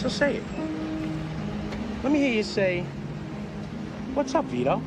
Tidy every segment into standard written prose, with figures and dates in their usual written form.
So say it. Let me hear you say, "What's up, Vito?"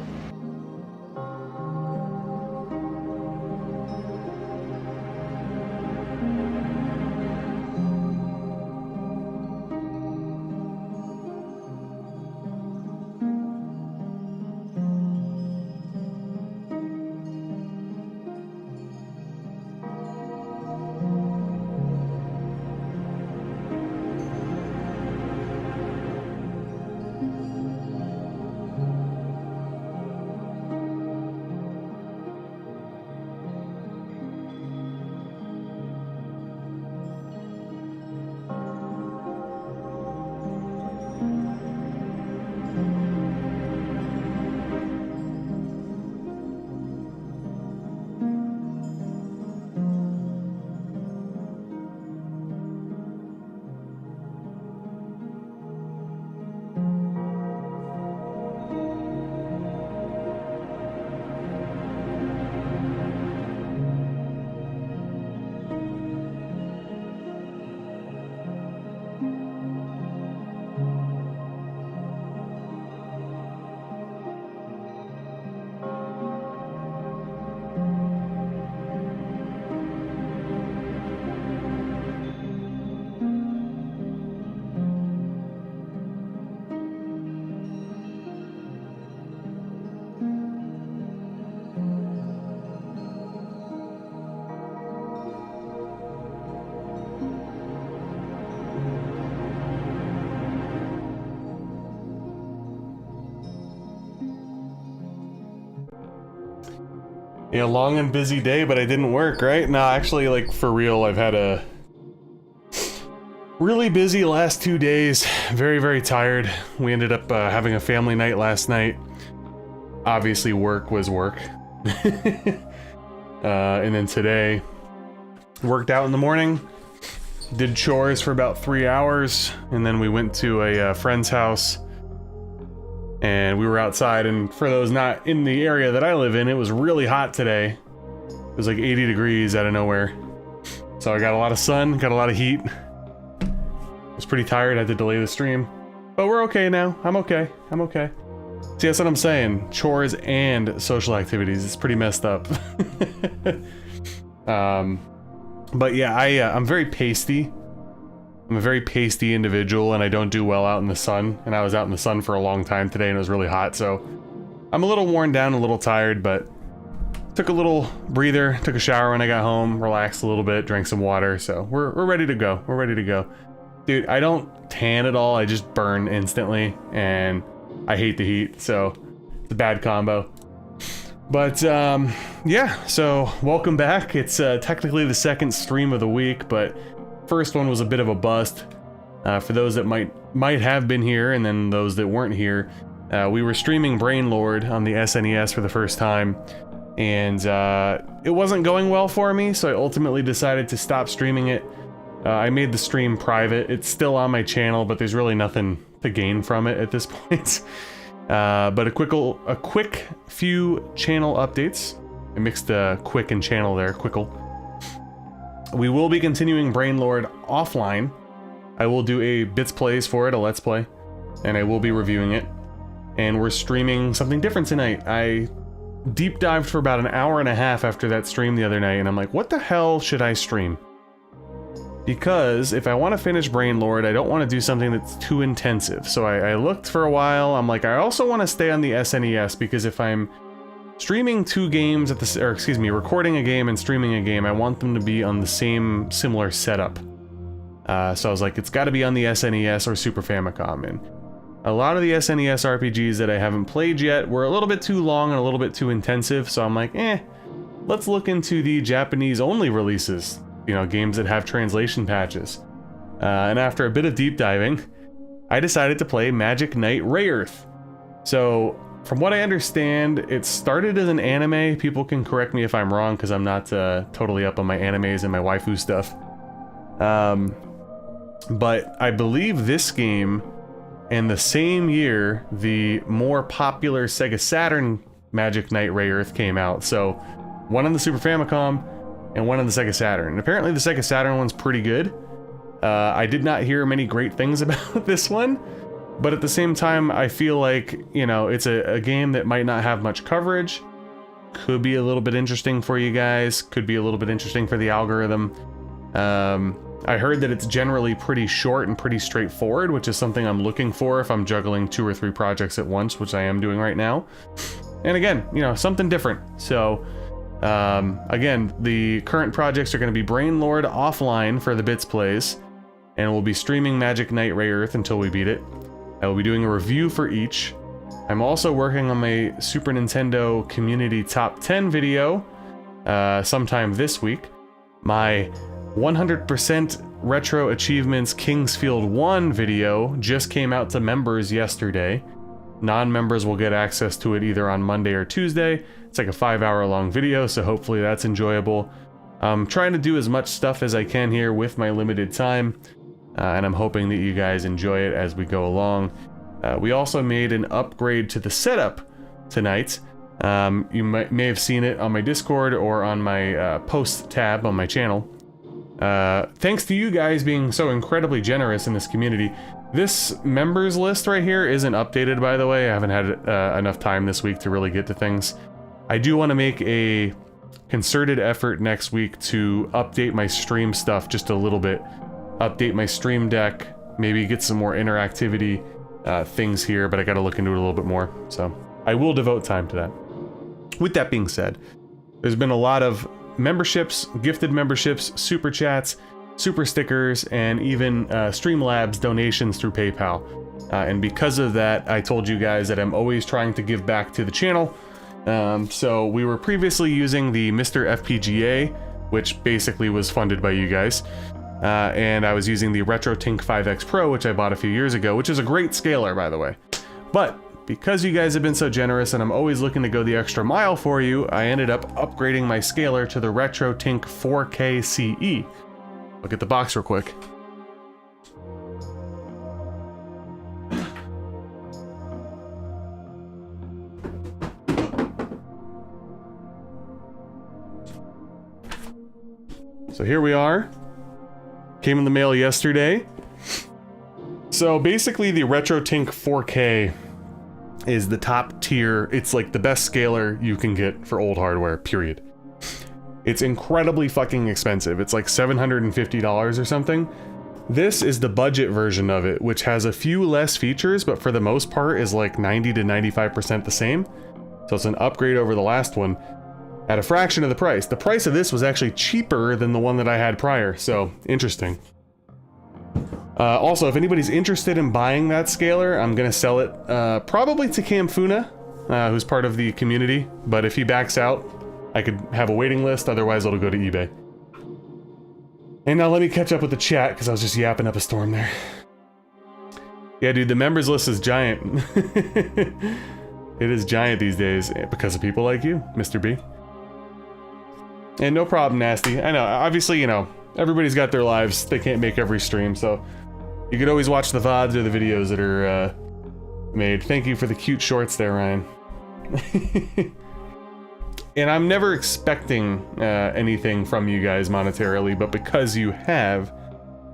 Yeah, long and busy day, but I didn't work, right? No, actually, like, for real, I've had a really busy last 2 days. Very, very tired. We ended up having a family night last night. Obviously, work was work. And then today, worked out in the morning, did chores for about 3 hours, and then we went to a friend's house. And we were outside, and for those not in the area that I live in, it was really hot today. It was like 80 degrees out of nowhere. So I got a lot of sun, got a lot of heat. I was pretty tired, had to delay the stream. But we're okay now. I'm okay. I'm okay. See, that's what I'm saying. Chores and social activities. It's pretty messed up. But yeah, I'm very pasty. I'm a very pasty individual, and I don't do well out in the sun, and I was out in the sun for a long time today, and it was really hot, so I'm a little worn down, a little tired, but took a little breather, took a shower when I got home, relaxed a little bit, drank some water, so we're ready to go. We're ready to go. Dude, I don't tan at all, I just burn instantly, and I hate the heat, so it's a bad combo. But yeah, so welcome back. It's technically the second stream of the week, but first one was a bit of a bust. For those that might have been here, and then those that weren't here, we were streaming Brainlord on the SNES for the first time, and it wasn't going well for me, so I ultimately decided to stop streaming it. I made the stream private. It's still on my channel, but there's really nothing to gain from it at this point. But a quick few channel updates. I mixed quick and channel there, quickle. We will be continuing Brainlord offline. I will do a bits plays for it, a let's play, and I will be reviewing it. And we're streaming something different tonight. I deep dived for about an hour and a half after that stream the other night, and I'm like, what the hell should I stream? Because if I want to finish Brainlord, I don't want to do something that's too intensive. So I looked for a while. I'm like, I also want to stay on the SNES, because if I'm streaming two games at the, or excuse me, recording a game and streaming a game, I want them to be on the same similar setup. So I was like, it's got to be on the SNES or Super Famicom. And a lot of the SNES RPGs that I haven't played yet were a little bit too long and a little bit too intensive. So I'm like, let's look into the Japanese only releases. You know, games that have translation patches. And after a bit of deep diving, I decided to play Magic Knight Rayearth. So, from what I understand, it started as an anime. People can correct me if I'm wrong, because I'm not totally up on my animes and my waifu stuff. But I believe this game, in the same year, the more popular Sega Saturn Magic Knight Rayearth came out. So, one on the Super Famicom, and one on the Sega Saturn. And apparently the Sega Saturn one's pretty good. I did not hear many great things about this one, but at the same time, I feel like, you know, it's a game that might not have much coverage. Could be a little bit interesting for you guys. Could be a little bit interesting for the algorithm. I heard that it's generally pretty short and pretty straightforward, which is something I'm looking for if I'm juggling 2 or 3 projects at once, which I am doing right now. And again, you know, something different. So, again, the current projects are going to be Brainlord offline for the Bits Plays, and we'll be streaming Magic Knight Rayearth until we beat it. I will be doing a review for each. I'm also working on my Super Nintendo Community Top 10 video sometime this week. My 100% Retro Achievements Kingsfield 1 video just came out to members yesterday. Non-members will get access to it either on Monday or Tuesday. It's like a 5-hour long video, so hopefully that's enjoyable. I'm trying to do as much stuff as I can here with my limited time, and I'm hoping that you guys enjoy it as we go along. We also made an upgrade to the setup tonight. You may have seen it on my Discord or on my posts tab on my channel. Thanks to you guys being so incredibly generous in this community. This members list right here isn't updated, by the way. I haven't had enough time this week to really get to things. I do want to make a concerted effort next week to update my stream stuff just a little bit. Update my stream deck, maybe get some more interactivity things here, but I got to look into it a little bit more. So I will devote time to that. With that being said, there's been a lot of memberships, gifted memberships, super chats, super stickers, and even Streamlabs donations through PayPal. And because of that, I told you guys that I'm always trying to give back to the channel. So we were previously using the Mr. FPGA, which basically was funded by you guys. And I was using the RetroTink 5X Pro, which I bought a few years ago, which is a great scaler, by the way. But because you guys have been so generous and I'm always looking to go the extra mile for you, I ended up upgrading my scaler to the RetroTink 4K CE. Look at the box real quick. So here we are. Came in the mail yesterday. So basically the RetroTink 4K is the top tier. It's like the best scaler you can get for old hardware, period. It's incredibly fucking expensive. It's like $750 or something. This is the budget version of it, which has a few less features, but for the most part is like 90 to 95% the same. So it's an upgrade over the last one at a fraction of the price. The price of this was actually cheaper than the one that I had prior, so interesting. Also, if anybody's interested in buying that scaler, I'm gonna sell it probably to Camfuna, who's part of the community, but if he backs out, I could have a waiting list, otherwise it'll go to eBay. And now let me catch up with the chat, because I was just yapping up a storm there. Yeah, dude, the members list is giant. It is giant these days, because of people like you, Mr. B. And no problem, Nasty. I know, obviously, you know, everybody's got their lives. They can't make every stream, so you could always watch the VODs or the videos that are made. Thank you for the cute shorts there, Ryan. And I'm never expecting anything from you guys monetarily, but because you have,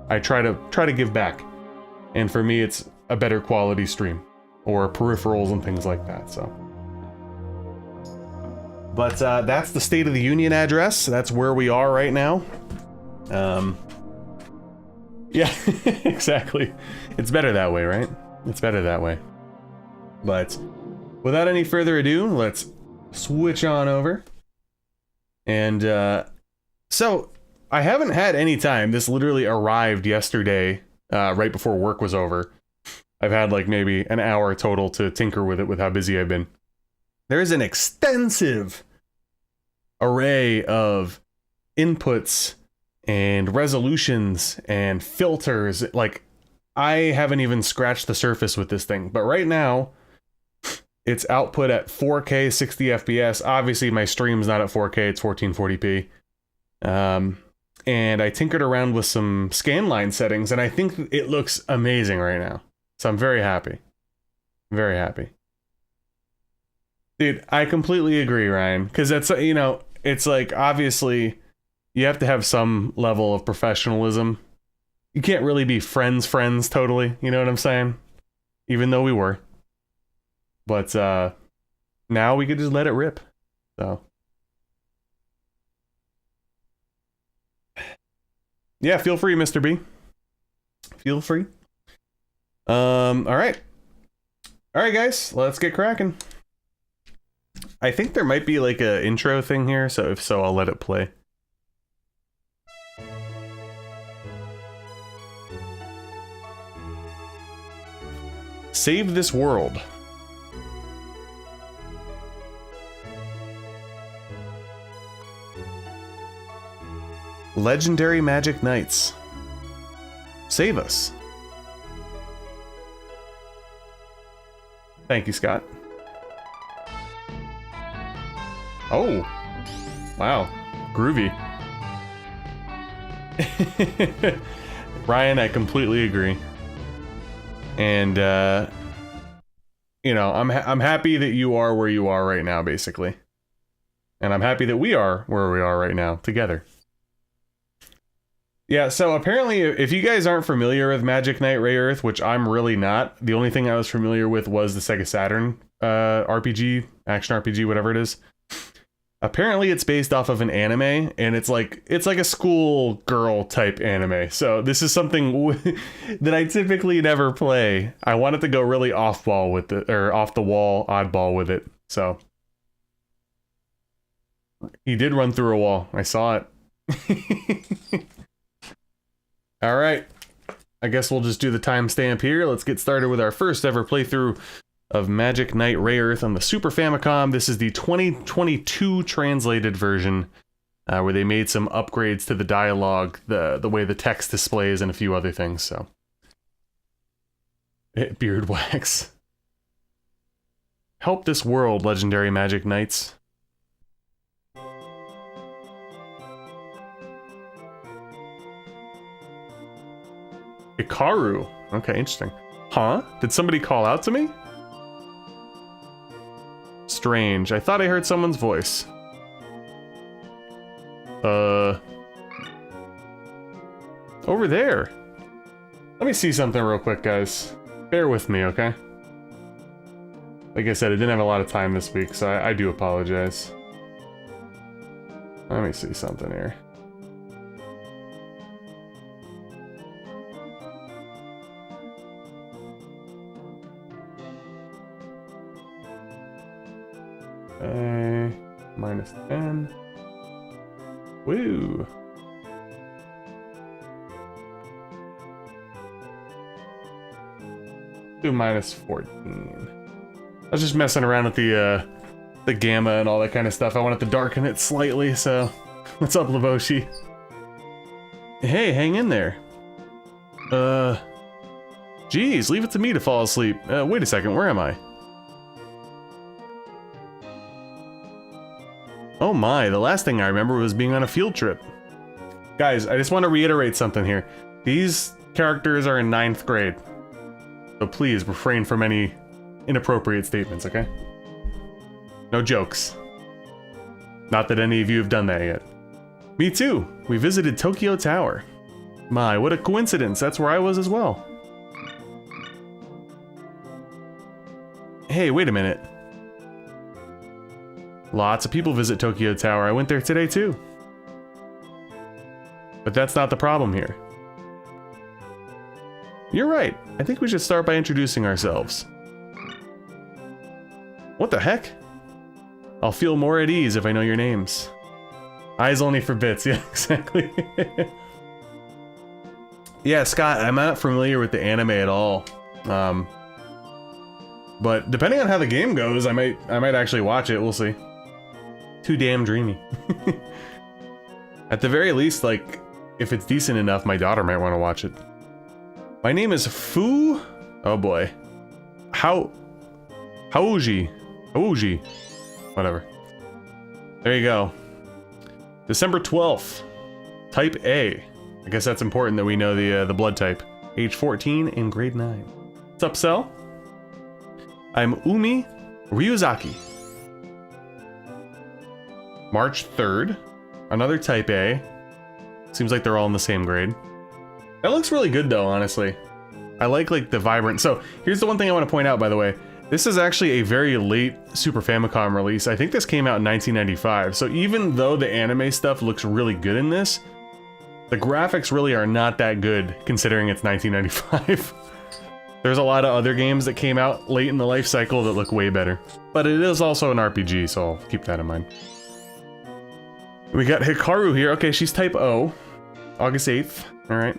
I try to give back. And for me, it's a better quality stream, or peripherals and things like that, so. But that's the State of the Union address. That's where we are right now. Yeah, exactly. It's better that way, right? It's better that way. But without any further ado, let's switch on over. And so I haven't had any time. This literally arrived yesterday, right before work was over. I've had like maybe an hour total to tinker with it with how busy I've been. There is an extensive array of inputs and resolutions and filters. Like, I haven't even scratched the surface with this thing, but right now it's output at 4K 60 FPS. Obviously my stream's not at 4K, it's 1440p. And I tinkered around with some scanline settings and I think it looks amazing right now. So I'm very happy. Very happy. Dude, I completely agree, Ryan, because that's, you know, it's like, obviously you have to have some level of professionalism, you can't really be friends totally, you know what I'm saying? Even though we were. But now we could just let it rip. So yeah, feel free, Mr. B. Feel free. Alright. Alright guys, let's get cracking. I think there might be like a intro thing here, so if so, I'll let it play. Save this world. Legendary Magic Knights. Save us. Thank you, Scott. Oh. Wow. Groovy. Ryan, I completely agree. And, you know, I'm happy that you are where you are right now, basically. And I'm happy that we are where we are right now, together. Yeah, so apparently, if you guys aren't familiar with Magic Knight Rayearth, which I'm really not, the only thing I was familiar with was the Sega Saturn RPG, action RPG, whatever it is. Apparently, it's based off of an anime, and it's like a school girl type anime. So this is something that I typically never play. I wanted to go really off-ball with it, or off the wall, oddball with it. So he did run through a wall. I saw it. All right, I guess we'll just do the timestamp here. Let's get started with our first ever playthrough of Magic Knight Rayearth on the Super Famicom. This is the 2022 translated version, where they made some upgrades to the dialogue, the way the text displays, and a few other things. So, beard wax. Help this world, legendary Magic Knights. Hikaru. Okay, interesting. Huh? Did somebody call out to me? Strange. I thought I heard someone's voice. Over there. Let me see something real quick, guys. Bear with me, okay? Like I said, I didn't have a lot of time this week, so I do apologize. Let me see something here. Minus 10. Woo! Do minus 14. I was just messing around with the gamma and all that kind of stuff. I wanted to darken it slightly, so... What's up, Lavoshi? Hey, hang in there. Geez, leave it to me to fall asleep. Wait a second, where am I? Oh my, the last thing I remember was being on a field trip. Guys, I just want to reiterate something here. These characters are in 9th grade. So please refrain from any inappropriate statements, okay? No jokes. Not that any of you have done that yet. Me too. We visited Tokyo Tower. My, what a coincidence. That's where I was as well. Hey, wait a minute. Lots of people visit Tokyo Tower. I went there today too. But that's not the problem here. You're right. I think we should start by introducing ourselves. What the heck? I'll feel more at ease if I know your names. Eyes only for bits. Yeah, exactly. Yeah, Scott, I'm not familiar with the anime at all. But depending on how the game goes, I might actually watch it. We'll see. Too damn dreamy. At the very least, like, if it's decent enough, my daughter might want to watch it. My name is Fuu. Oh boy. Hauji. Whatever. There you go. December 12th. Type A. I guess that's important that we know the blood type. Age 14 in grade 9. What's up, Cell? I'm Umi Ryuzaki. March 3rd. Another type A. Seems like they're all in the same grade. That looks really good though, honestly. I like the vibrant. So here's the one thing I want to point out, by the way. This is actually a very late Super Famicom release. I think this came out in 1995. So even though the anime stuff looks really good in this, the graphics really are not that good considering it's 1995. There's a lot of other games that came out late in the life cycle that look way better. But it is also an RPG, so I'll keep that in mind. We got Hikaru here. Okay, she's type O. August 8th. Alright.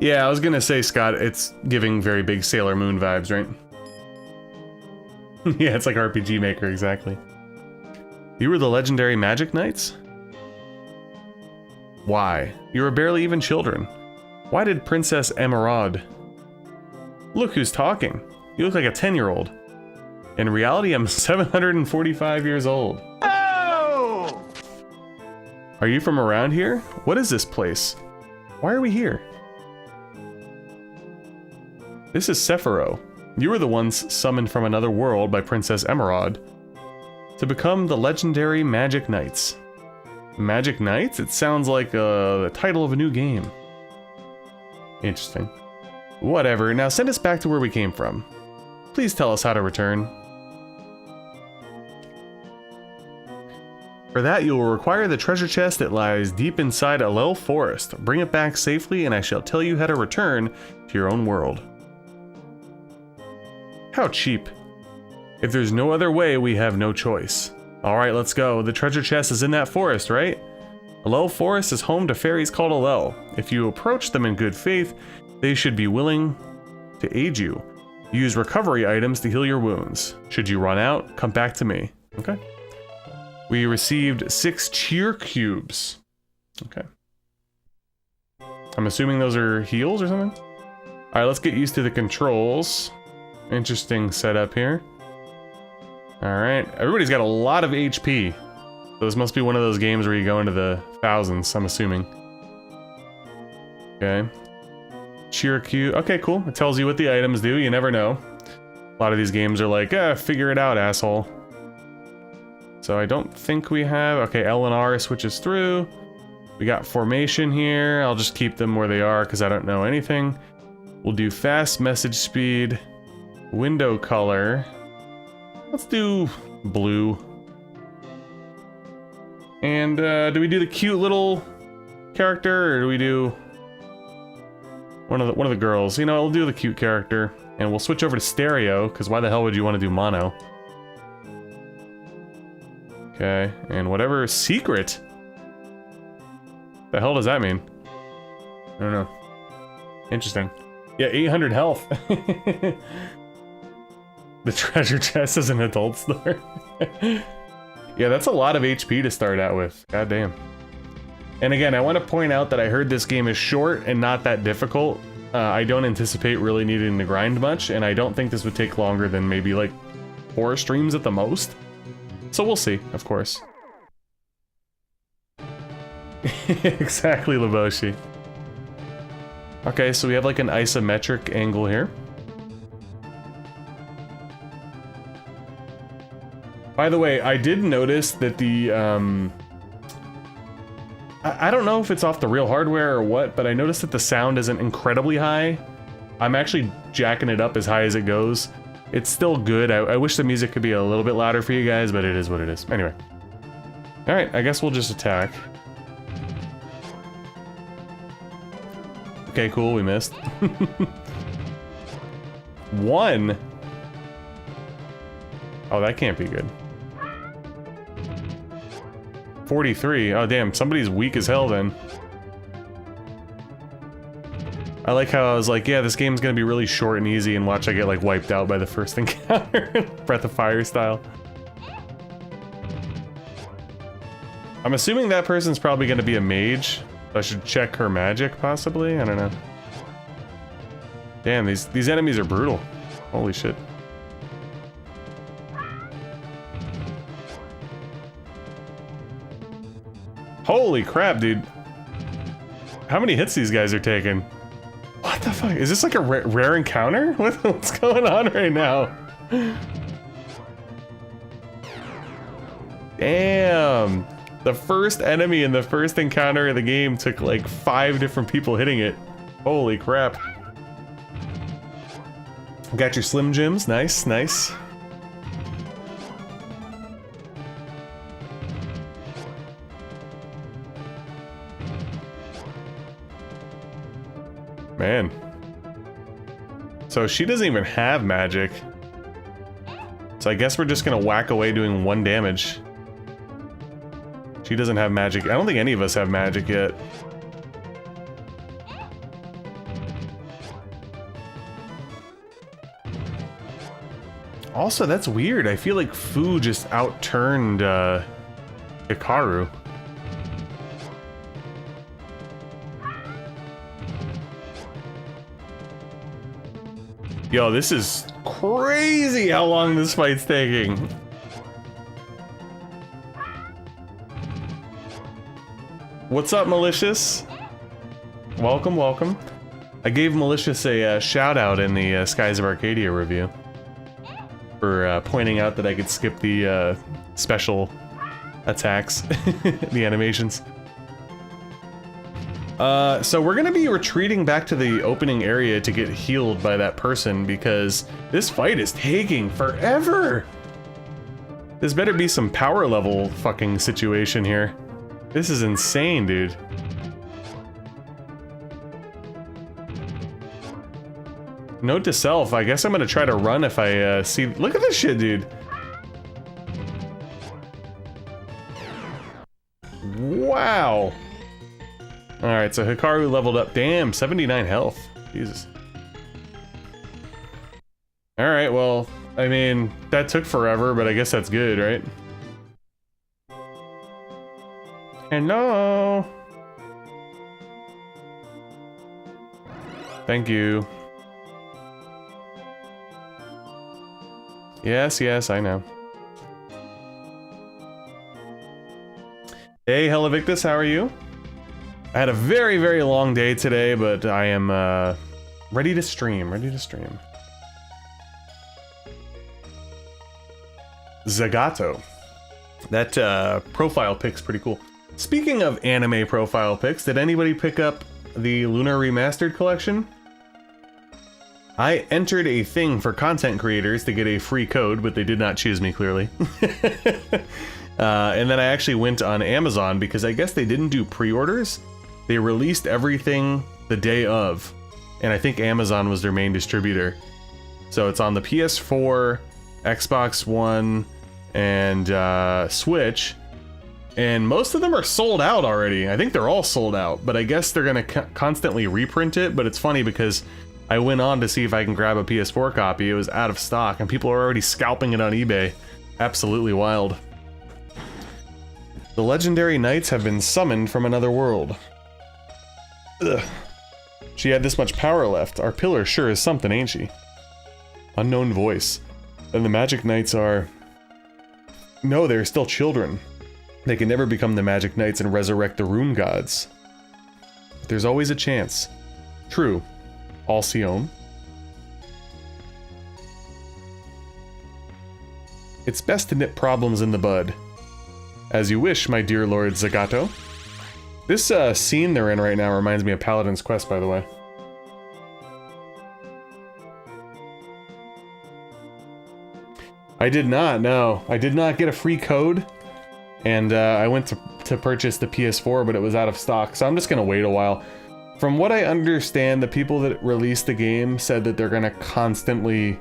Yeah, I was gonna say, Scott, it's giving very big Sailor Moon vibes, right? Yeah, it's like RPG Maker, exactly. You were the legendary Magic Knights? Why? You were barely even children. Why did Princess Emerald... Look who's talking. You look like a 10-year-old. In reality, I'm 745 years old. Oh! Are you from around here? What is this place? Why are we here? This is Sephiroth. You were the ones summoned from another world by Princess Emerald to become the legendary Magic Knights. Magic Knights? It sounds like the title of a new game. Interesting. Whatever, now send us back to where we came from. Please tell us how to return. For that, you will require the treasure chest that lies deep inside Elel Forest. Bring it back safely and I shall tell you how to return to your own world. How cheap. If there's no other way, we have no choice. Alright, let's go. The treasure chest is in that forest, right? Elel Forest is home to fairies called Elel. If you approach them in good faith, they should be willing to aid you. Use recovery items to heal your wounds. Should you run out, come back to me. Okay. We received 6 cheer cubes. Okay. I'm assuming those are heals or something? Alright, let's get used to the controls. Interesting setup here. Alright, everybody's got a lot of HP. So this must be one of those games where you go into the thousands, I'm assuming. Okay. Cheer cube. Okay, cool. It tells you what the items do. You never know. A lot of these games are like, figure it out, asshole. So I don't think we have... Okay, L and R switches through. We got formation here. I'll just keep them where they are because I don't know anything. We'll do fast message speed. Window color. Let's do blue. And do we do the cute little character or do we do... One of the girls. You know, we'll do the cute character. And we'll switch over to stereo, because why the hell would you want to do mono? Okay, and whatever secret. The hell does that mean? I don't know. Interesting. Yeah, 800 health. The treasure chest is an adult store. Yeah, that's a lot of HP to start out with. God damn. And again, I want to point out that I heard this game is short and not that difficult. I don't anticipate really needing to grind much, and I don't think this would take longer than maybe like 4 streams at the most. So we'll see, of course. Exactly, Laboshi. Okay, so we have like an isometric angle here. By the way, I did notice that the, I don't know if it's off the real hardware or what, but I noticed that the sound isn't incredibly high. I'm actually jacking it up as high as it goes. It's still good. I wish the music could be a little bit louder for you guys, but it is what it is. Anyway. Alright, I guess we'll just attack. Okay, cool, we missed. 1! Oh, that can't be good. 43. Oh, damn, somebody's weak as hell then. I like how I was like, yeah, this game's gonna be really short and easy, and watch I get like wiped out by the first encounter. Breath of Fire style. I'm assuming that person's probably gonna be a mage. I should check her magic, possibly? I don't know. Damn, these enemies are brutal. Holy shit. Holy crap, dude. How many hits these guys are taking? What the fuck? Is this like a rare encounter? What's going on right now? Damn. The first enemy in the first encounter of the game took like 5 different people hitting it. Holy crap. Got your Slim Jims, nice, nice. Man. So she doesn't even have magic. So I guess we're just gonna whack away doing 1 damage. She doesn't have magic. I don't think any of us have magic yet. Also, that's weird. I feel like Fuu just outturned Hikaru. Yo, this is crazy how long this fight's taking. What's up, Malicious? Welcome, welcome. I gave Malicious a shout out in the Skies of Arcadia review for pointing out that I could skip the special attacks, the animations. So we're gonna be retreating back to the opening area to get healed by that person because this fight is taking forever. This better be some power level fucking situation here. This is insane, dude. Note to self, I guess I'm gonna try to run if I see. Look at this shit, dude. Wow. Alright, so Hikaru leveled up. Damn, 79 health. Jesus. Alright, well, I mean, that took forever, but I guess that's good, right? Hello. Thank you. Yes, yes, I know. Hey, Hellavictus, how are you? I had a very, very long day today, but I am ready to stream, Zagato. That profile pic's pretty cool. Speaking of anime profile pics, did anybody pick up the Lunar Remastered collection? I entered a thing for content creators to get a free code, but they did not choose me, clearly. And then I actually went on Amazon because I guess they didn't do pre-orders. They released everything the day of, and I think Amazon was their main distributor. So it's on the PS4, Xbox One, and Switch. And most of them are sold out already. I think they're all sold out, but I guess they're gonna constantly reprint it. But it's funny because I went on to see if I can grab a PS4 copy. It was out of stock, and people are already scalping it on eBay. Absolutely wild. The legendary knights have been summoned from another world. Ugh. She had this much power left. Our pillar sure is something, ain't she? Unknown voice. And the magic knights are... No, they're still children. They can never become the magic knights and resurrect the rune gods. But there's always a chance. True. Alcyone. It's best to nip problems in the bud. As you wish, my dear Lord Zagato. This scene they're in right now reminds me of Paladin's Quest, by the way. I did not, no. I did not get a free code. And I went to purchase the PS4, but it was out of stock, so I'm just gonna wait a while. From what I understand, the people that released the game said that they're gonna constantly,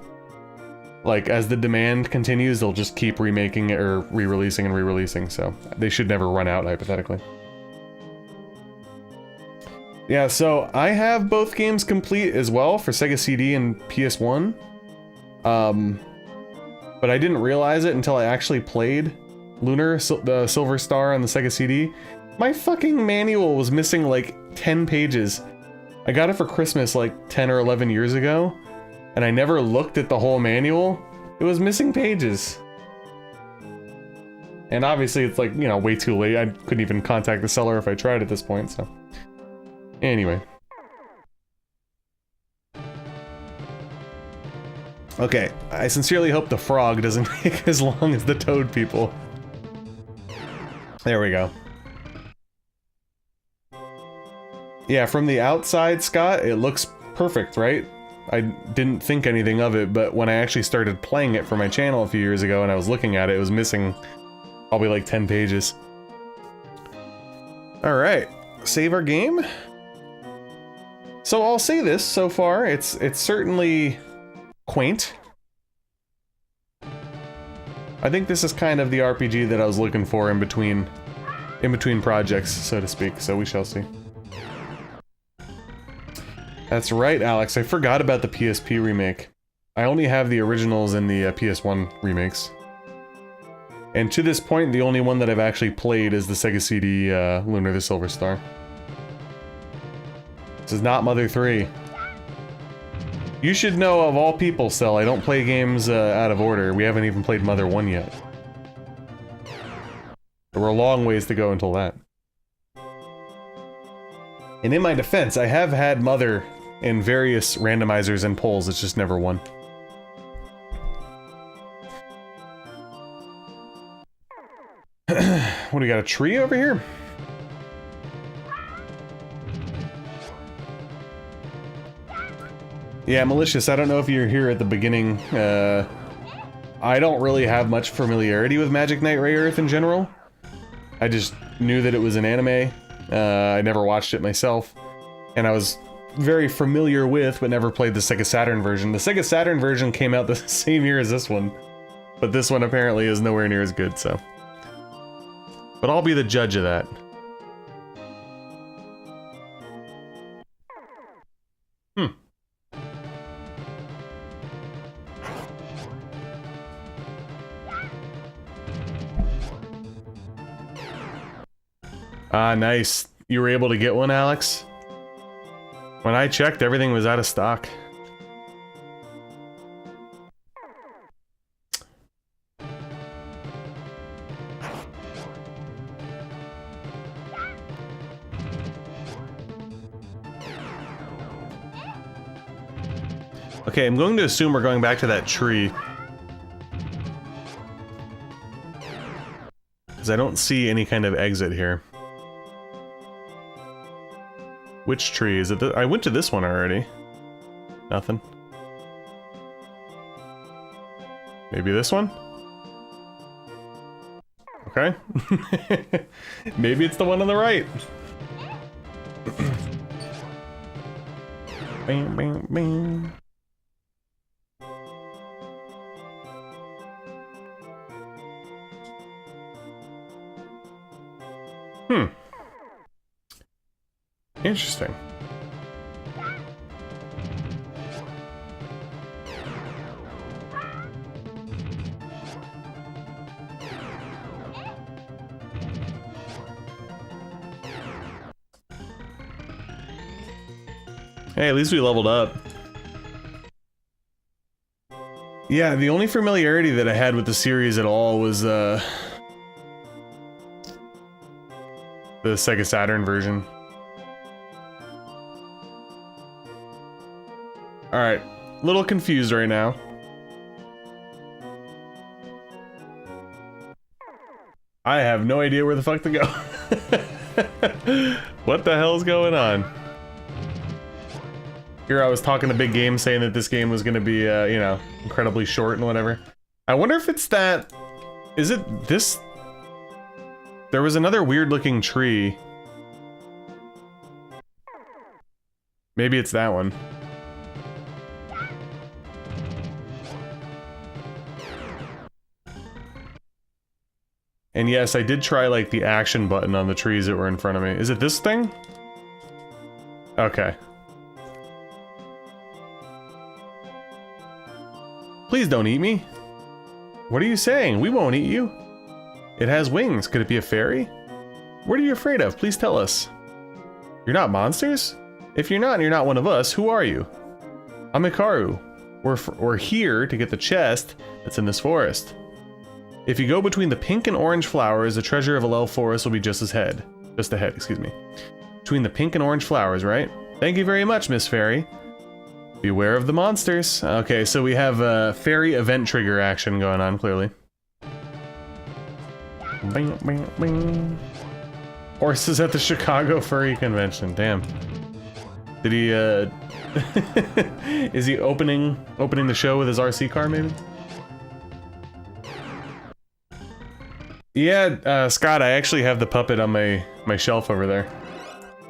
like, as the demand continues, they'll just keep remaking it or re-releasing and re-releasing, so they should never run out, hypothetically. Yeah, so I have both games complete as well for Sega CD and PS1. But I didn't realize it until I actually played Lunar, the Silver Star on the Sega CD. My fucking manual was missing like 10 pages. I got it for Christmas like 10 or 11 years ago, and I never looked at the whole manual. It was missing pages. And obviously it's like, you know, way too late. I couldn't even contact the seller if I tried at this point, so. Anyway. Okay, I sincerely hope the frog doesn't take as long as the toad people. There we go. Yeah, from the outside, Scott, it looks perfect, right? I didn't think anything of it, but when I actually started playing it for my channel a few years ago and I was looking at it, it was missing probably like 10 pages. Alright, save our game. So I'll say this, so far, it's certainly quaint. I think this is kind of the RPG that I was looking for in between projects, so to speak, so we shall see. That's right, Alex, I forgot about the PSP remake. I only have the originals and the PS1 remakes. And to this point, the only one that I've actually played is the Sega CD Lunar the Silver Star. This is not Mother 3. You should know, of all people, Cell, I don't play games out of order. We haven't even played Mother 1 yet. There were a long ways to go until that. And in my defense, I have had Mother in various randomizers and polls, it's just never won. What, do we got a tree over here? Yeah, Malicious, I don't know if you're here at the beginning. I don't really have much familiarity with Magic Knight Rayearth in general. I just knew that it was an anime. I never watched it myself. And I was very familiar with, but never played the Sega Saturn version. The Sega Saturn version came out the same year as this one. But this one apparently is nowhere near as good, so. But I'll be the judge of that. Ah, nice. You were able to get one, Alex? When I checked, everything was out of stock. Okay, I'm going to assume we're going back to that tree. Because I don't see any kind of exit here. Which tree? Is it I went to this one already. Nothing. Maybe this one? Okay. Maybe it's the one on the right. Bing, bing, bing. Interesting. Hey, at least we leveled up. Yeah, the only familiarity that I had with the series at all was the Sega Saturn version. Alright, a little confused right now. I have no idea where the fuck to go. What the hell's going on? Here I was talking a big game saying that this game was gonna be, you know, incredibly short and whatever. I wonder if it's that... Is it this... There was another weird looking tree. Maybe it's that one. And yes, I did try, like, the action button on the trees that were in front of me. Is it this thing? Okay. Please don't eat me. What are you saying? We won't eat you. It has wings. Could it be a fairy? What are you afraid of? Please tell us. You're not monsters? If you're not and you're not one of us, who are you? I'm Hikaru. We're here to get the chest that's in this forest. If you go between the pink and orange flowers, the treasure of Elel Forest will be just ahead, excuse me. Between the pink and orange flowers, right? Thank you very much, Miss Fairy. Beware of the monsters. Okay, so we have a fairy event trigger action going on, clearly. Bing, bing, bing. Horses at the Chicago Furry Convention. Damn. Did he, is he opening the show with his RC car, maybe? Yeah, Scott, I actually have the puppet on my shelf over there.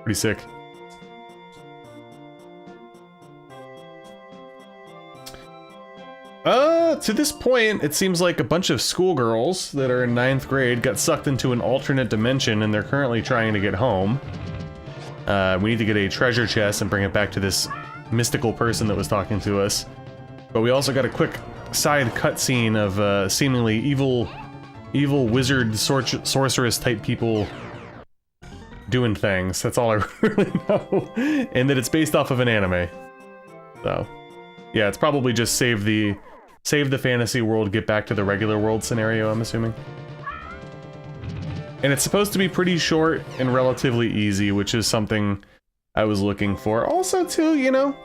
Pretty sick. To this point, it seems like a bunch of schoolgirls that are in 9th grade got sucked into an alternate dimension and they're currently trying to get home. We need to get a treasure chest and bring it back to this mystical person that was talking to us. But we also got a quick side cutscene of seemingly evil wizard sorceress type people doing things. That's all I really know. And that it's based off of an anime. So, yeah, it's probably just save the fantasy world, get back to the regular world scenario, I'm assuming. And it's supposed to be pretty short and relatively easy, which is something I was looking for. Also, too, you know,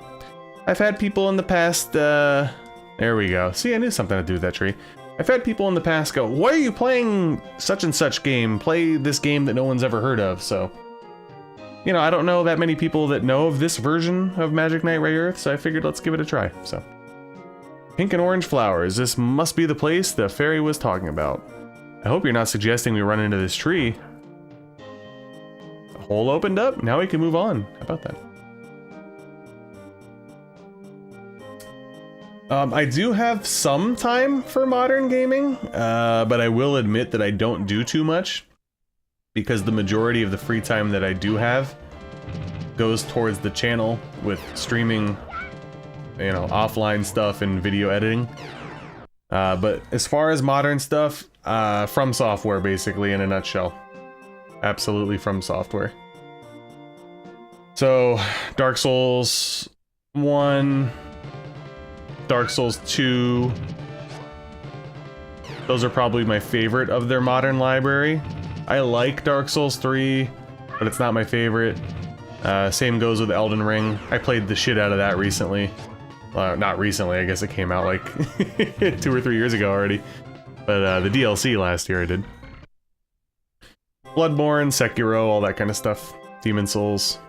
I've had people in the past, there we go. See, I knew something to do with that tree. I've had people in the past go, why are you playing such and such game? Play this game that no one's ever heard of, so. You know, I don't know that many people that know of this version of Magic Knight Rayearth, so I figured let's give it a try, so. Pink and orange flowers. This must be the place the fairy was talking about. I hope you're not suggesting we run into this tree. The hole opened up. Now we can move on. How about that? I do have some time for modern gaming, but I will admit that I don't do too much because the majority of the free time that I do have goes towards the channel with streaming, you know, offline stuff and video editing. But as far as modern stuff, From Software, basically, in a nutshell. Absolutely From Software. So, Dark Souls 1, Dark Souls 2, those are probably my favorite of their modern library. I like Dark Souls 3, but it's not my favorite. Same goes with Elden Ring. I played the shit out of that recently. Not recently, I guess it came out like 2 or 3 years ago already. But the DLC last year I did. Bloodborne, Sekiro, all that kind of stuff. Demon Souls.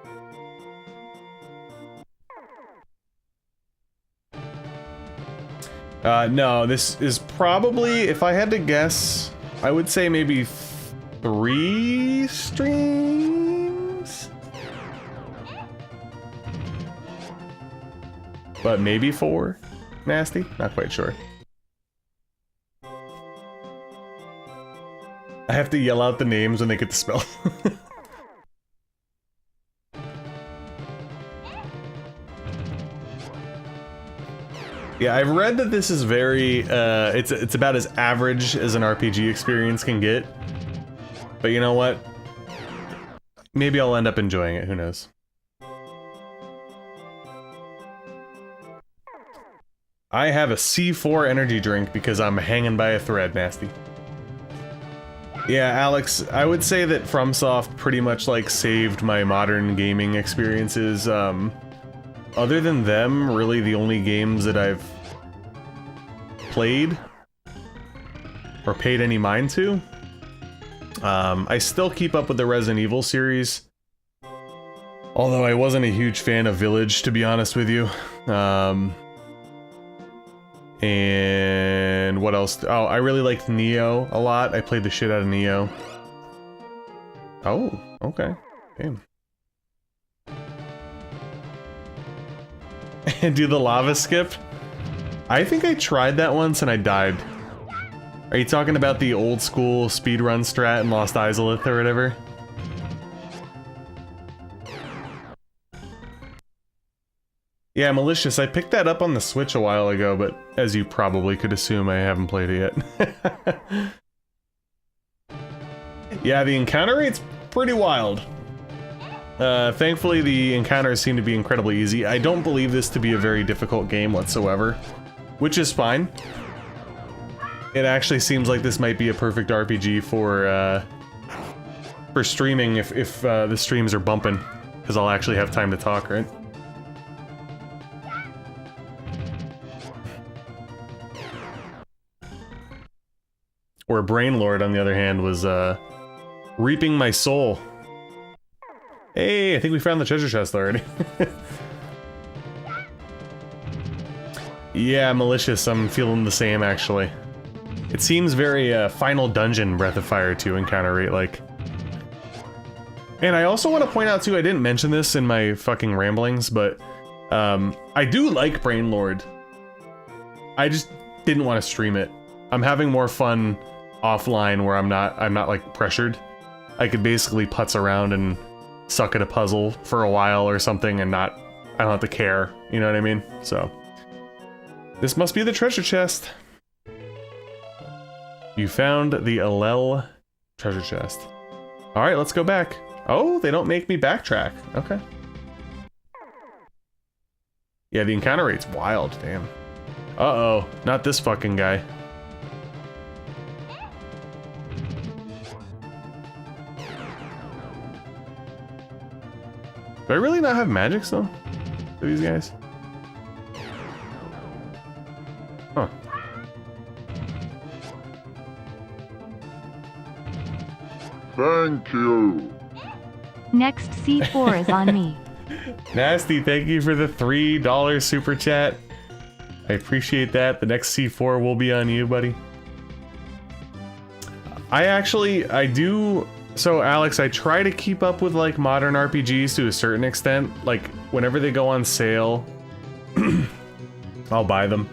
No, this is probably, if I had to guess, I would say maybe 3 streams? But maybe 4? Nasty? Not quite sure. I have to yell out the names when they get the spell. Yeah, I've read that this is very, it's about as average as an RPG experience can get. But you know what? Maybe I'll end up enjoying it, who knows? I have a C4 energy drink because I'm hanging by a thread, nasty. Yeah, Alex, I would say that FromSoft pretty much like saved my modern gaming experiences. Other than them, really the only games that I've played or paid any mind to. I still keep up with the Resident Evil series, although I wasn't a huge fan of Village, to be honest with you. And what else? Oh, I really liked Neo a lot. I played the shit out of Neo. Oh, okay. Damn. And do the lava skip? I think I tried that once and I died. Are you talking about the old school speedrun strat in Lost Izalith or whatever? Yeah, Malicious, I picked that up on the Switch a while ago, but as you probably could assume, I haven't played it yet. Yeah, the encounter rate's pretty wild. Thankfully, the encounters seem to be incredibly easy. I don't believe this to be a very difficult game whatsoever, which is fine. It actually seems like this might be a perfect RPG for streaming if the streams are bumping, because I'll actually have time to talk, right? Where Brain Lord, on the other hand, was reaping my soul. Hey, I think we found the treasure chest already. Yeah, malicious. I'm feeling the same, actually. It seems very Final Dungeon Breath of Fire 2 encounter rate like. And I also want to point out too, I didn't mention this in my fucking ramblings, but I do like Brain Lord. I just didn't want to stream it. I'm having more fun offline where I'm not like pressured. I could basically putz around and suck at a puzzle for a while or something and I don't have to care, you know what I mean? So this must be the treasure chest. You found the Elel treasure chest. All right, let's go back. Oh, they don't make me backtrack. Okay. Yeah, the encounter rate's wild, damn. Uh-oh, not this fucking guy. Do I really not have magic still for these guys? Huh. Thank you. Next C4 is on me. Nasty, thank you for the $3 super chat. I appreciate that. The next C4 will be on you, buddy. I do. So Alex, I try to keep up with like modern RPGs to a certain extent. Like whenever they go on sale, I'll buy them.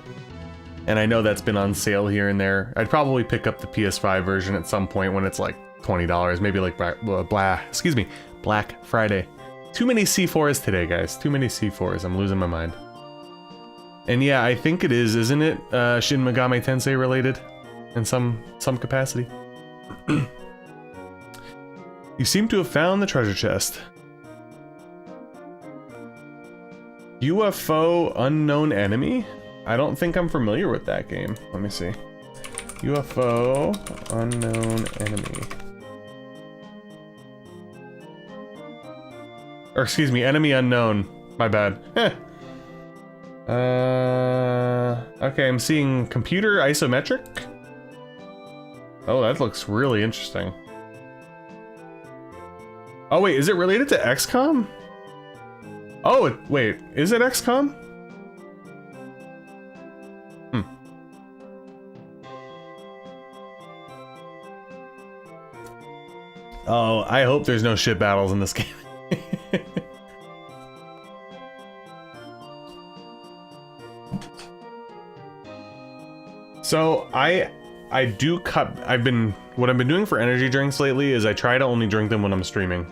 And I know that's been on sale here and there. I'd probably pick up the PS5 version at some point when it's like $20, maybe like Black Friday. Too many C4s today, guys. Too many C4s. I'm losing my mind. And yeah, I think it is, isn't it? Shin Megami Tensei related in some capacity. You seem to have found the treasure chest. UFO Unknown Enemy? I don't think I'm familiar with that game. Let me see. UFO Unknown Enemy. Or excuse me, Enemy Unknown. My bad. Okay, I'm seeing computer isometric. Oh, that looks really interesting. Oh wait, is it related to XCOM? Oh, wait, is it XCOM? Oh, I hope there's no ship battles in this game. So I do cut. What I've been doing for energy drinks lately is I try to only drink them when I'm streaming.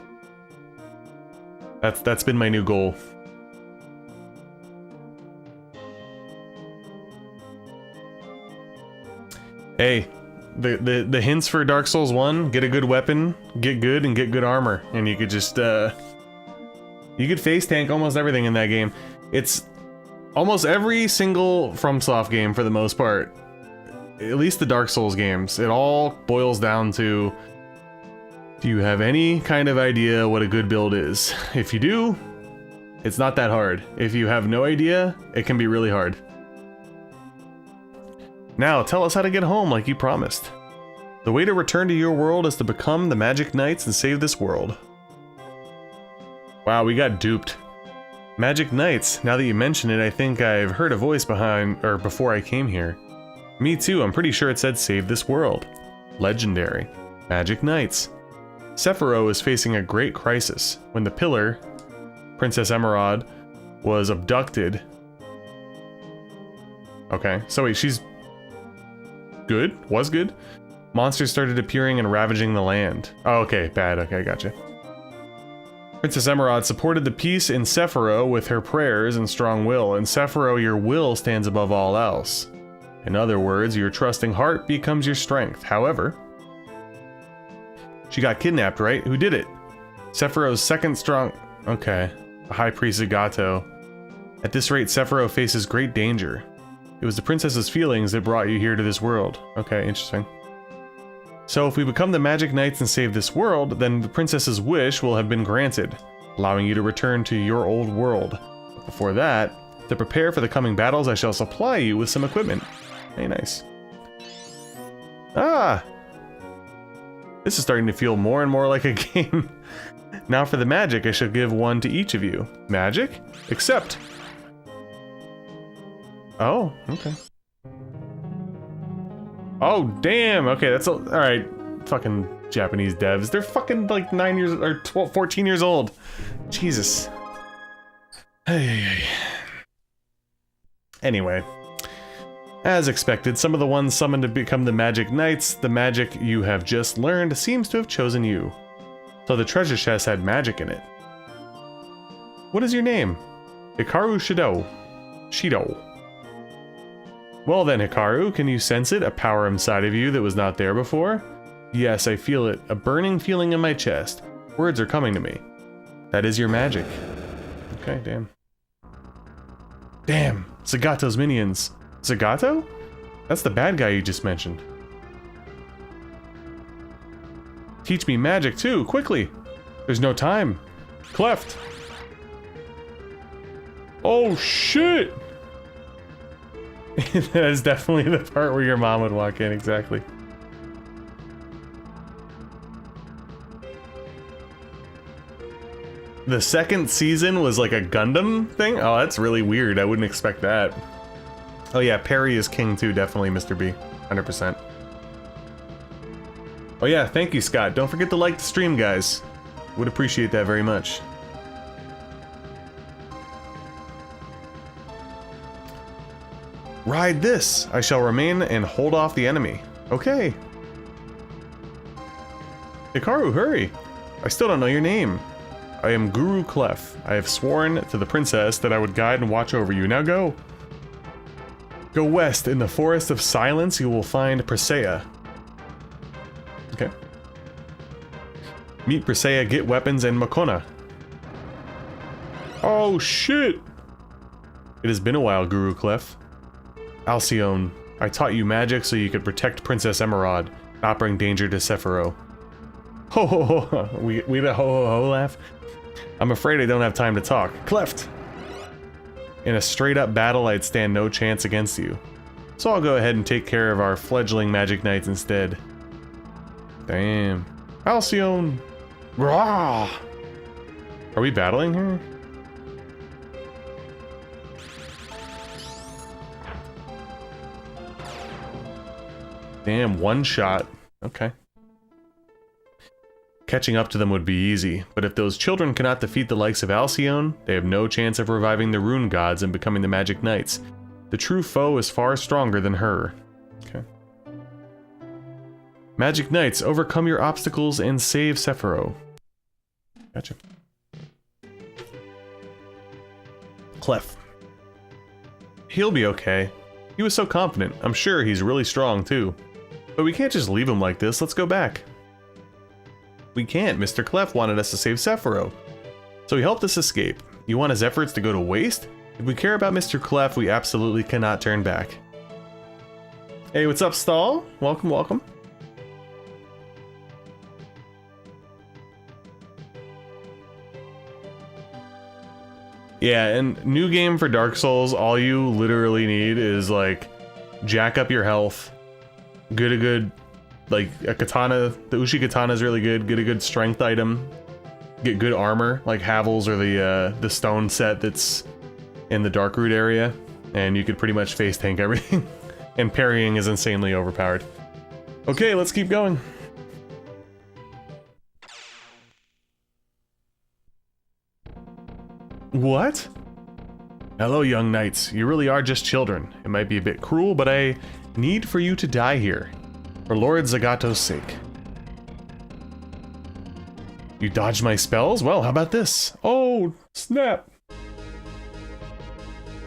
That's been my new goal. Hey, the hints for Dark Souls 1, get a good weapon, get good, and get good armor, and you could just you could face tank almost everything in that game. It's almost every single FromSoft game for the most part. At least the Dark Souls games, it all boils down to, do you have any kind of idea what a good build is? If you do, it's not that hard. If you have no idea, it can be really hard. Now, tell us how to get home like you promised. The way to return to your world is to become the Magic Knights and save this world. Wow, we got duped. Magic Knights, now that you mention it, I think I've heard a voice before I came here. Me too, I'm pretty sure it said save this world. Legendary. Magic Knights. Sephiroth is facing a great crisis when the pillar, Princess Emerald, was abducted. Okay, so wait, she's good? Was good? Monsters started appearing and ravaging the land. Oh, okay, bad. Okay, gotcha. Princess Emerald supported the peace in Sephiroth with her prayers and strong will. In Sephiroth, your will stands above all else. In other words, your trusting heart becomes your strength. However, she got kidnapped, right? Who did it? Sephiroth's second strong... Okay. The High Priest Zagato. At this rate, Sephiroth faces great danger. It was the princess's feelings that brought you here to this world. Okay, interesting. So if we become the Magic Knights and save this world, then the princess's wish will have been granted, allowing you to return to your old world. But before that, to prepare for the coming battles, I shall supply you with some equipment. Hey, nice. Ah! This is starting to feel more and more like a game. Now for the magic, I shall give one to each of you. Magic? Accept. Oh, okay. Oh, damn. Okay, that's all right. Fucking Japanese devs. They're fucking like 9 years or 12, 14 years old. Jesus. Hey. Anyway. As expected, some of the ones summoned to become the Magic Knights, the magic you have just learned seems to have chosen you. So the treasure chest had magic in it. What is your name? Hikaru Shido. Well then, Hikaru, can you sense it? A power inside of you that was not there before? Yes, I feel it. A burning feeling in my chest. Words are coming to me. That is your magic. Okay, damn. Damn, Zagato's minions. Zagato? That's the bad guy you just mentioned. Teach me magic too, quickly! There's no time. Cleft! Oh shit! That is definitely the part where your mom would walk in, exactly. The second season was like a Gundam thing? Oh, that's really weird. I wouldn't expect that. Oh yeah, Perry is king too, definitely, Mr. B. 100%. Oh yeah, thank you, Scott. Don't forget to like the stream, guys. Would appreciate that very much. Ride this! I shall remain and hold off the enemy. Okay. Hikaru, hurry! I still don't know your name. I am Guru Clef. I have sworn to the princess that I would guide and watch over you. Now go! Go west. In the Forest of Silence, you will find Presea. Okay. Meet Presea, get weapons, and Makona. Oh, shit! It has been a while, Guru Clef. Alcyone, I taught you magic so you could protect Princess Emerald, not bring danger to Sephiroth. Ho ho ho! We had a ho ho ho laugh? I'm afraid I don't have time to talk. Cleft! In a straight-up battle, I'd stand no chance against you. So I'll go ahead and take care of our fledgling Magic Knights instead. Damn. Alcyone! Rah! Are we battling here? Damn, one shot. Okay. Catching up to them would be easy, but if those children cannot defeat the likes of Alcyone, they have no chance of reviving the Rune Gods and becoming the Magic Knights. The true foe is far stronger than her. Okay. Magic Knights, overcome your obstacles and save Sephiroth. Gotcha. Clef. He'll be okay. He was so confident. I'm sure he's really strong too. But we can't just leave him like this. Let's go back. We can't. Mr. Clef wanted us to save Sephiroth. So he helped us escape. You want his efforts to go to waste? If we care about Mr. Clef, we absolutely cannot turn back. Hey, what's up, Stall? Welcome, welcome. Yeah, and new game for Dark Souls, all you literally need is like jack up your health, get a good, like a katana, the Ushi katana is really good, get a good strength item, get good armor, like Havel's or the stone set that's in the Darkroot area, and you could pretty much face tank everything. And parrying is insanely overpowered. Okay, let's keep going. What? Hello, young knights. You really are just children. It might be a bit cruel, but I need for you to die here. For Lord Zagato's sake. You dodged my spells? Well, how about this? Oh, snap.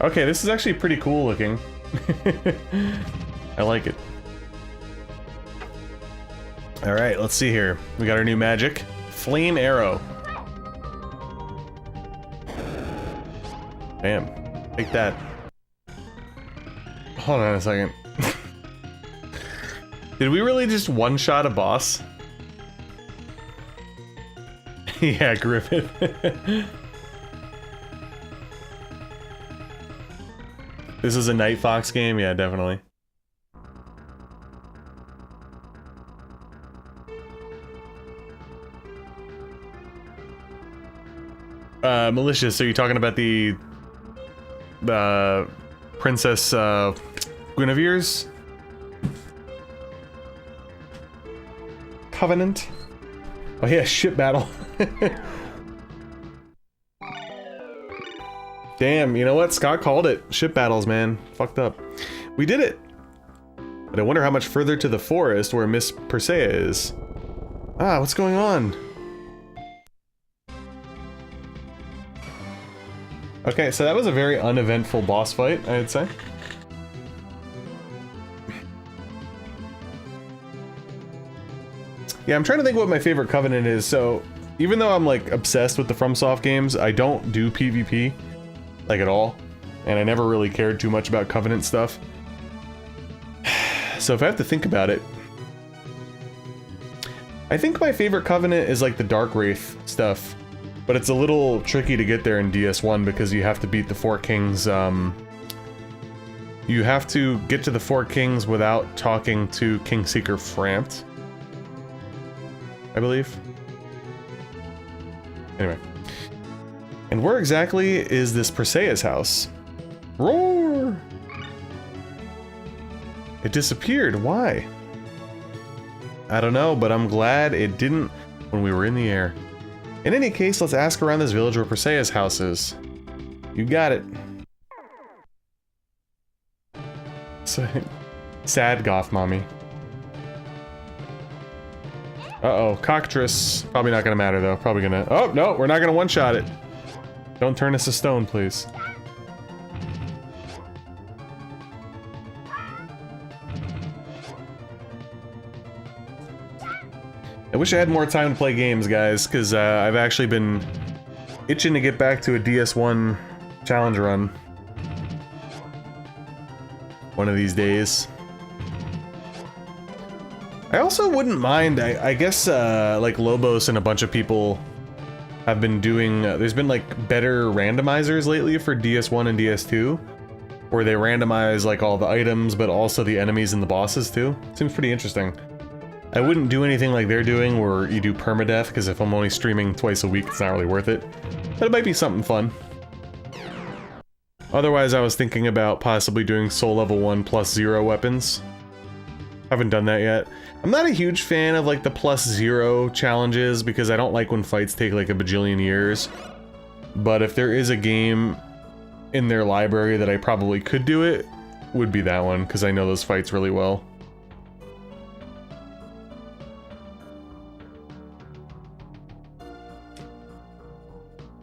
Okay, this is actually pretty cool looking. I like it. Alright, let's see here. We got our new magic. Flame Arrow. Bam. Take that. Hold on a second. Did we really just one-shot a boss? Yeah, Griffith. This is a Night Fox game? Yeah, definitely. Malicious, are you talking about the Princess Guinevere's Covenant? Oh yeah, ship battle. Damn, you know what? Scott called it. Ship battles, man. Fucked up. We did it! But I wonder how much further to the forest where Miss Presea is. Ah, what's going on? Okay, so that was a very uneventful boss fight, I'd say. Yeah, I'm trying to think what my favorite Covenant is. So, even though I'm like obsessed with the FromSoft games, I don't do PvP, like at all. And I never really cared too much about Covenant stuff. So if I have to think about it, I think my favorite Covenant is like the Dark Wraith stuff, but it's a little tricky to get there in DS1 because you have to beat the Four Kings. You have to get to the Four Kings without talking to Kingseeker Frampt, I believe. Anyway. And where exactly is this Presea's house? Roar! It disappeared. Why? I don't know, but I'm glad it didn't when we were in the air. In any case, let's ask around this village where Presea's house is. You got it. Sad goth mommy. Uh-oh, cockatrice. Probably not gonna matter though. Probably gonna... Oh, no, we're not gonna one-shot it. Don't turn us to stone, please. I wish I had more time to play games, guys, because I've actually been itching to get back to a DS1 challenge run. One of these days. I also wouldn't mind, I guess, like Lobos and a bunch of people have been doing, there's been like better randomizers lately for DS1 and DS2, where they randomize like all the items, but also the enemies and the bosses too. Seems pretty interesting. I wouldn't do anything like they're doing where you do permadeath, because if I'm only streaming twice a week, it's not really worth it. But it might be something fun. Otherwise, I was thinking about possibly doing Soul Level 1 plus 0 weapons. Haven't done that yet. I'm not a huge fan of like the plus 0 challenges, because I don't like when fights take like a bajillion years. But if there is a game in their library that I probably could do it, would be that one, because I know those fights really well.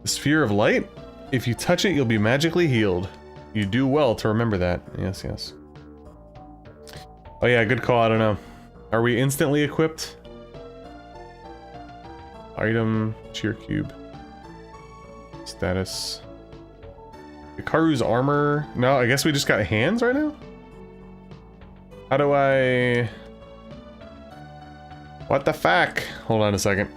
The Sphere of Light? If you touch it, you'll be magically healed. You do well to remember that. Yes, yes. Oh yeah, good call, I don't know. Are we instantly equipped? Item, cheer cube. Status. Hikaru's armor. No, I guess we just got hands right now? How do I... What the fuck? Hold on a second.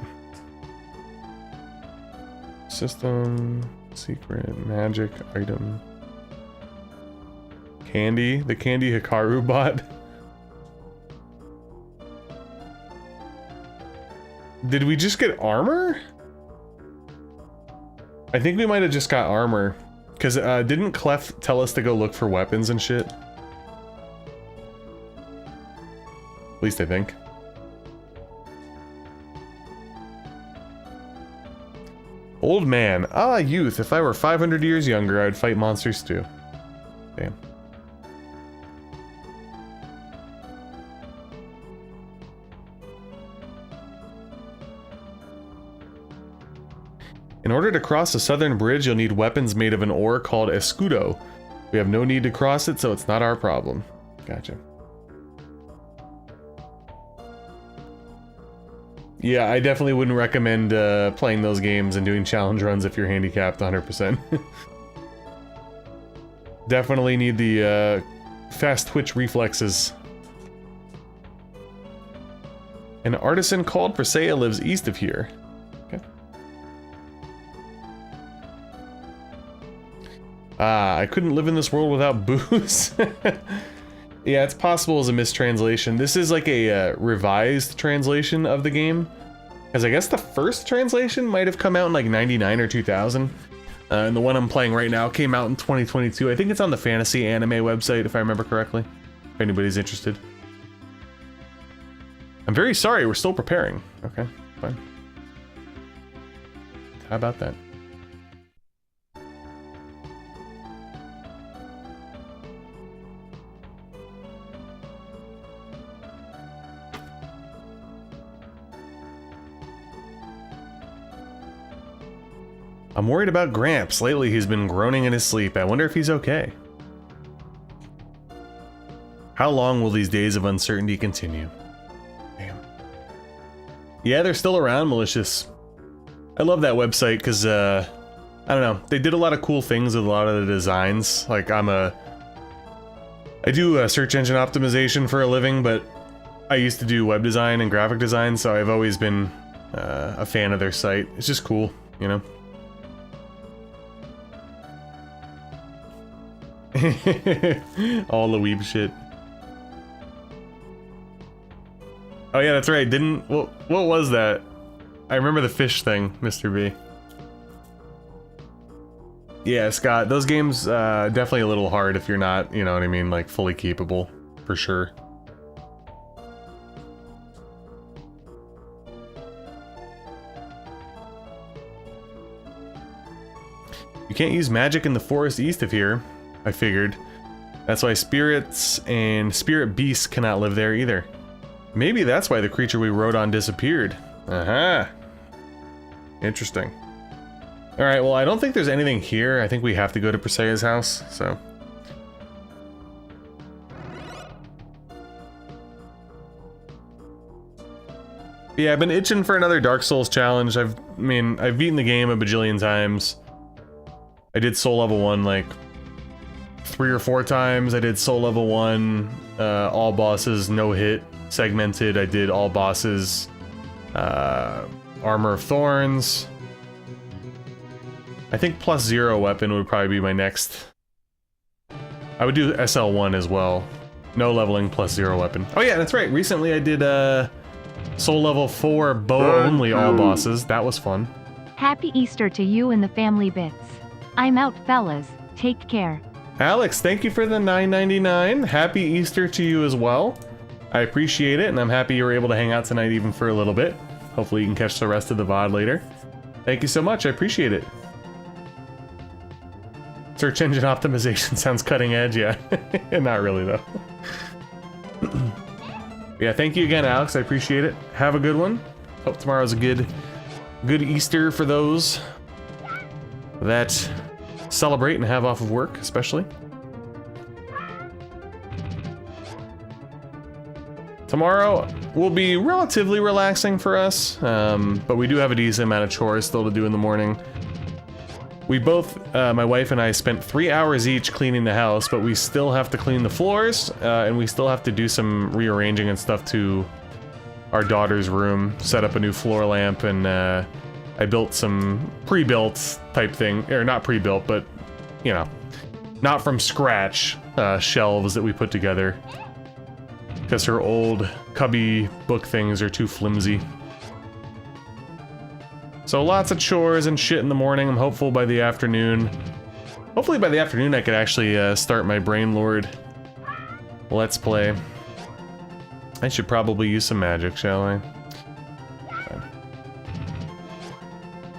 System, secret, magic, item. Candy, the Candy Hikaru bot. Did we just get armor? I think we might have just got armor. Because didn't Clef tell us to go look for weapons and shit? At least I think. Old man. Ah, youth. If I were 500 years younger, I'd fight monsters too. Damn. In order to cross the southern bridge, you'll need weapons made of an ore called escudo. We have no need to cross it, so it's not our problem. Gotcha. Yeah, I definitely wouldn't recommend playing those games and doing challenge runs if you're handicapped 100%. Definitely need the fast twitch reflexes. An artisan called Presea lives east of here. Okay. Ah, I couldn't live in this world without booze. Yeah, it's possible as a mistranslation. This is like a revised translation of the game. Because I guess the first translation might have come out in like 99 or 2000. And the one I'm playing right now came out in 2022. I think it's on the Fantasy Anime website, if I remember correctly. If anybody's interested. I'm very sorry, we're still preparing. Okay, fine. How about that? I'm worried about Gramps. Lately he's been groaning in his sleep. I wonder if he's okay. How long will these days of uncertainty continue? Damn. Yeah, they're still around, Malicious. I love that website because, I don't know, they did a lot of cool things with a lot of the designs. Like, I do search engine optimization for a living, but I used to do web design and graphic design, so I've always been a fan of their site. It's just cool, you know? All the weeb shit. Oh yeah, that's right. What was that? I remember the fish thing, Mr. B. Yeah, Scott, those games definitely a little hard if you're not, you know what I mean, like fully capable, for sure. You can't use magic in the forest east of here. I figured. That's why spirits and spirit beasts cannot live there either. Maybe that's why the creature we rode on disappeared. Aha! Interesting. Alright, well I don't think there's anything here. I think we have to go to Presea's house, so... Yeah, I've been itching for another Dark Souls challenge. I've beaten the game a bajillion times. I did Soul Level 1 like 3 or 4 times. I did Soul Level 1, all bosses, no hit, segmented. I did all bosses, Armor of Thorns. I think +0 weapon would probably be my next. I would do SL1 as well. No leveling +0 weapon. Oh yeah, that's right. Recently I did Soul Level 4 bow only all bosses. That was fun. Happy Easter to you and the family bits. I'm out, fellas. Take care. Alex, thank you for the $9.99. Happy Easter to you as well. I appreciate it, and I'm happy you were able to hang out tonight even for a little bit. Hopefully you can catch the rest of the VOD later. Thank you so much, I appreciate it. Search engine optimization sounds cutting edge, yeah. Not really, though. Yeah, thank you again, Alex, I appreciate it. Have a good one. Hope tomorrow's a good Easter for those that celebrate and have off of work, especially. Tomorrow will be relatively relaxing for us, but we do have a decent amount of chores still to do in the morning. We both, my wife and I, spent 3 hours each cleaning the house, but we still have to clean the floors, and we still have to do some rearranging and stuff to our daughter's room, set up a new floor lamp, and I built some pre-built type thing, or not pre-built, but, you know, not from scratch shelves that we put together. Because her old cubby book things are too flimsy. So lots of chores and shit in the morning. I'm hopeful by the afternoon. Hopefully by the afternoon I could actually start my Brain Lord Let's Play. I should probably use some magic, shall I?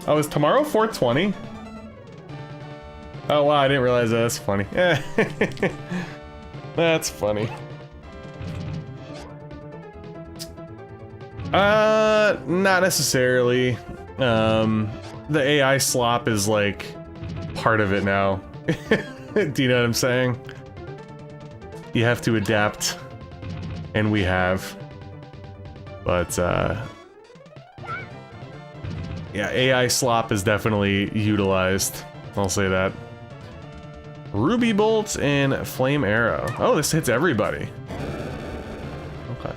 Oh, is tomorrow 420? Oh wow, I didn't realize that. That's funny. That's funny. Not necessarily. The AI slop is like part of it now. Do you know what I'm saying? You have to adapt, and we have. But yeah, AI slop is definitely utilized. I'll say that. Ruby Bolt and Flame Arrow. Oh, this hits everybody. Okay.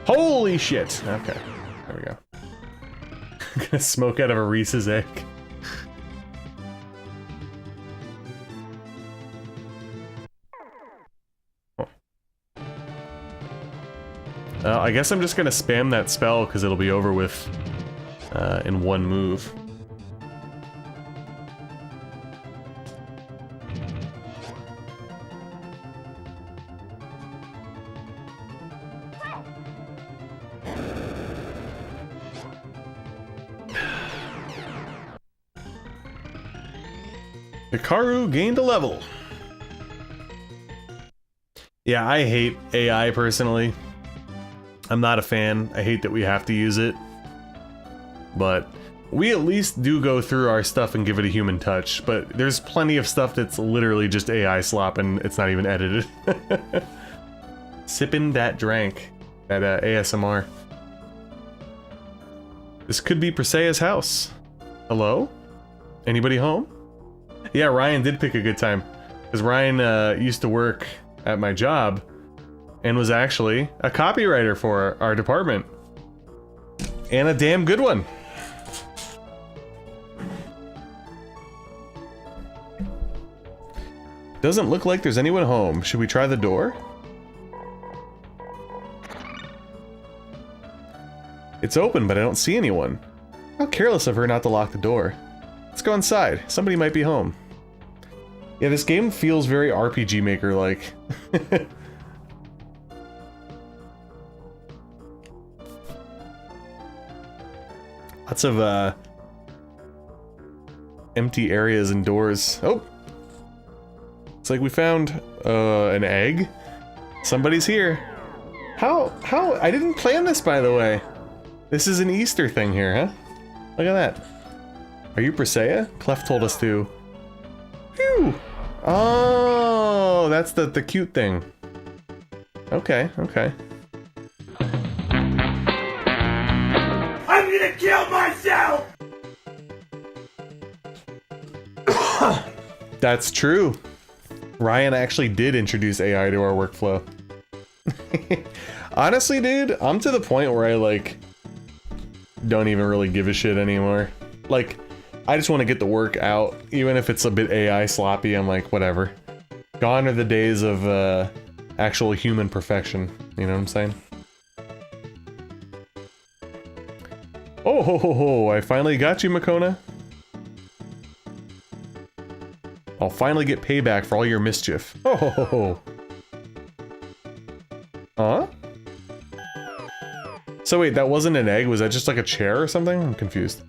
Holy shit! Okay, there we go. I'm gonna smoke out of a Reese's egg. Oh. I guess I'm just gonna spam that spell because it'll be over with in one move. Hikaru gained a level. Yeah, I hate AI personally. I'm not a fan. I hate that we have to use it. But we at least do go through our stuff and give it a human touch. But there's plenty of stuff that's literally just AI slop and it's not even edited. Sippin' that drank. That ASMR. This could be Presea's house. Hello? Anybody home? Yeah, Ryan did pick a good time. Because Ryan used to work at my job and was actually a copywriter for our department. And a damn good one. Doesn't look like there's anyone home. Should we try the door? It's open, but I don't see anyone. How careless of her not to lock the door. Let's go inside. Somebody might be home. Yeah, this game feels very RPG Maker-like. Lots of, empty areas and doors. Oh! It's like we found, an egg. Somebody's here. How? I didn't plan this, by the way. This is an Easter thing here, huh? Look at that. Are you Presea? Clef told us to. Phew! Oh, that's the cute thing. Okay, okay. I'm gonna kill myself! That's true. Ryan actually did introduce AI to our workflow. Honestly, dude, I'm to the point where I, like, don't even really give a shit anymore. Like, I just want to get the work out. Even if it's a bit AI sloppy, I'm like, whatever. Gone are the days of actual human perfection. You know what I'm saying? Oh ho ho ho, I finally got you, Makona. I'll finally get payback for all your mischief. Oh ho ho ho. Huh? So wait, that wasn't an egg? Was that just like a chair or something? I'm confused.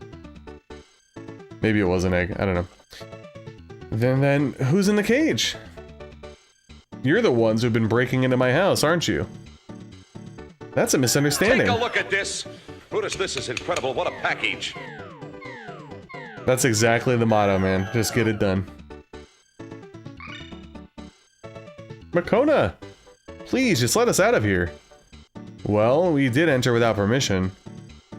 Maybe it was an egg. I don't know. Then who's in the cage? You're the ones who've been breaking into my house, aren't you? That's a misunderstanding. Take a look at this. Brutus, this is incredible. What a package. That's exactly the motto, man. Just get it done. Makona! Please, just let us out of here. Well, we did enter without permission.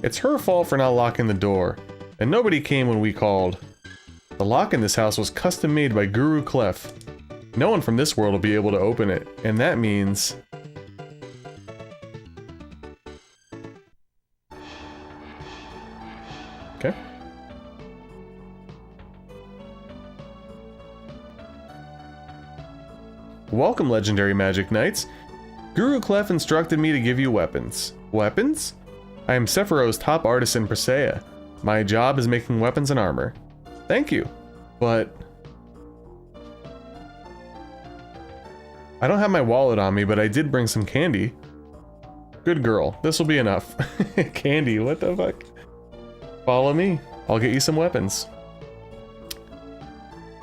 It's her fault for not locking the door. And nobody came when we called. The lock in this house was custom made by Guru Clef. No one from this world will be able to open it, and that means... Okay. Welcome, legendary magic knights. Guru Clef instructed me to give you weapons. Weapons? I am Sephiroth's top artist in Presea. My job is making weapons and armor. Thank you, but... I don't have my wallet on me, but I did bring some candy. Good girl, this will be enough. Candy, what the fuck? Follow me, I'll get you some weapons.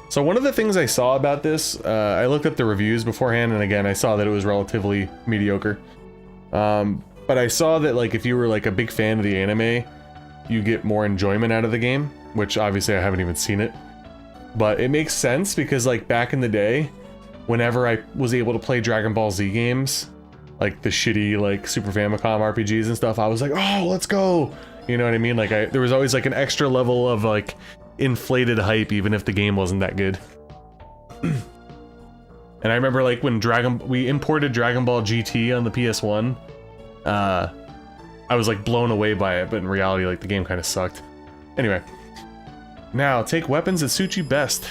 So one of the things I saw about this, I looked up the reviews beforehand, and again, I saw that it was relatively mediocre. But I saw that, like, if you were like a big fan of the anime, you get more enjoyment out of the game, which obviously I haven't even seen it. But it makes sense because, like, back in the day, whenever I was able to play Dragon Ball Z games, like the shitty, like, Super Famicom RPGs and stuff, I was like, oh, let's go! You know what I mean? Like, there was always, like, an extra level of, like, inflated hype, even if the game wasn't that good. And I remember, like, when we imported Dragon Ball GT on the PS1, I was, like, blown away by it, but in reality, like, the game kind of sucked. Anyway. Now, take weapons that suit you best.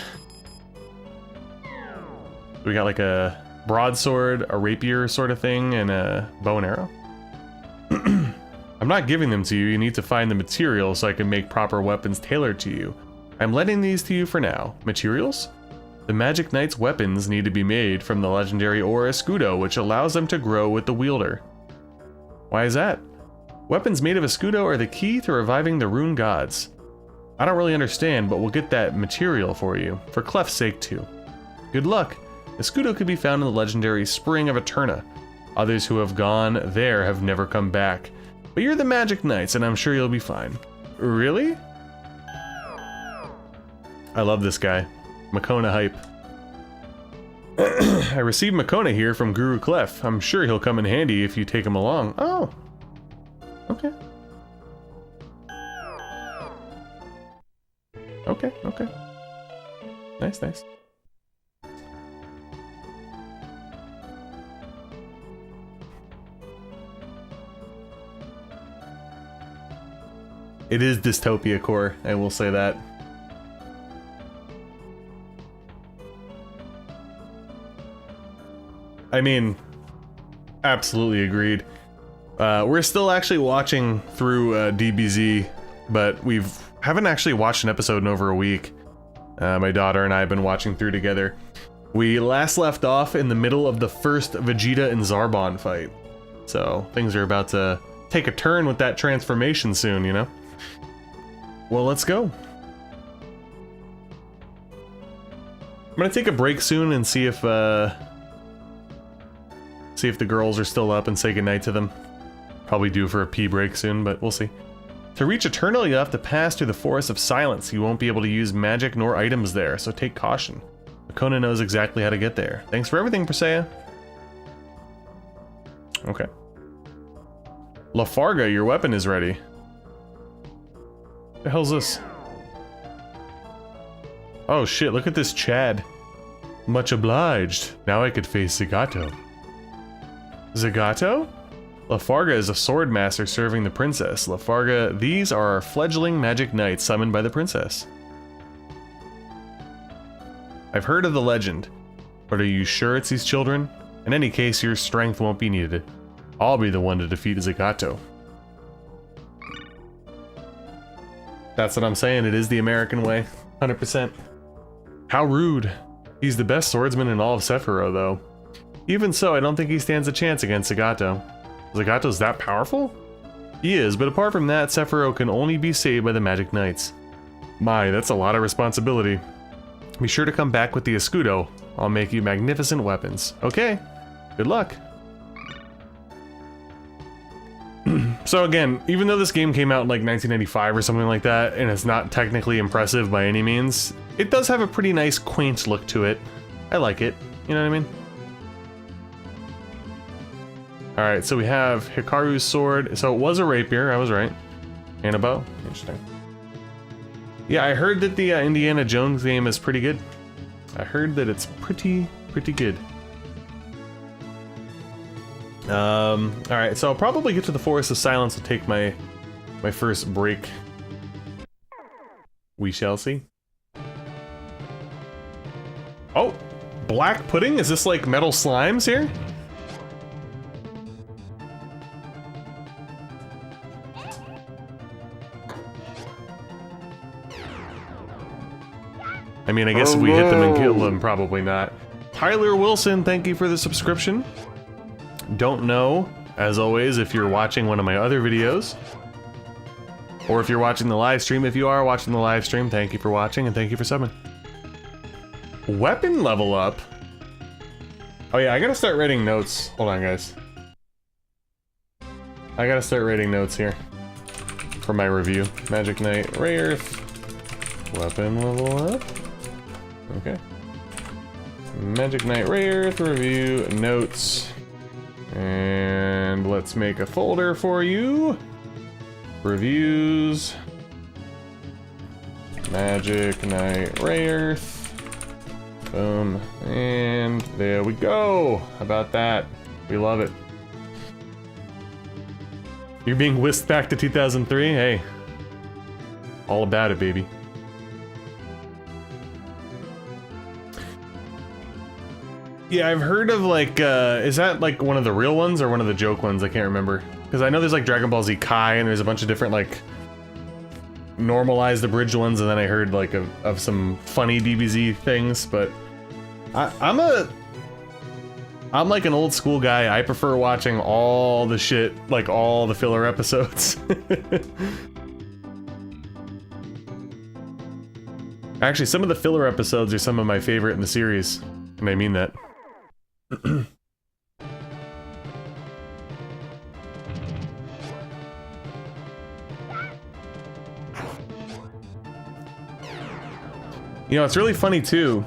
We got, like, a broadsword, a rapier sort of thing, and a bow and arrow. I'm not giving them to you. You need to find the materials so I can make proper weapons tailored to you. I'm letting these to you for now. Materials? The Magic Knight's weapons need to be made from the legendary ore escudo, which allows them to grow with the wielder. Why is that? Weapons made of escudo are the key to reviving the rune gods. I don't really understand, but we'll get that material for you, for Clef's sake too. Good luck. Escudo could be found in the legendary Spring of Eterna. Others who have gone there have never come back. But you're the Magic Knights, and I'm sure you'll be fine. Really? I love this guy. Makona hype. I received Makona here from Guru Clef. I'm sure he'll come in handy if you take him along. Oh. Okay. Okay, okay. Nice, nice. It is dystopia core, I will say that. I mean, absolutely agreed. We're still actually watching through DBZ, but haven't actually watched an episode in over a week. My daughter and I have been watching through together. We last left off in the middle of the first Vegeta and Zarbon fight. So things are about to take a turn with that transformation soon, you know? Well, let's go. I'm gonna take a break soon and see if the girls are still up and say goodnight to them. Probably due for a pee break soon, but we'll see. To reach Eterna, you have to pass through the Forest of Silence. You won't be able to use magic nor items there, so take caution. Makona knows exactly how to get there. Thanks for everything, Presea. Okay. Lafarga, your weapon is ready. The hell's this? Oh shit, look at this Chad. Much obliged. Now I could face Zagato. Zagato? Lafarga is a sword master serving the princess. Lafarga, these are our fledgling magic knights summoned by the princess. I've heard of the legend, but are you sure it's these children? In any case, your strength won't be needed. I'll be the one to defeat Zagato. That's what I'm saying, it is the American way. 100%. How rude. He's the best swordsman in all of Sephiroth, though. Even so, I don't think he stands a chance against Zagato. Zagato's that powerful? He is, but apart from that, Sephiroth can only be saved by the Magic Knights. My, that's a lot of responsibility. Be sure to come back with the escudo. I'll make you magnificent weapons. Okay, good luck. So again, even though this game came out in like 1995 or something like that, and it's not technically impressive by any means, it does have a pretty nice quaint look to it. I like it, you know what I mean? Alright, so we have Hikaru's sword. So it was a rapier, I was right. And a bow. Interesting. Yeah, I heard that the Indiana Jones game is pretty good. I heard that it's pretty good. Alright, so I'll probably get to the Forest of Silence to take my first break. We shall see. Oh! Black pudding? Is this like metal slimes here? I mean, I guess if we hit them and kill them, probably not. Tyler Wilson, thank you for the subscription. Don't know, as always, if you're watching one of my other videos. Or if you're watching the live stream. If you are watching the live stream, thank you for watching and thank you for subbing. Weapon level up? Oh yeah, I gotta start writing notes. Hold on, guys. I gotta start writing notes here. For my review. Magic Knight Rayearth. Weapon level up. Okay. Magic Knight Rayearth review notes. And let's make a folder for you. Reviews. Magic Knight Rayearth. Boom. And there we go. How about that? We love it. You're being whisked back to 2003? Hey. All about it, baby. Yeah, I've heard of like, is that like one of the real ones or one of the joke ones? I can't remember. Because I know there's like Dragon Ball Z Kai, and there's a bunch of different like normalized abridged ones, and then I heard like of some funny DBZ things, but I'm like an old school guy. I prefer watching all the shit, like all the filler episodes. Actually, some of the filler episodes are some of my favorite in the series, and I mean that. You know, it's really funny too.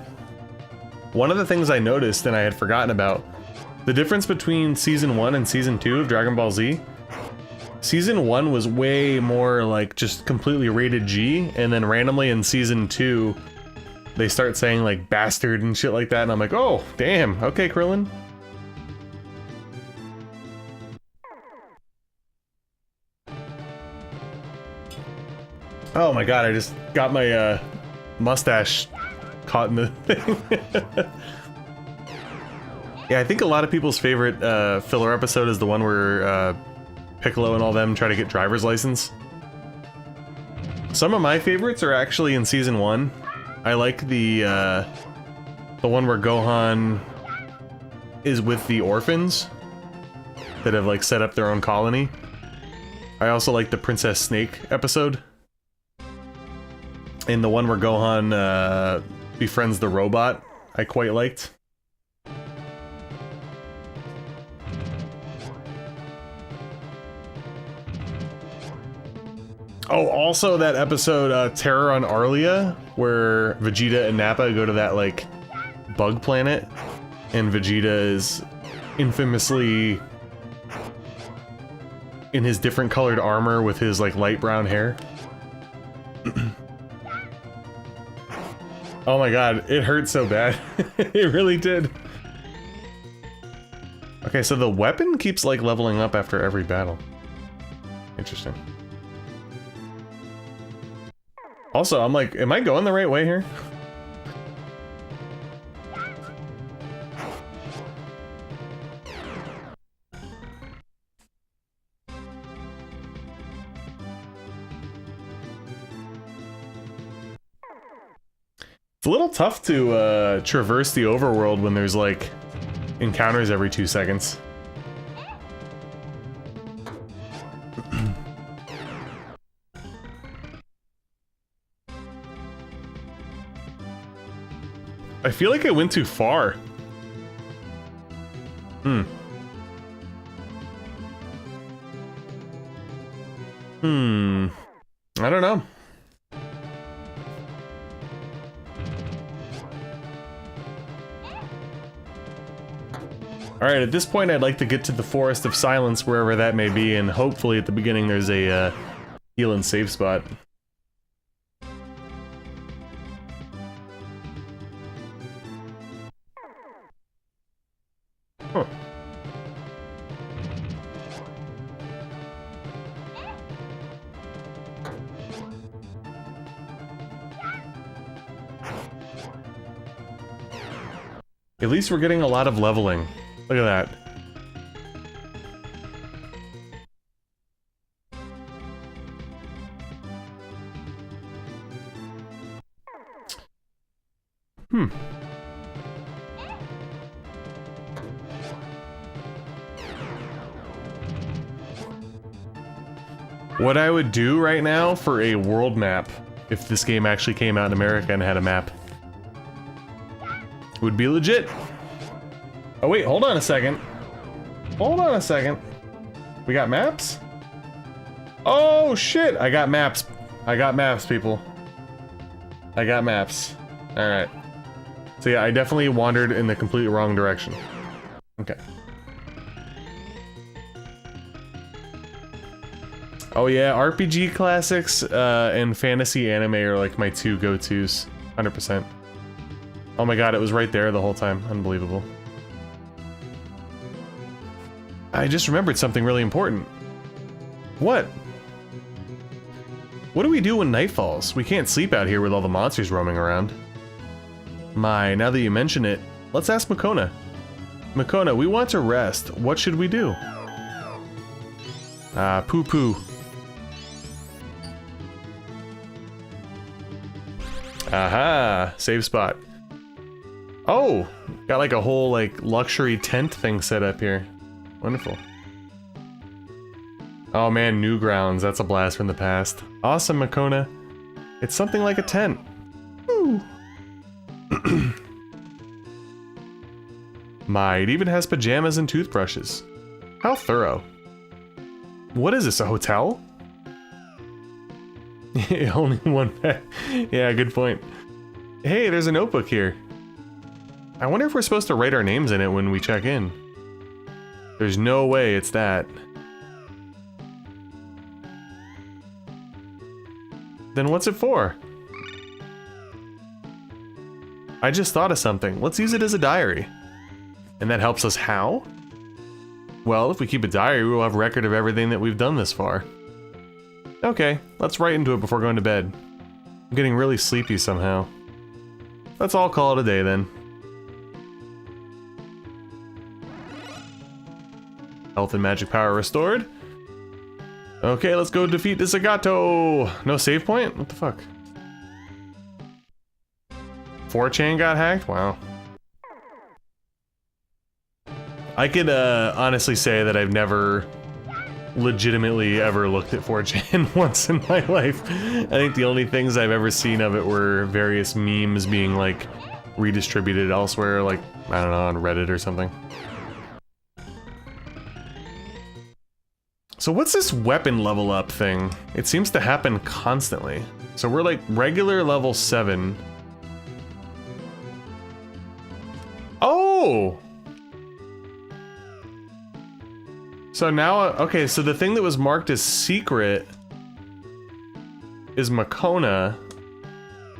One of the things I noticed and I had forgotten about, the difference between Season 1 and Season 2 of Dragon Ball Z. Season 1 was way more like just completely rated G, and then randomly in Season 2, they start saying like bastard and shit like that, and I'm like, oh, damn, okay, Krillin. Oh my god, I just got my mustache caught in the thing. Yeah, I think a lot of people's favorite filler episode is the one where Piccolo and all them try to get driver's license. Some of my favorites are actually in Season 1. I like the one where Gohan is with the orphans that have like set up their own colony. I also like the Princess Snake episode. And the one where Gohan befriends the robot, I quite liked. Oh, also that episode, Terror on Arlia, where Vegeta and Nappa go to that, like, bug planet, and Vegeta is infamously in his different colored armor with his, like, light brown hair. Oh my god, it hurt so bad. It really did. Okay, so the weapon keeps, like, leveling up after every battle. Interesting. Also, I'm like, am I going the right way here? It's a little tough to traverse the overworld when there's like encounters every 2 seconds. I feel like I went too far. I don't know. Alright, at this point I'd like to get to the Forest of Silence, wherever that may be, and hopefully at the beginning there's a heal and save spot. Huh. At least we're getting a lot of leveling. Look at that. What I would do right now for a world map, if this game actually came out in America and had a map, would be legit. Oh wait, hold on a second. Hold on a second. We got maps? Oh shit, I got maps. I got maps, people. I got maps. Alright. So yeah, I definitely wandered in the completely wrong direction. Okay. Oh yeah, RPG classics and fantasy anime are like my two go-tos. 100%. Oh my god, it was right there the whole time. Unbelievable. I just remembered something really important. What? What do we do when night falls? We can't sleep out here with all the monsters roaming around. My, now that you mention it, let's ask Makona. Makona, we want to rest. What should we do? Poo poo. Aha, save spot. Oh, got like a whole like luxury tent thing set up here. Wonderful. Oh man, Newgrounds, that's a blast from the past. Awesome, Makona. It's something like a tent. Woo. My, it even has pajamas and toothbrushes. How thorough. What is this, a hotel? Only one bed. Yeah, good point. Hey, there's a notebook here. I wonder if we're supposed to write our names in it when we check in. There's no way it's that. Then what's it for? I just thought of something. Let's use it as a diary. And that helps us how? Well, if we keep a diary, we'll have record of everything that we've done this far. Okay, let's write into it before going to bed. I'm getting really sleepy somehow. Let's all call it a day then. Health and magic power restored. Okay, let's go defeat the Zagato! No save point? What the fuck? 4chan got hacked? Wow. I could honestly say that I've never legitimately ever looked at 4chan once in my life. I think the only things I've ever seen of it were various memes being like redistributed elsewhere, like, I don't know, on Reddit or something. So what's this weapon level up thing? It seems to happen constantly. So we're like regular level 7. Oh! So now, okay, so the thing that was marked as secret is Makona.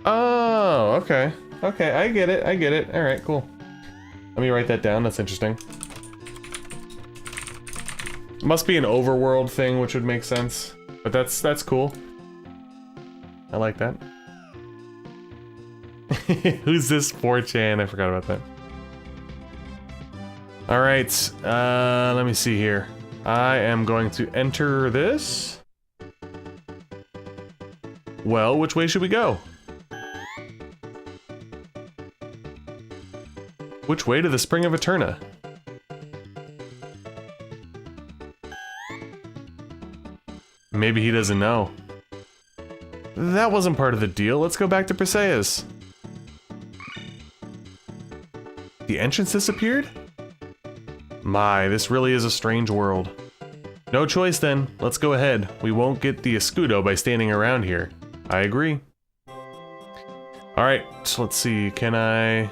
Oh, okay. Okay, I get it, I get it. Alright, cool. Let me write that down, that's interesting. Must be an overworld thing, which would make sense. But that's cool. I like that. Who's this 4chan? I forgot about that. Alright, let me see here. I am going to enter this. Well, which way should we go? Which way to the Spring of Eterna? Maybe he doesn't know. That wasn't part of the deal. Let's go back to Presea's. The entrance disappeared? My, this really is a strange world. No choice then. Let's go ahead. We won't get the escudo by standing around here. I agree. Alright, so let's see. Can I...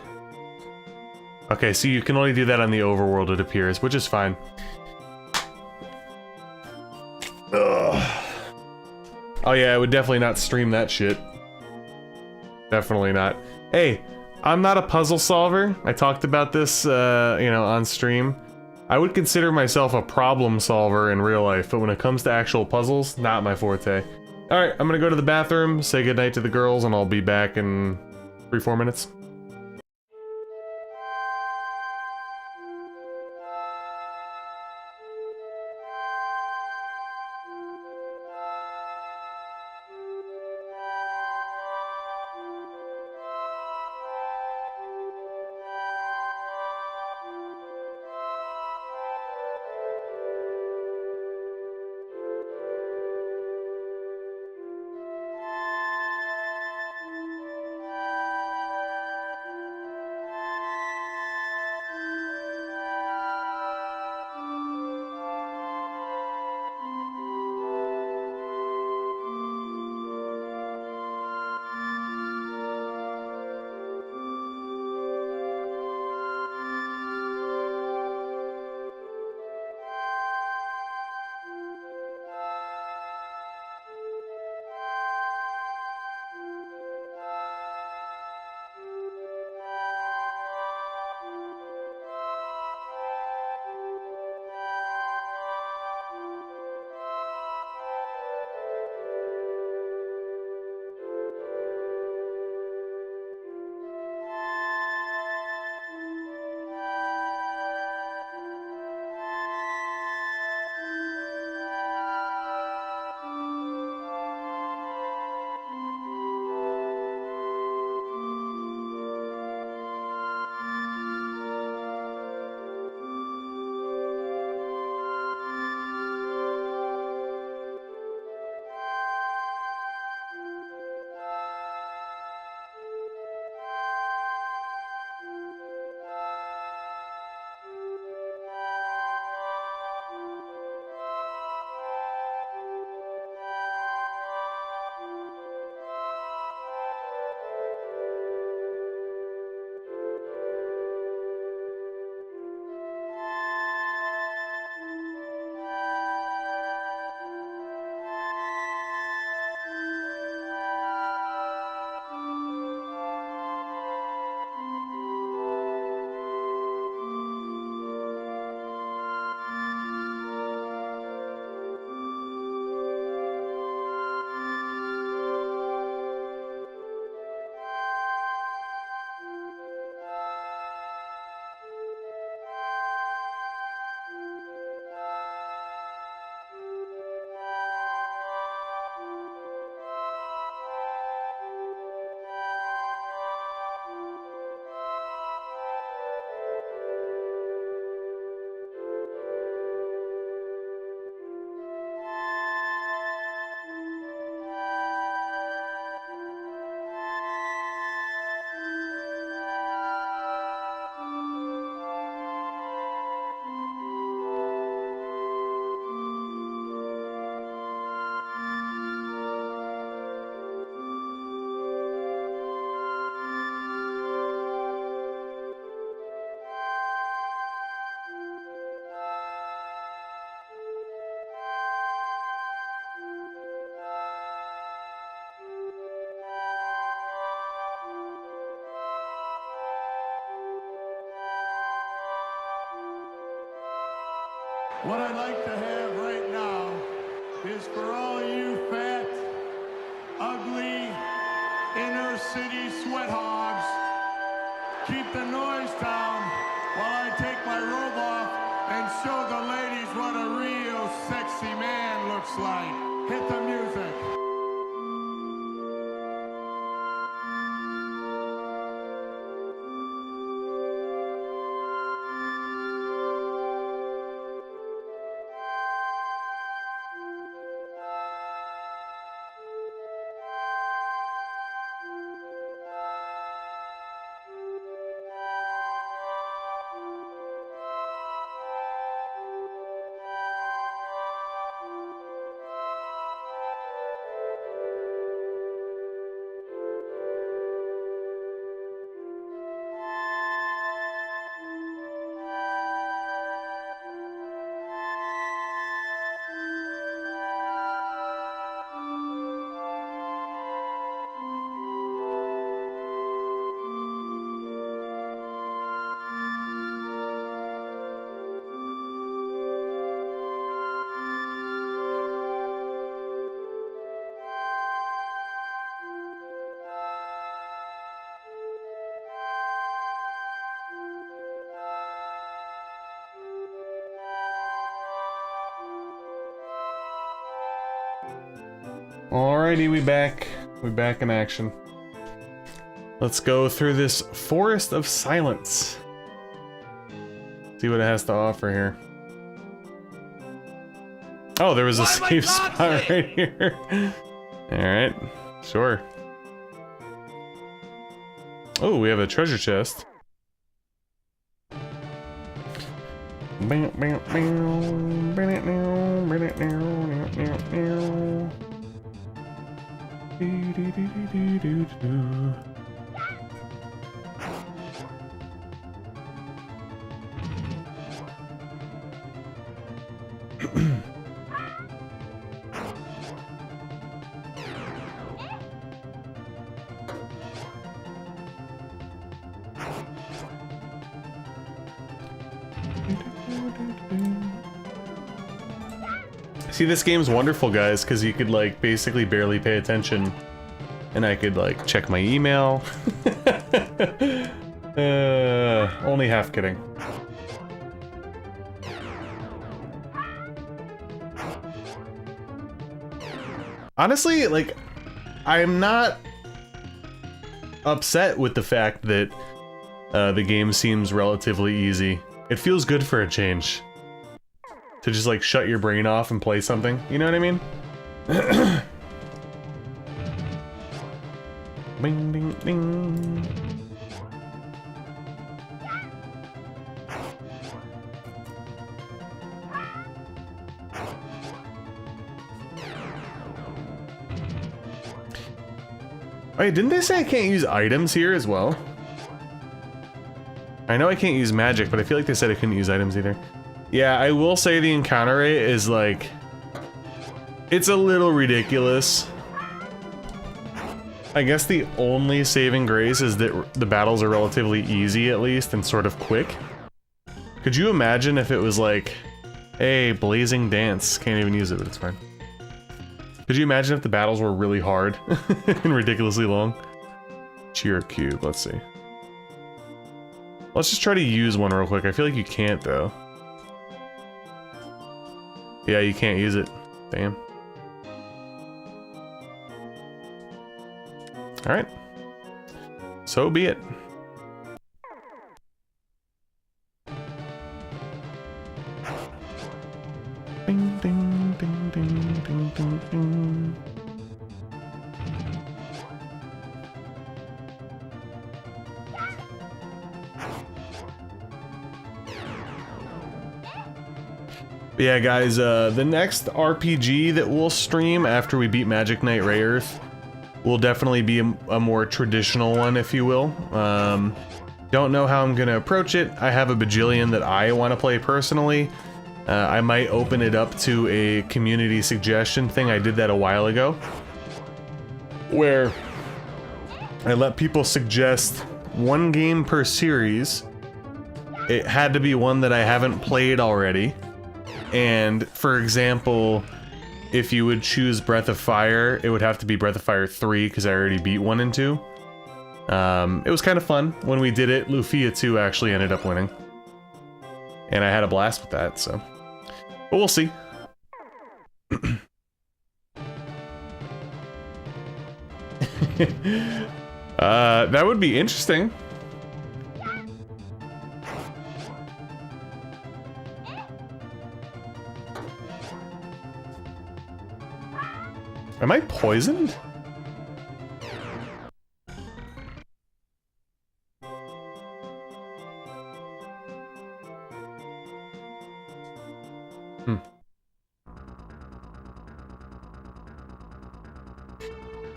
Okay, so you can only do that on the overworld, it appears, which is fine. Ugh. Oh yeah, I would definitely not stream that shit. Definitely not. Hey, I'm not a puzzle solver. I talked about this, you know, on stream. I would consider myself a problem solver in real life, but when it comes to actual puzzles, not my forte. Alright, I'm gonna go to the bathroom, say goodnight to the girls, and I'll be back in 3-4 minutes. What I'd like to have right now is for all you fat, ugly, inner city sweat hogs, keep the noise down while I take my robe off and show the ladies what a real sexy man looks like. Hit the music. Alrighty, we back. We back in action. Let's go through this Forest of Silence. See what it has to offer here. Oh, there was a safe spot right here. Alright, sure. Oh, we have a treasure chest. See, this game's wonderful, guys, because you could, like, basically barely pay attention. And I could, like, check my email. Only half kidding. Honestly, like, I'm not upset with the fact that the game seems relatively easy. It feels good for a change. To just, like, shut your brain off and play something. You know what I mean? Bing, ding, ding. Wait, didn't they say I can't use items here as well? I know I can't use magic, but I feel like they said I couldn't use items either. Yeah, I will say the encounter rate is, like, it's a little ridiculous. I guess the only saving grace is that the battles are relatively easy, at least, and sort of quick. Could you imagine if it was like, hey, Blazing Dance, can't even use it, but it's fine. Could you imagine if the battles were really hard and ridiculously long? Cheer cube, let's see. Let's just try to use one real quick. I feel like you can't, though. Yeah, you can't use it. Damn. Alright. So be it. Ding, ding, ding, ding, ding, ding, ding. But yeah, guys, the next RPG that we'll stream after we beat Magic Knight Rayearth will definitely be a more traditional one, if you will. Don't know how I'm gonna approach it. I have a bajillion that I want to play personally. I might open it up to a community suggestion thing. I did that a while ago, where I let people suggest one game per series. It had to be one that I haven't played already. And for example, if you would choose Breath of Fire, it would have to be Breath of Fire 3 because I already beat 1 and 2. It was kind of fun. When we did it, Lufia 2 actually ended up winning. And I had a blast with that, so. But we'll see. That would be interesting. Am I poisoned?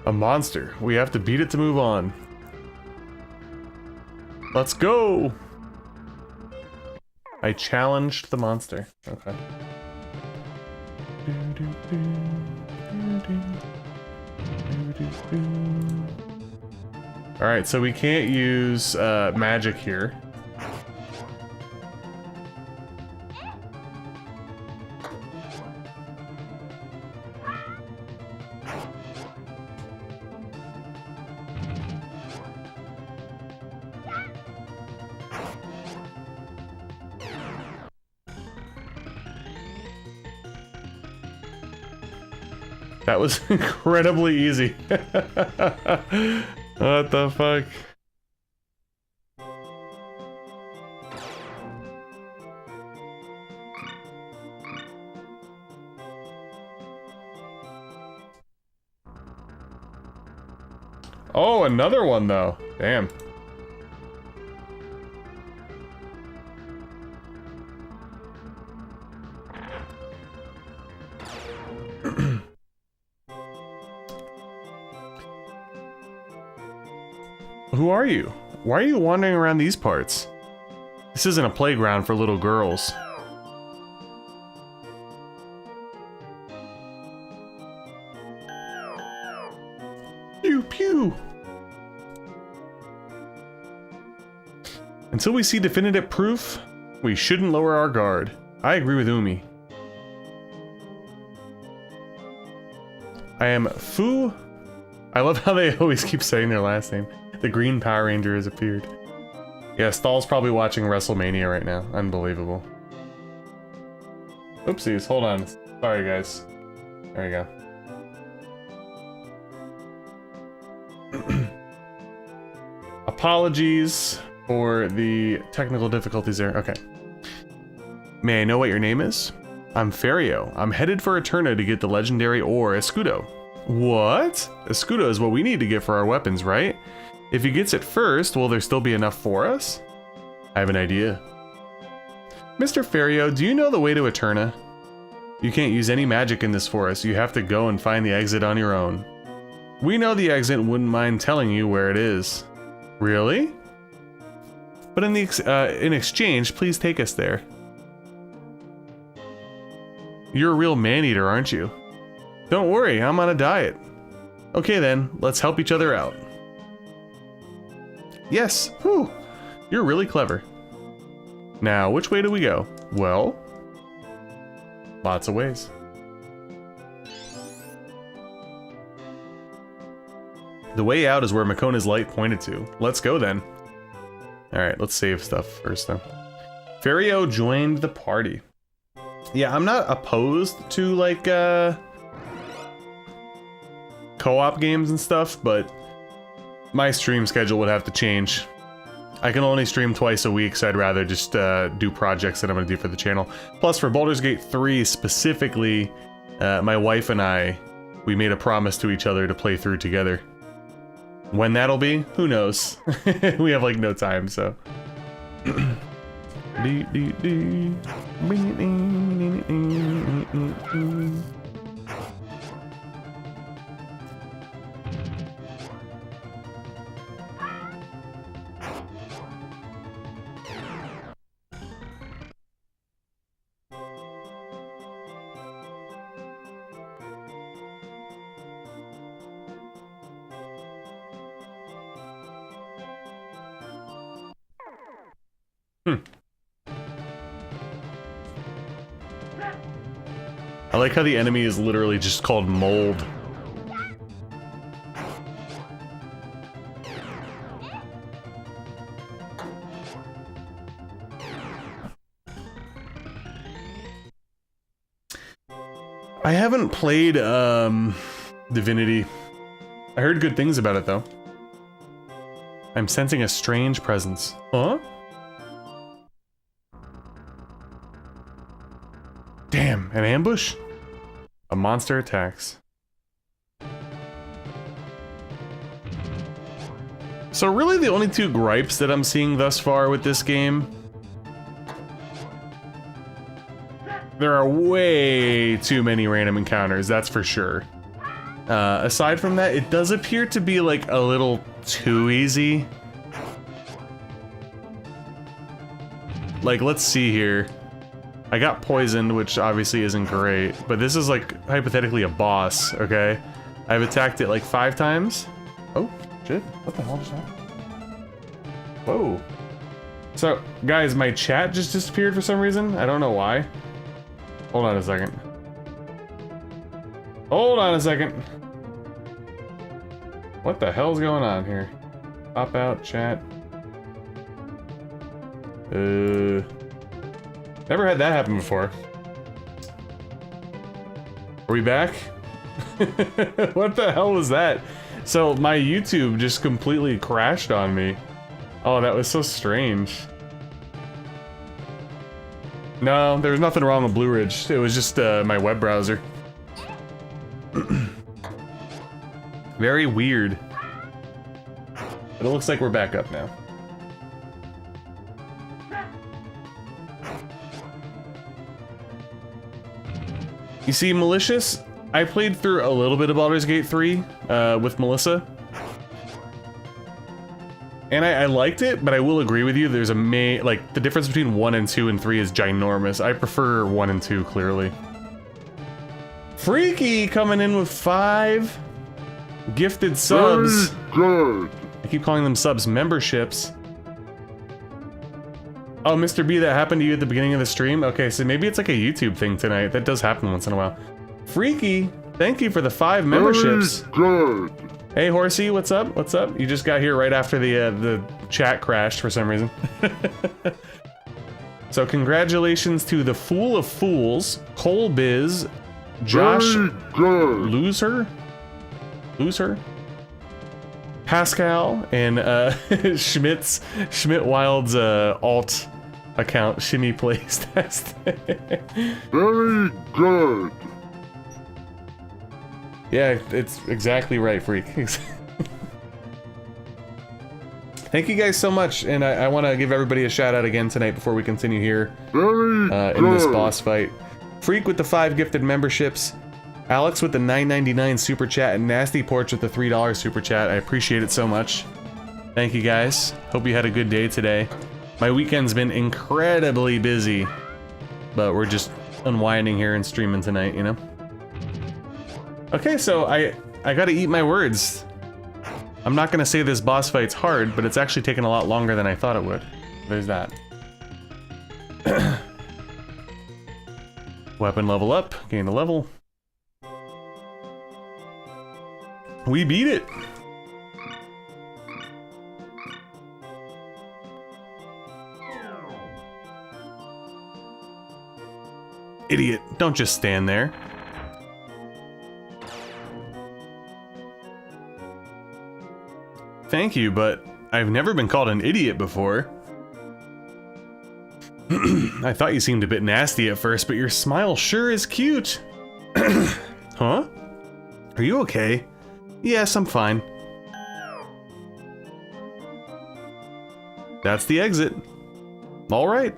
A monster. We have to beat it to move on. Let's go! I challenged the monster. Okay. Alright, so we can't use magic here. That was incredibly easy. What the fuck? Oh, another one though. Damn. Who are you? Why are you wandering around these parts? This isn't a playground for little girls. Pew pew! Until we see definitive proof, we shouldn't lower our guard. I agree with Umi. I am Fuu. I love how they always keep saying their last name. The Green Power Ranger has appeared. Yeah, Stahl's probably watching WrestleMania right now. Unbelievable. Oopsies, hold on. Sorry, guys. There we go. Apologies for the technical difficulties there. Okay. May I know what your name is? I'm Ferio. I'm headed for Eterna to get the legendary ore Escudo. What? Escudo is what we need to get for our weapons, right? If he gets it first, will there still be enough for us? I have an idea. Mr. Ferio, do you know the way to Eterna? You can't use any magic in this forest. You have to go and find the exit on your own. We know the exit and wouldn't mind telling you where it is. Really? But in exchange, please take us there. You're a real man-eater, aren't you? Don't worry, I'm on a diet. Okay then, let's help each other out. Yes, whew, you're really clever. Now, which way do we go? Well, lots of ways. The way out is where Makona's light pointed to. Let's go then. Alright, let's save stuff first though. Ferio joined the party. Yeah, I'm not opposed to like co-op games and stuff, but my stream schedule would have to change. I can only stream twice a week, so I'd rather just do projects that I'm going to do for the channel. Plus, for Baldur's Gate 3 specifically, my wife and I, we made a promise to each other to play through together. When that'll be, who knows? We have like no time, so. I like how the enemy is literally just called mold. I haven't played Divinity. I heard good things about it though. I'm sensing a strange presence. Huh? Damn, an ambush? A monster attacks. So really the only two gripes that I'm seeing thus far with this game, there are way too many random encounters, that's for sure. Aside from that, it does appear to be like a little too easy. Like, let's see here. I got poisoned, which obviously isn't great, but this is like hypothetically a boss, okay? I've attacked it like 5 times. Oh, shit. What the hell just happened? Whoa. So, guys, my chat just disappeared for some reason. I don't know why. Hold on a second. Hold on a second. What the hell's going on here? Pop out, chat. Never had that happen before. Are we back? What the hell was that? So my YouTube just completely crashed on me. Oh, that was so strange. No, there's nothing wrong with Blue Ridge. It was just my web browser. Very weird. But it looks like we're back up now. You see, Malicious, I played through a little bit of Baldur's Gate 3 with Melissa. And I liked it, but I will agree with you, there's like, the difference between 1 and 2 and 3 is ginormous. I prefer 1 and 2, clearly. Freaky coming in with 5 gifted subs. Very good. I keep calling them subs, memberships. Oh, Mr. B, that happened to you at the beginning of the stream? Okay, so maybe it's like a YouTube thing tonight. That does happen once in a while. Freaky, thank you for the 5 memberships. Very good. Hey, Horsey, what's up? What's up? You just got here right after the chat crashed for some reason. So congratulations to the Fool of Fools, Cole Biz, Josh Very good. Loser, Pascal, and Schmidt Wild's alt account, Shimmy Plays Test. Very good. Yeah, it's exactly right, Freak. Thank you guys so much, and I want to give everybody a shout out again tonight before we continue here Very good. in this boss fight. Freak with the 5 gifted memberships, Alex with the $9.99 super chat, and Nasty Porch with the $3 super chat. I appreciate it so much. Thank you guys. Hope you had a good day today. My weekend's been incredibly busy, but we're just unwinding here and streaming tonight, you know? Okay, so I gotta eat my words. I'm not gonna say this boss fight's hard, but it's actually taken a lot longer than I thought it would. There's that. Weapon level up, gain a level. We beat it! Idiot, don't just stand there. Thank you, but I've never been called an idiot before. I thought you seemed a bit nasty at first, but your smile sure is cute. Huh? Are you okay? Yes, I'm fine. That's the exit. All right.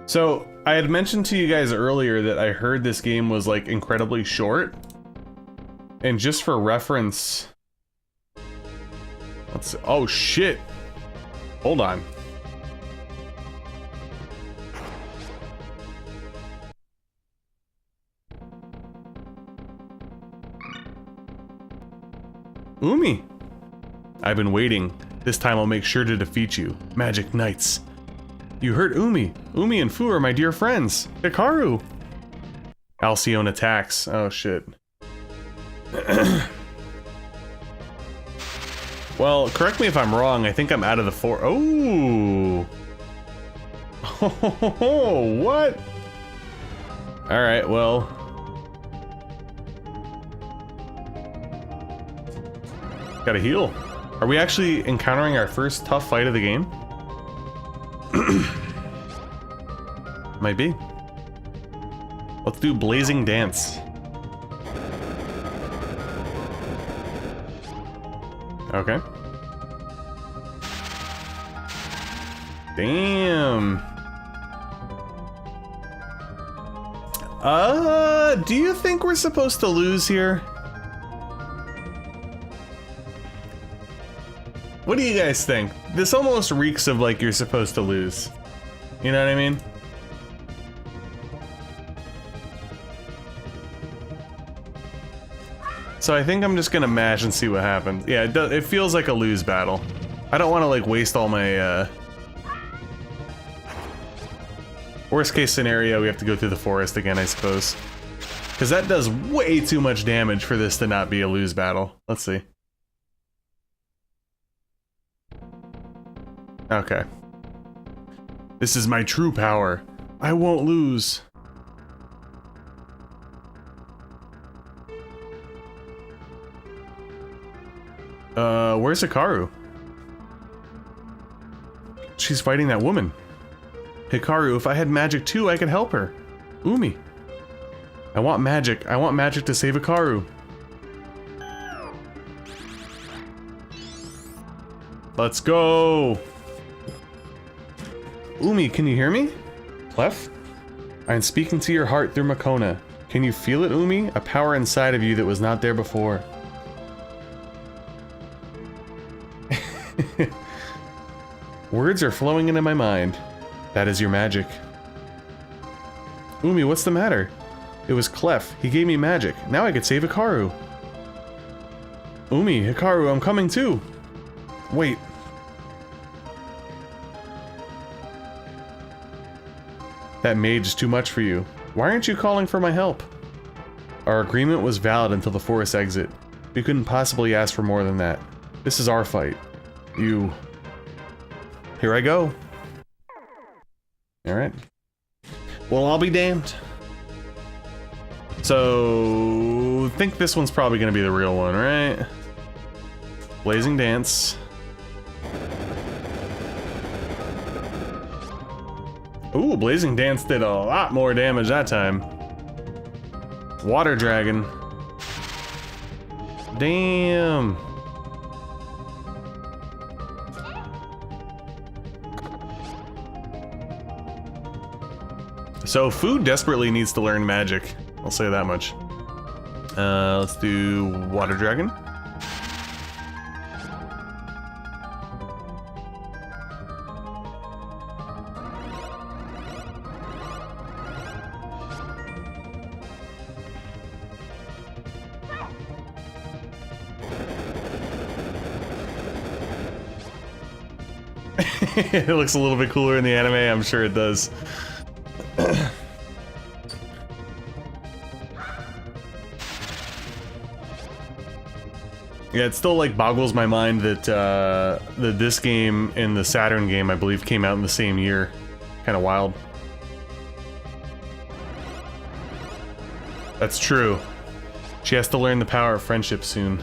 So, I had mentioned to you guys earlier that I heard this game was like incredibly short. And just for reference, let's see. Oh shit. Hold on. Umi. I've been waiting. This time I'll make sure to defeat you. Magic Knights. You hurt Umi. Umi and Fuu are my dear friends. Hikaru. Alcyone attacks. Oh shit. Well, correct me if I'm wrong. I think I'm out of the four. Oh. Oh, what? All right, well. Gotta heal. Are we actually encountering our first tough fight of the game? Might be. Let's do Blazing Dance. Okay. Damn. Do you think we're supposed to lose here? What do you guys think? This almost reeks of like you're supposed to lose. You know what I mean? So I think I'm just gonna mash and see what happens. Yeah, it feels like a lose battle. I don't want to like waste all my worst case scenario, we have to go through the forest again, I suppose. Because that does way too much damage for this to not be a lose battle. Let's see. Okay. This is my true power. I won't lose. Where's Hikaru? She's fighting that woman. Hikaru, if I had magic too, I could help her. Umi. I want magic. I want magic to save Hikaru. Let's go. Umi, can you hear me? Clef? I'm speaking to your heart through Makona. Can you feel it, Umi? A power inside of you that was not there before. Words are flowing into my mind. That is your magic. Umi, what's the matter? It was Clef. He gave me magic. Now I could save Hikaru. Umi, Hikaru, I'm coming too. Wait. That mage is too much for you. Why aren't you calling for my help? Our agreement was valid until the forest exit. We couldn't possibly ask for more than that. This is our fight. You... Here I go. Alright. Well, I'll be damned. So... think this one's probably gonna be the real one, right? Blazing Dance. Ooh, Blazing Dance did a lot more damage that time. Water Dragon. Damn. So Fuu desperately needs to learn magic. I'll say that much. Let's do Water Dragon. It looks a little bit cooler in the anime, I'm sure it does. Yeah, it still like boggles my mind that this game and the Saturn game, I believe, came out in the same year. Kind of wild. That's true. She has to learn the power of friendship soon.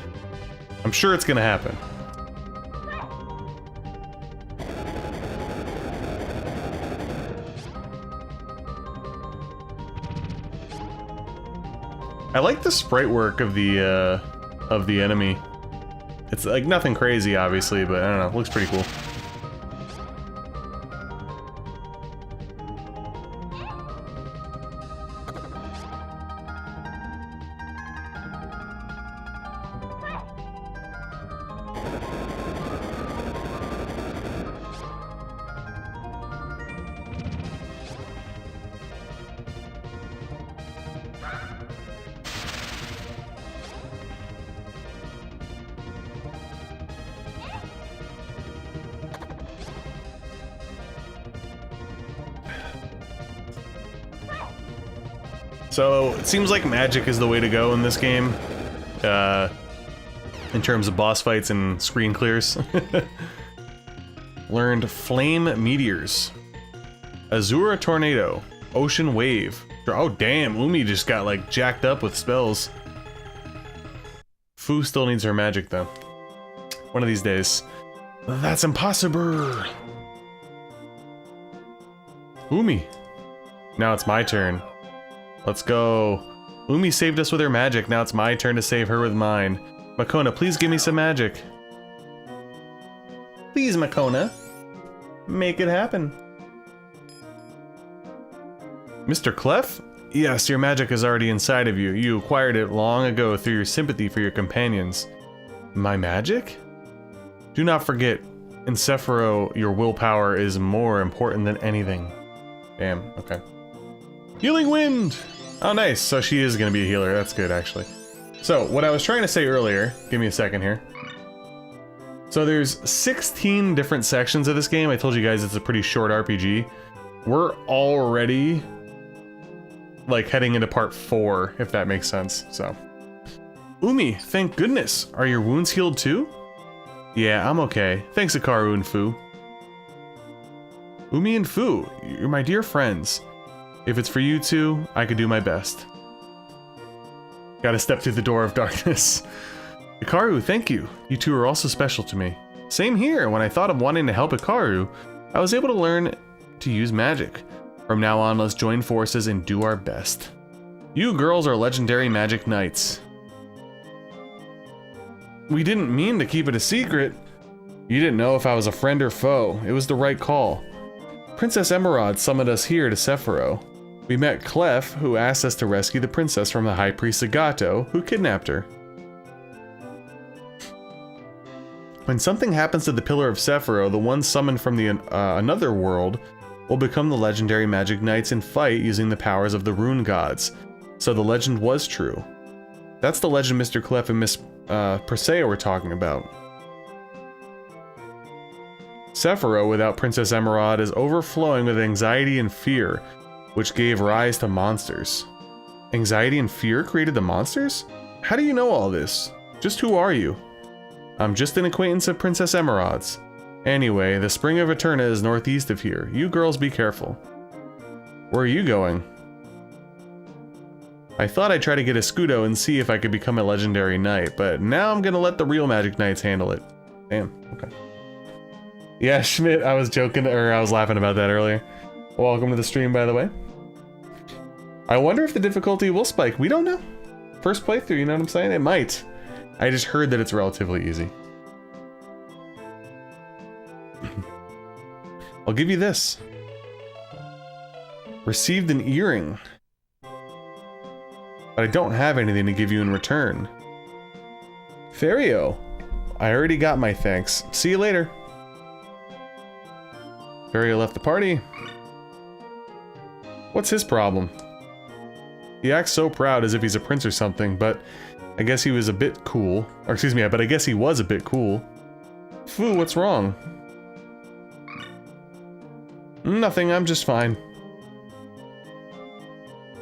I'm sure it's gonna happen. I like the sprite work of the enemy. It's like nothing crazy, obviously, but I don't know, it looks pretty cool. So it seems like magic is the way to go in this game, in terms of boss fights and screen clears. Learned Flame Meteors, Azura Tornado, Ocean Wave. Oh damn, Umi just got like jacked up with spells. Fuu still needs her magic though. One of these days. That's impossible! Umi. Now it's my turn. Let's go. Umi saved us with her magic, now it's my turn to save her with mine. Makona, please give me some magic. Please, Makona. Make it happen. Mr. Clef? Yes, your magic is already inside of you. You acquired it long ago through your sympathy for your companions. My magic? Do not forget, in Sephiroth, your willpower is more important than anything. Damn, okay. Healing Wind! Oh, nice. So she is going to be a healer. That's good, actually. So, what I was trying to say earlier, give me a second here. So there's 16 different sections of this game. I told you guys it's a pretty short RPG. We're already like heading into part 4, if that makes sense, so. Umi, thank goodness. Are your wounds healed too? Yeah, I'm okay. Thanks, Hikaru and Fuu. Umi and Fuu, you're my dear friends. If it's for you two, I could do my best. Gotta step through the door of darkness. Hikaru, thank you. You two are also special to me. Same here. When I thought of wanting to help Hikaru, I was able to learn to use magic. From now on, let's join forces and do our best. You girls are legendary magic knights. We didn't mean to keep it a secret. You didn't know if I was a friend or foe. It was the right call. Princess Emerald summoned us here to Sephiroth. We met Clef, who asked us to rescue the princess from the High Priest Zagato, who kidnapped her. When something happens to the Pillar of Sephiroth, the one summoned from the another world will become the legendary magic knights and fight using the powers of the rune gods. So the legend was true. That's the legend Mr. Clef and Miss Presea were talking about. Sephiroth, without Princess Emerald, is overflowing with anxiety and fear, which gave rise to monsters. Anxiety and fear created the monsters? How do you know all this? Just who are you? I'm just an acquaintance of Princess Emerald's. Anyway, the Spring of Eterna is northeast of here. You girls be careful. Where are you going? I thought I'd try to get a Scudo and see if I could become a legendary knight, but now I'm gonna let the real magic knights handle it. Damn, okay. Yeah, Schmidt, I was joking, or I was laughing about that earlier. Welcome to the stream, by the way. I wonder if the difficulty will spike. We don't know. First playthrough, you know what I'm saying? It might. I just heard that it's relatively easy. I'll give you this. Received an earring. But I don't have anything to give you in return. Fario. I already got my thanks. See you later. Fario left the party. What's his problem? He acts so proud as if he's a prince or something, but I guess he was a bit cool. Or excuse me, but I guess he was a bit cool. Fuu, what's wrong? Nothing, I'm just fine.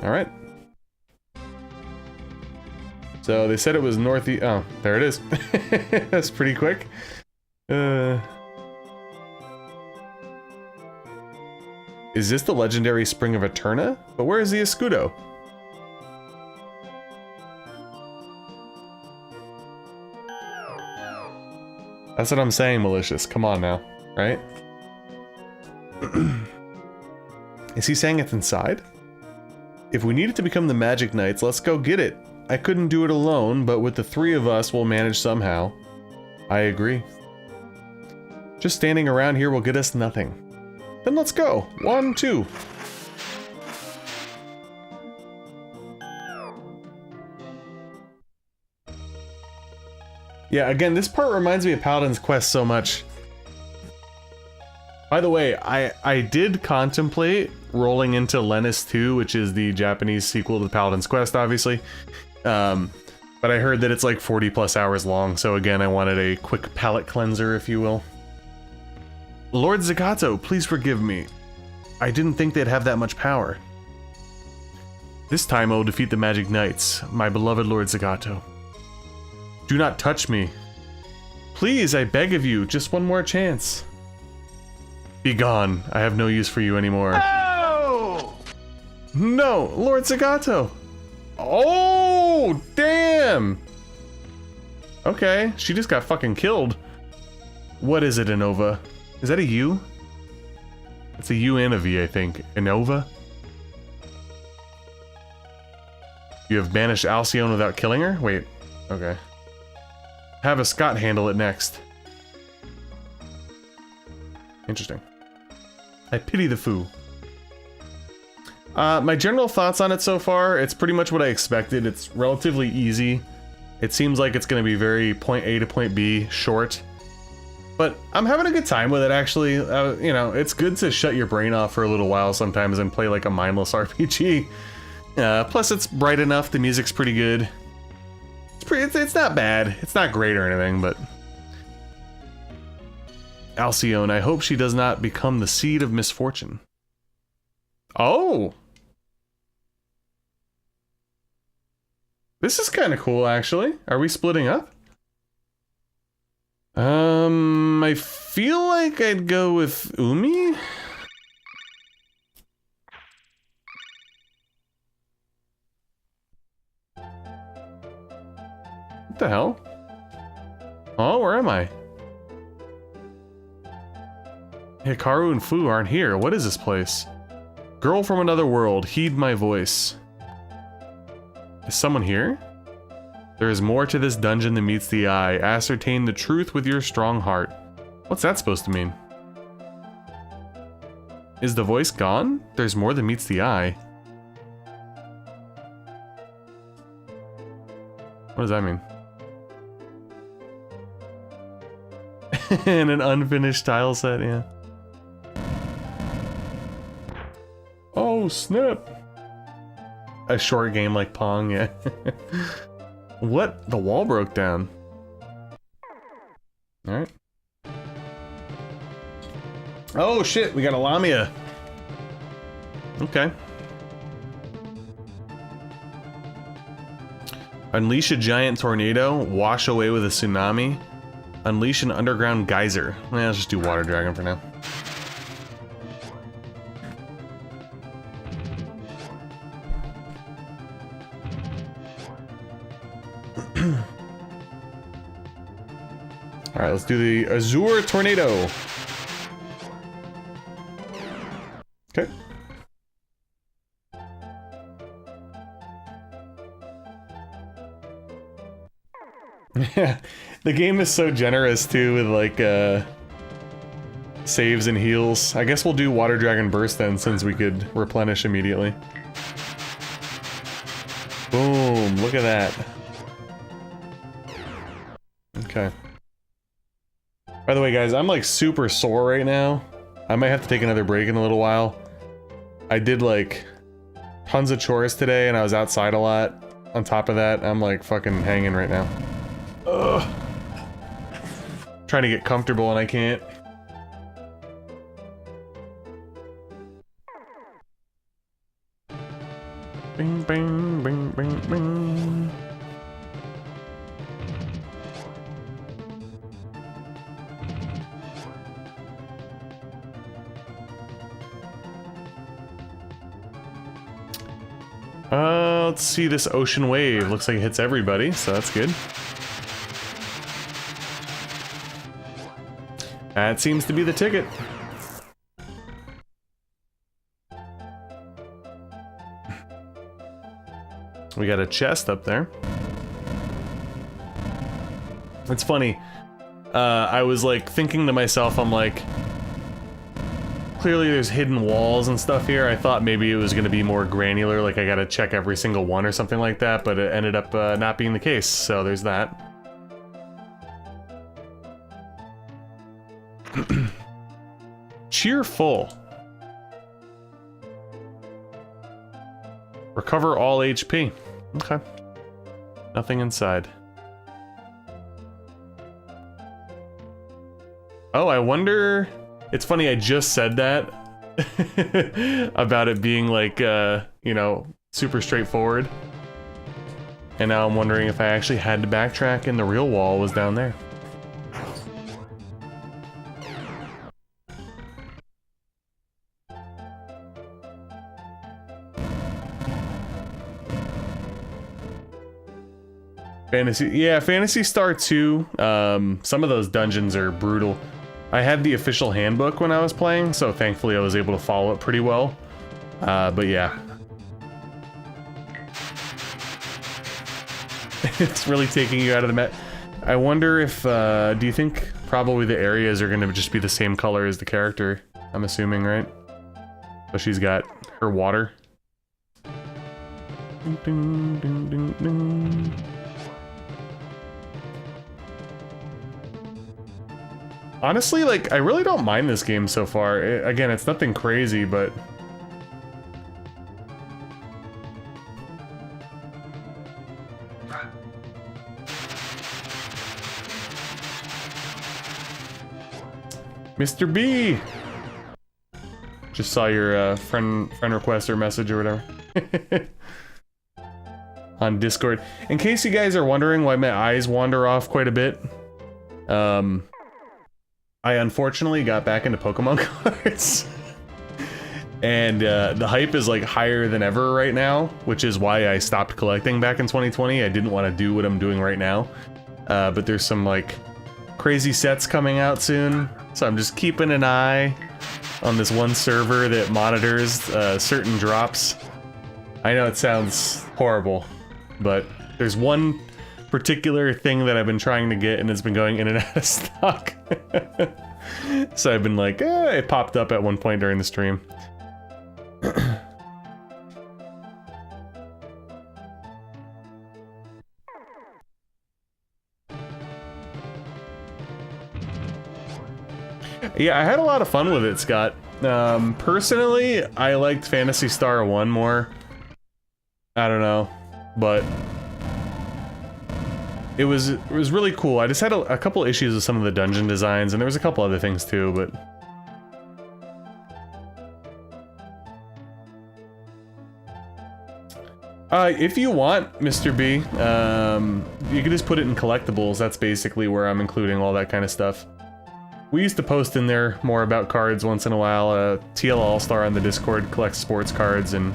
Alright. So they said it was northeast. Oh, there it is. That's pretty quick. Is this the legendary Spring of Eterna? But where is the Escudo? That's what I'm saying, Malicious. Come on now, right? Is he saying it's inside? If we need it to become the Magic Knights, let's go get it. I couldn't do it alone, but with the three of us, we'll manage somehow. I agree. Just standing around here will get us nothing. Then let's go. 1, 2. Yeah, again, this part reminds me of Paladin's Quest so much. By the way, I did contemplate rolling into Lennis 2, which is the Japanese sequel to Paladin's Quest, obviously. But I heard that it's like 40 plus hours long, so again, I wanted a quick palate cleanser, if you will. Lord Zagato, please forgive me. I didn't think they'd have that much power. This time I will defeat the Magic Knights, my beloved Lord Zagato. Do not touch me. Please, I beg of you, just one more chance. Be gone. I have no use for you anymore. No! No, Lord Zagato. Oh, damn. Okay, she just got fucking killed. What is it, Inova? Is that a U? It's a U and a V, I think. Inova? You have banished Alcyone without killing her? Wait, okay. Have a Scott handle it next. Interesting. I pity the Fuu. My general thoughts on it so far, it's pretty much what I expected. It's relatively easy. It seems like it's going to be very point A to point B, short. But I'm having a good time with it, actually. You know, it's good to shut your brain off for a little while sometimes and play like a mindless RPG. Plus, it's bright enough. The music's pretty good. It's not bad. It's not great or anything, but... Alcyone, I hope she does not become the seed of misfortune. Oh! This is kind of cool, actually. Are we splitting up? I feel like I'd go with Umi? What the hell? Oh, where am I? Hikaru and Fuu aren't here. What is this place? Girl from another world, heed my voice. Is someone here? There is more to this dungeon than meets the eye. Ascertain the truth with your strong heart. What's that supposed to mean? Is the voice gone? There's more than meets the eye. What does that mean? And an unfinished tile set, yeah. Oh, snap. A short game like Pong, yeah. What? The wall broke down. Alright. Oh shit, we got a Lamia. Okay. Unleash a giant tornado, wash away with a tsunami, unleash an underground geyser. Let's just do Water Dragon for now. Alright, let's do the Azure Tornado. Okay. Yeah, the game is so generous too with like saves and heals. I guess we'll do Water Dragon Burst then, since we could replenish immediately. Boom, look at that. Okay. By the way, guys, I'm like super sore right now. I might have to take another break in a little while. I did like tons of chores today and I was outside a lot. On top of that, I'm like fucking hanging right now. Ugh. Trying to get comfortable and I can't. Bing, bing, bing, bing, bing. Let's see, this ocean wave looks like it hits everybody, so that's good. That seems to be the ticket. We got a chest up there. It's funny. I was like thinking to myself, I'm like, clearly there's hidden walls and stuff here. I thought maybe it was going to be more granular, like I gotta check every single one or something like that, but it ended up not being the case, so there's that. Cheerful. Recover all HP. Okay. Nothing inside. Oh, I wonder... It's funny, I just said that about it being like, you know, super straightforward. And now I'm wondering if I actually had to backtrack and the real wall was down there. Phantasy Star 2, some of those dungeons are brutal. I had the official handbook when I was playing, so thankfully I was able to follow it pretty well. But yeah. It's really taking you out of the map. I wonder if, do you think probably the areas are gonna just be the same color as the character? I'm assuming, right? So she's got her water. Ding, ding, ding, ding, ding. Honestly, like, I really don't mind this game so far. Again, it's nothing crazy, but... Mr. B! Just saw your friend request or message or whatever. On Discord. In case you guys are wondering why my eyes wander off quite a bit, I unfortunately got back into Pokemon cards. And the hype is like higher than ever right now, which is why I stopped collecting back in 2020. I didn't want to do what I'm doing right now. But there's some like crazy sets coming out soon. So I'm just keeping an eye on this one server that monitors certain drops. I know it sounds horrible, but there's one particular thing that I've been trying to get and it's been going in and out of stock. So I've been like, it popped up at one point during the stream. Yeah, I had a lot of fun with it, Scott. Personally, I liked Phantasy Star 1 more. I don't know, but it was really cool. I just had a couple issues with some of the dungeon designs, and there was a couple other things too, but... if you want, Mr. B, you can just put it in collectibles. That's basically where I'm including all that kind of stuff. We used to post in there more about cards once in a while. TL All-Star on the Discord collects sports cards, and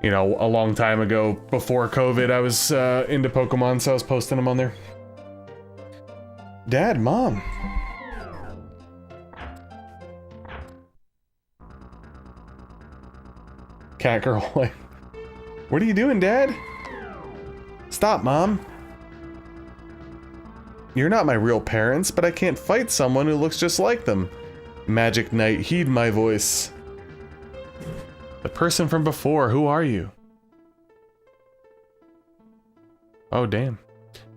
you know, a long time ago, before COVID, I was into Pokemon, so I was posting them on there. Dad, Mom. Cat girl, like, what are you doing, Dad? Stop, Mom. You're not my real parents, but I can't fight someone who looks just like them. Magic Knight, heed my voice. The person from before, who are you? Oh, damn.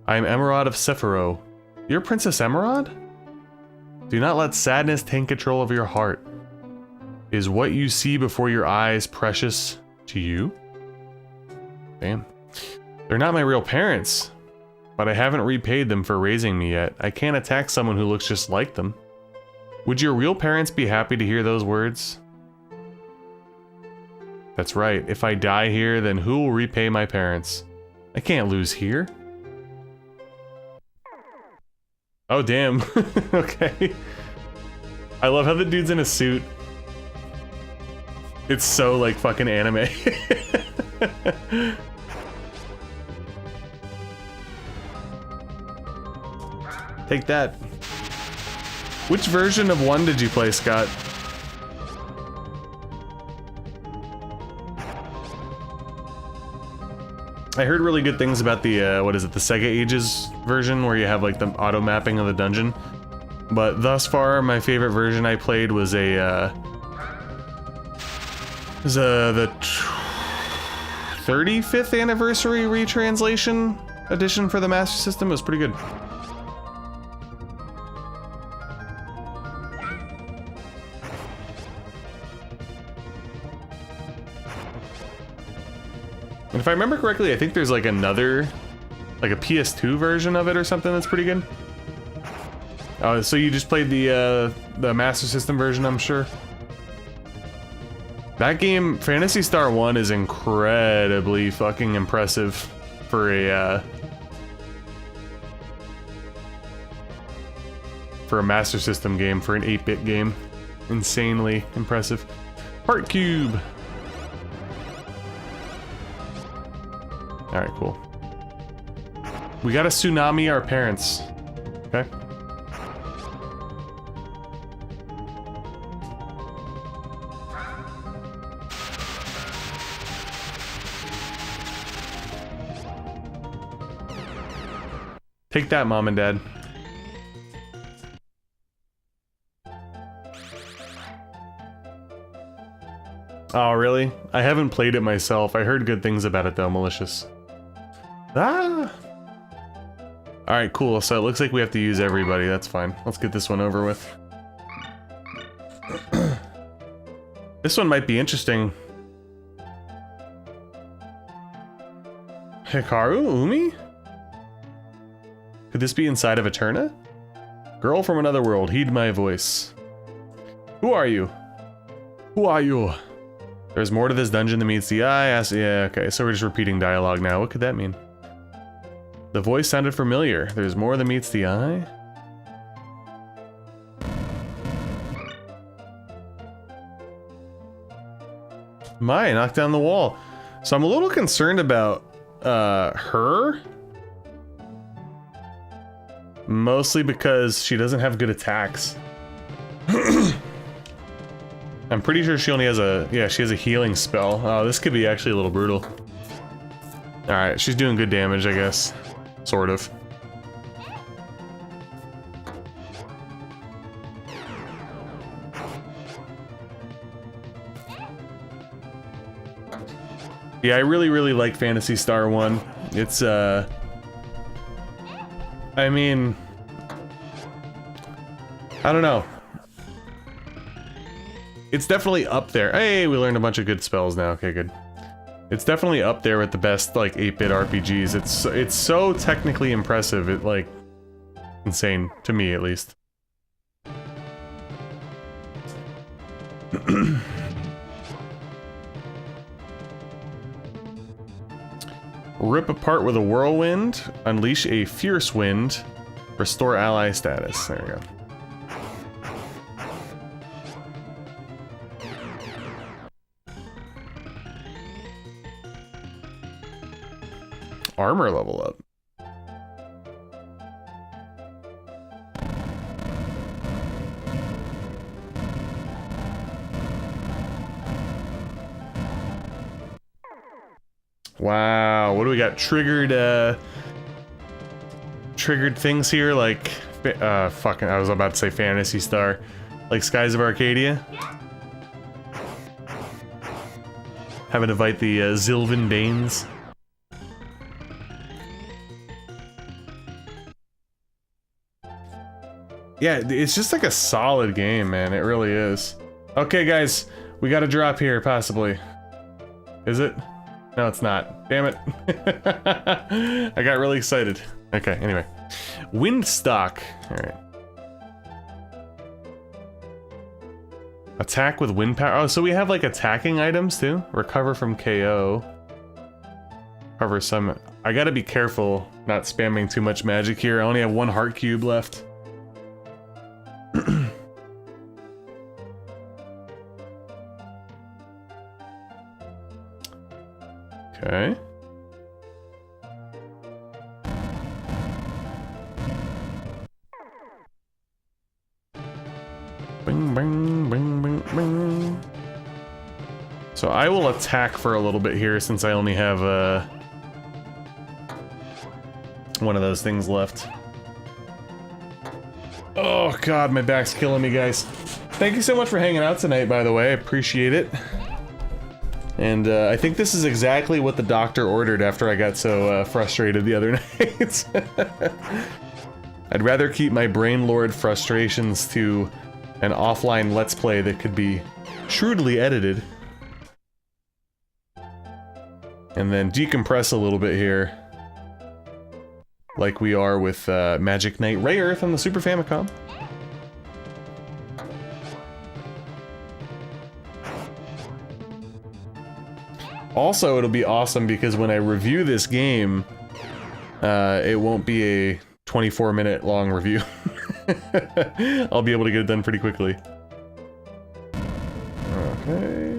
I am Emerald of Sephiroth. You're Princess Emerald? Do not let sadness take control of your heart. Is what you see before your eyes precious to you? Damn. They're not my real parents, but I haven't repaid them for raising me yet. I can't attack someone who looks just like them. Would your real parents be happy to hear those words? That's right. If I die here, then who will repay my parents? I can't lose here. Oh, damn. Okay. I love how the dude's in a suit. It's so, like, fucking anime. Take that. Which version of 1 did you play, Scott? I heard really good things about the, what is it, the Sega Ages version, where you have, like, the auto-mapping of the dungeon. But thus far, my favorite version I played was the 35th anniversary retranslation edition for the Master System. It was pretty good. And if I remember correctly, I think there's like another, like a PS2 version of it or something that's pretty good. So you just played the Master System version, I'm sure. That game, Phantasy Star 1, is incredibly fucking impressive for a Master System game, for an 8-bit game. Insanely impressive. Heart Cube! Alright, cool. We gotta tsunami our parents. Okay? Take that, Mom and Dad. Oh, really? I haven't played it myself. I heard good things about it, though, Malicious. Ah! Alright, cool. So it looks like we have to use everybody. That's fine. Let's get this one over with. This one might be interesting. Hikaru Umi? Could this be inside of Eterna? Girl from another world, heed my voice. Who are you? Who are you? There's more to this dungeon than meets the eye. Yeah, okay, so we're just repeating dialogue now. What could that mean? The voice sounded familiar. There's more than meets the eye? My, knocked down the wall. So I'm a little concerned about her. Mostly because she doesn't have good attacks. I'm pretty sure she only has a... yeah, she has a healing spell. Oh, this could be actually a little brutal. Alright, she's doing good damage, I guess. Sort of. Yeah, I really like Phantasy Star 1. It's, I mean... I don't know. It's definitely up there. Hey, we learned a bunch of good spells now. Okay, good. It's definitely up there with the best, like, 8-bit RPGs. It's so technically impressive. It, like, insane. To me, at least. Rip apart with a whirlwind. Unleash a fierce wind. Restore ally status. There we go. Armor level up. Wow, what do we got? Triggered things here, like fucking, I was about to say Phantasy Star, like Skies of Arcadia. Having to fight the Zilvan Banes. Yeah, it's just like a solid game, man. It really is. Okay, guys, we got a drop here, possibly. Is it? No, it's not. Damn it. I got really excited. Okay, anyway. Windstock. Alright. Attack with wind power. Oh, so we have like attacking items too? Recover from KO. Recover some. I gotta be careful not spamming too much magic here. I only have one heart cube left. Okay. Bing, bing, bing, bing, bing. So I will attack for a little bit here since I only have one of those things left. Oh god, my back's killing me, guys. Thank you so much for hanging out tonight, by the way. I appreciate it. And I think this is exactly what the doctor ordered after I got so frustrated the other night. I'd rather keep my Brain Lord frustrations to an offline Let's Play that could be shrewdly edited. And then decompress a little bit here. Like we are with Magic Knight Rayearth on the Super Famicom. Also, it'll be awesome because when I review this game, it won't be a 24-minute long review. I'll be able to get it done pretty quickly. Okay.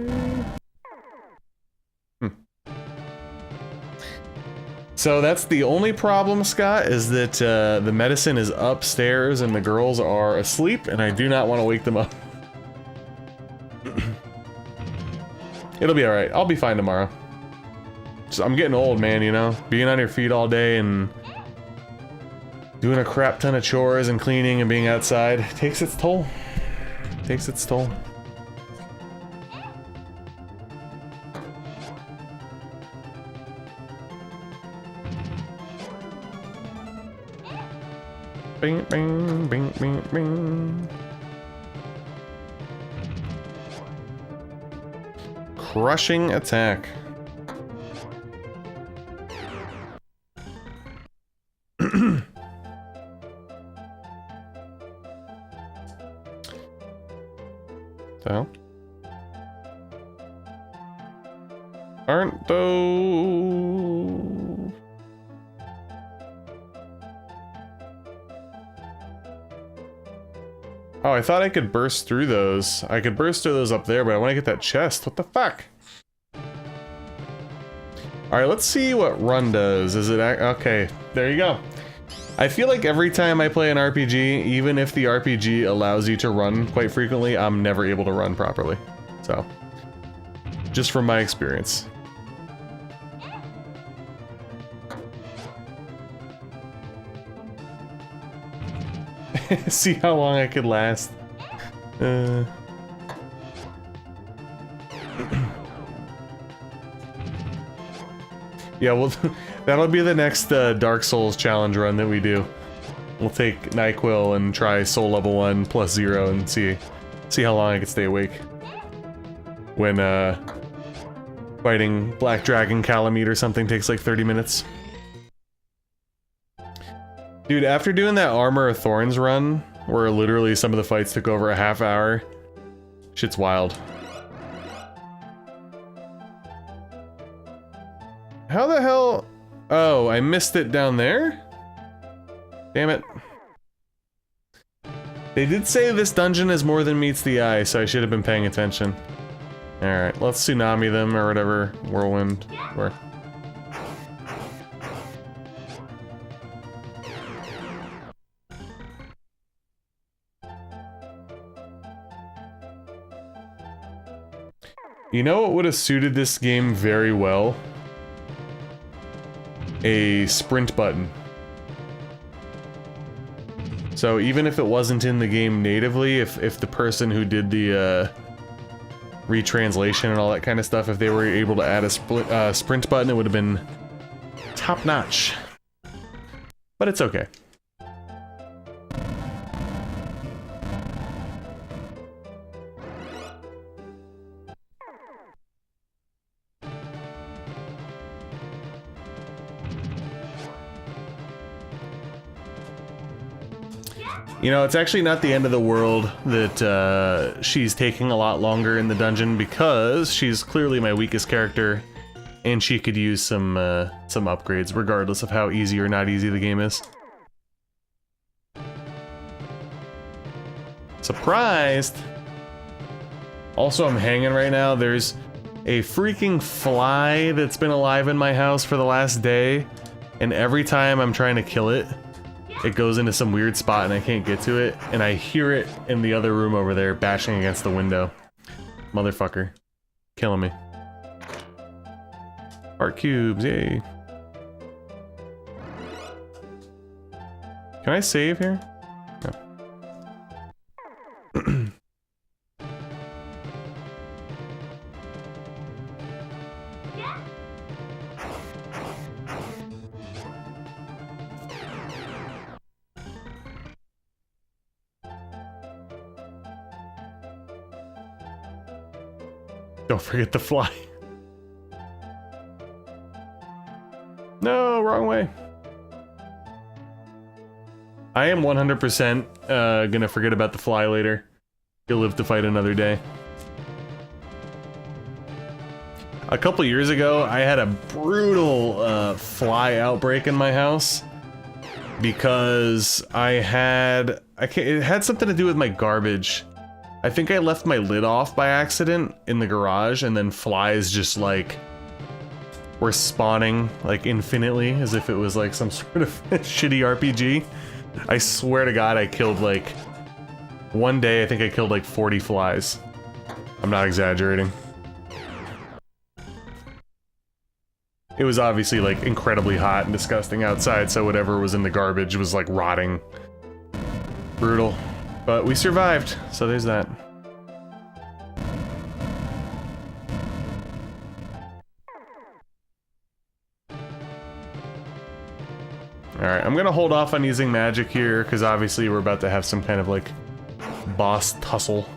So that's the only problem, Scott, is that the medicine is upstairs and the girls are asleep, and I do not want to wake them up. It'll be alright. I'll be fine tomorrow. Just, I'm getting old, man, you know? Being on your feet all day and doing a crap ton of chores and cleaning and being outside takes its toll. Takes its toll. Bing, bing, bing, bing, bing. Crushing attack. So, aren't those? Oh, I thought I could burst through those. I could burst through those up there, but I want to get that chest. What the fuck? Alright, let's see what run does. Is it... Okay, there you go. I feel like every time I play an RPG, even if the RPG allows you to run quite frequently, I'm never able to run properly. So, just from my experience. See how long I could last. Yeah, well, that'll be the next Dark Souls challenge run that we do. We'll take NyQuil and try Soul Level 1 plus 0 and see how long I can stay awake. When fighting Black Dragon Calamite or something takes like 30 minutes. Dude, after doing that Armor of Thorns run, where literally some of the fights took over a half hour, shit's wild. How the hell? Oh, I missed it down there? Damn it. They did say this dungeon is more than meets the eye, so I should have been paying attention. Alright, let's tsunami them or whatever. Whirlwind. Or... You know what would have suited this game very well? A sprint button. So even if it wasn't in the game natively, if the person who did the retranslation and all that kind of stuff, if they were able to add a sprint button, it would have been top notch. But it's okay. You know, it's actually not the end of the world that she's taking a lot longer in the dungeon, because she's clearly my weakest character, and she could use some upgrades, regardless of how easy or not easy the game is. Surprised! Also, I'm hanging right now. There's a freaking fly that's been alive in my house for the last day, and every time I'm trying to kill it, it goes into some weird spot and I can't get to it, and I hear it in the other room over there bashing against the window. Motherfucker. Killing me. Art cubes, yay. Can I save here? No. Don't forget the fly. No, wrong way. I am 100% gonna forget about the fly later. You'll live to fight another day. A couple years ago, I had a brutal fly outbreak in my house because it had something to do with my garbage. I think I left my lid off by accident in the garage, and then flies just like were spawning like infinitely as if it was like some sort of shitty RPG. I swear to God, I killed like, one day I think I killed like 40 flies. I'm not exaggerating. It was obviously like incredibly hot and disgusting outside, so whatever was in the garbage was like rotting. Brutal. But we survived, so there's that. Alright, I'm gonna hold off on using magic here, because obviously we're about to have some kind of like boss tussle.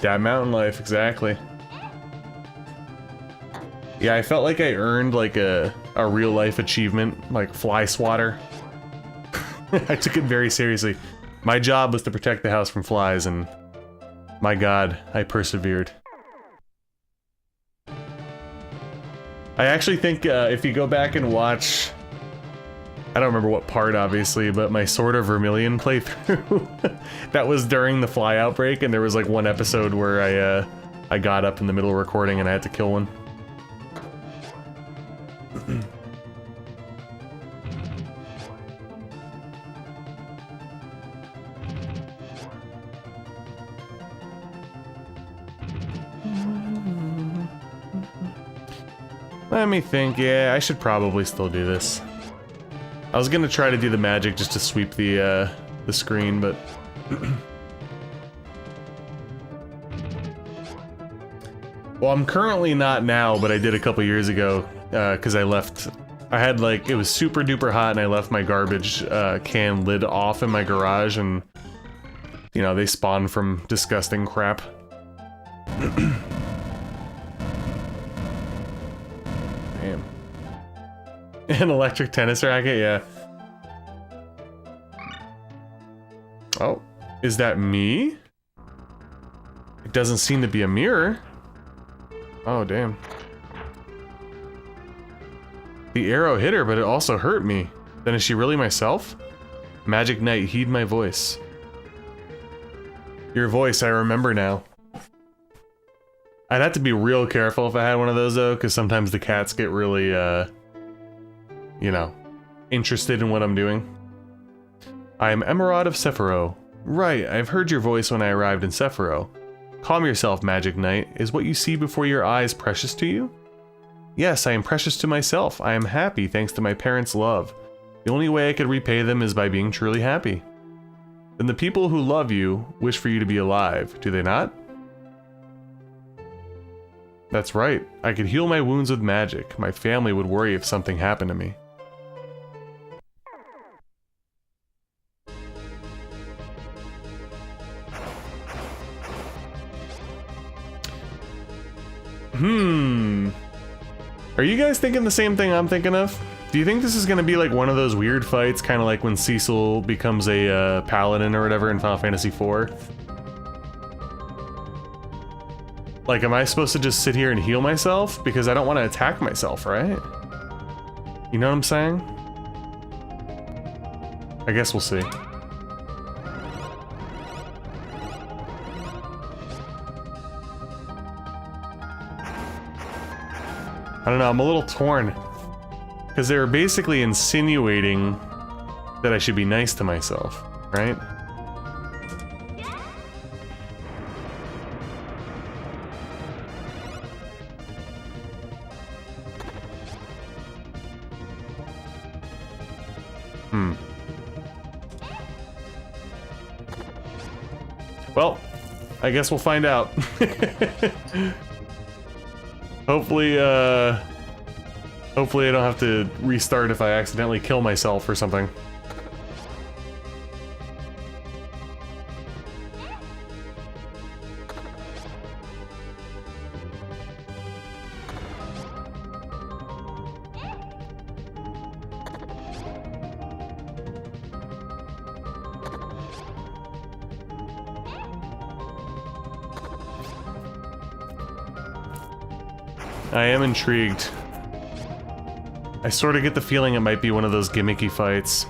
That mountain life, exactly. Yeah, I felt like I earned like a real life achievement, like fly swatter. I took it very seriously. My job was to protect the house from flies, and my God, I persevered. I actually think if you go back and watch, I don't remember what part obviously, but my Sword of Vermilion playthrough, that was during the fly outbreak, and there was like one episode where I got up in the middle of recording and I had to kill one. Let me think. Yeah, I should probably still do this. I was gonna try to do the magic just to sweep the screen, but well, I'm currently not now, but I did a couple years ago because I had like, it was super duper hot, and I left my garbage can lid off in my garage, and you know, they spawn from disgusting crap. Damn. An electric tennis racket, yeah. Oh, is that me? It doesn't seem to be a mirror. Oh, damn. The arrow hit her, but it also hurt me. Then is she really myself? Magic Knight, heed my voice. Your voice, I remember now. I'd have to be real careful if I had one of those, though, because sometimes the cats get really, you know, interested in what I'm doing. I am Emerald of Sephiroth. Right, I've heard your voice when I arrived in Sephiroth. Calm yourself, Magic Knight. Is what you see before your eyes precious to you? Yes, I am precious to myself. I am happy thanks to my parents' love. The only way I could repay them is by being truly happy. Then the people who love you wish for you to be alive, do they not? That's right. I could heal my wounds with magic. My family would worry if something happened to me. Are you guys thinking the same thing I'm thinking of? Do you think this is gonna be like one of those weird fights, kind of like when Cecil becomes a paladin or whatever in Final Fantasy IV? Like, am I supposed to just sit here and heal myself? Because I don't want to attack myself, right? You know what I'm saying? I guess we'll see. I don't know, I'm a little torn. Because they were basically insinuating that I should be nice to myself, right? Well, I guess we'll find out. Hopefully, hopefully I don't have to restart if I accidentally kill myself or something. I am intrigued. I sort of get the feeling it might be one of those gimmicky fights.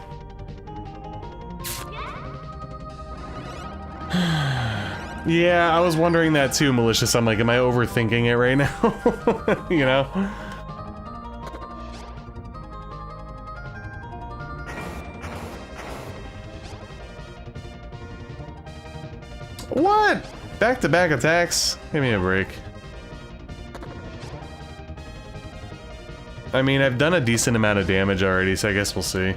Yeah, I was wondering that too, Malicious. I'm like, am I overthinking it right now? You know? What? Back-to-back attacks? Give me a break. I mean, I've done a decent amount of damage already, so I guess we'll see.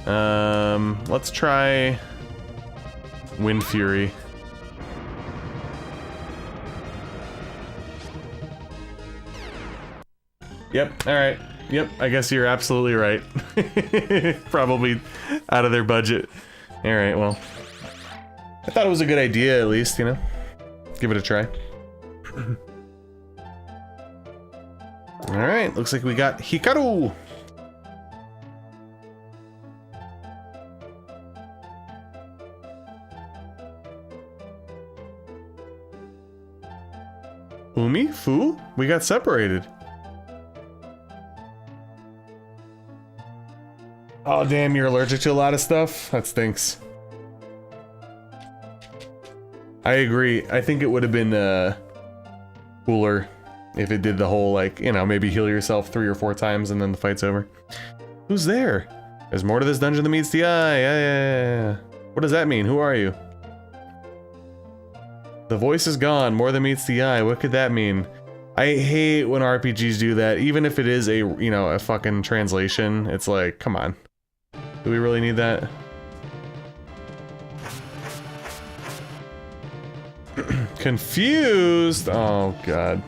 Let's try Wind Fury. Yep, alright. Yep, I guess you're absolutely right. Probably out of their budget. Alright, well. I thought it was a good idea, at least, you know? Give it a try. Alright, looks like we got Hikaru! Umi? Fuu? We got separated. Oh damn, you're allergic to a lot of stuff? That stinks. I agree. I think it would have been cooler if it did the whole, like, you know, maybe heal yourself 3 or 4 times and then the fight's over. Who's there? There's more to this dungeon than meets the eye. Yeah. What does that mean? Who are you? The voice is gone. More than meets the eye. What could that mean? I hate when RPGs do that. Even if it is a, you know, a fucking translation. It's like, come on. Do we really need that? Confused? Oh, God.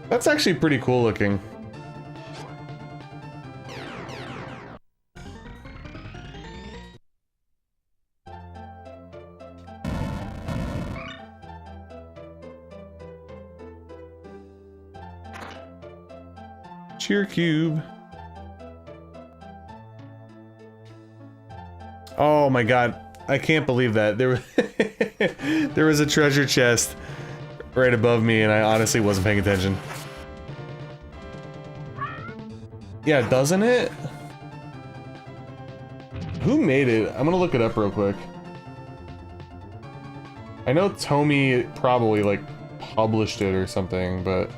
That's actually pretty cool looking. Cheer cube. Oh my god, I can't believe that. There was there was a treasure chest right above me and I honestly wasn't paying attention. Yeah, doesn't it? Who made it? I'm gonna look it up real quick. I know Tomy probably like published it or something, but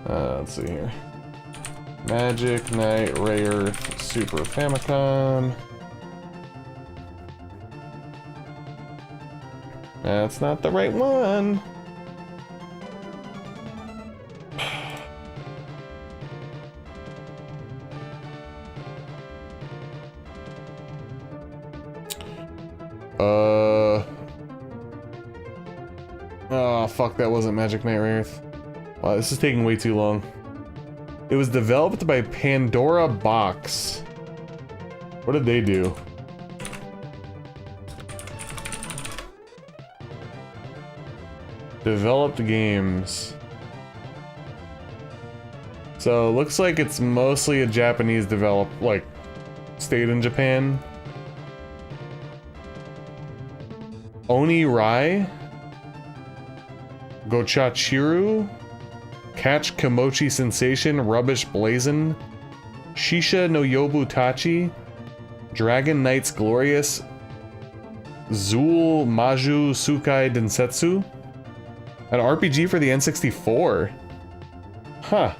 let's see here. Magic Knight Rayearth Super Famicom. That's not the right one. Oh fuck, that wasn't Magic Knight Rayearth. Wow, this is taking way too long. It was developed by Pandora Box. What did they do? Developed games. So it looks like it's mostly a Japanese developed, like, stayed in Japan. Oni Rai, Gochachiru, Catch Kimochi Sensation, Rubbish Blazon, Shisha no Yobu Tachi, Dragon Knights Glorious, Zul Maju Sukai Densetsu, an RPG for the N64. Huh.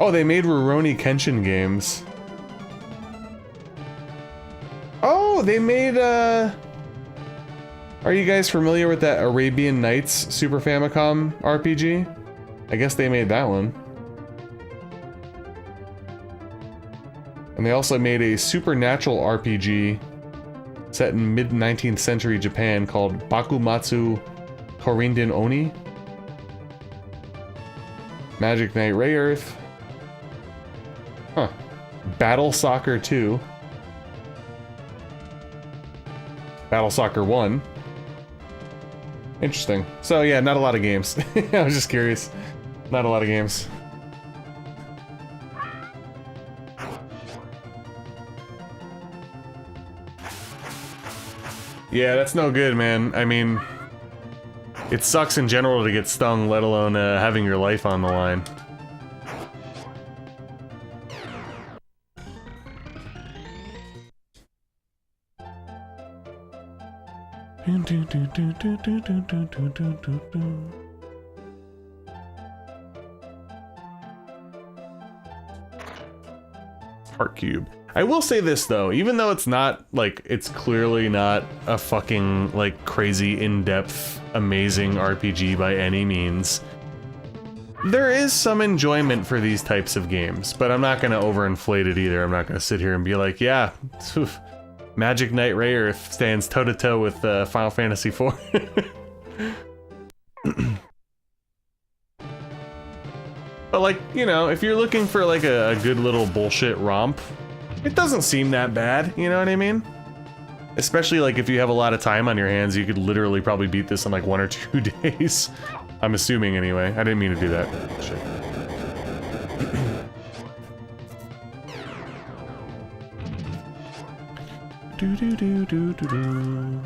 Oh, they made Rurouni Kenshin games. Oh, they made, Are you guys familiar with that Arabian Nights Super Famicom RPG? I guess they made that one. And they also made a supernatural RPG set in mid-19th century Japan called Bakumatsu Korinden Oni. Magic Knight Rayearth. Huh. Battle Soccer 2. Battle Soccer 1. Interesting. So yeah, not a lot of games. I was just curious. Not a lot of games. Yeah, that's no good, man. I mean, it sucks in general to get stung, let alone having your life on the line. Heart cube. I will say this though, even though it's not like, it's clearly not a fucking like crazy in-depth amazing RPG by any means, there is some enjoyment for these types of games, but I'm not gonna overinflate it either. I'm not gonna sit here and be like, yeah, Magic Knight Rayearth stands toe-to-toe with Final Fantasy IV. But like, you know, if you're looking for like a good little bullshit romp, it doesn't seem that bad, you know what I mean? Especially like if you have a lot of time on your hands, you could literally probably beat this in like 1 or 2 days. I'm assuming anyway. I didn't mean to do that. Shit. Do do do do do do.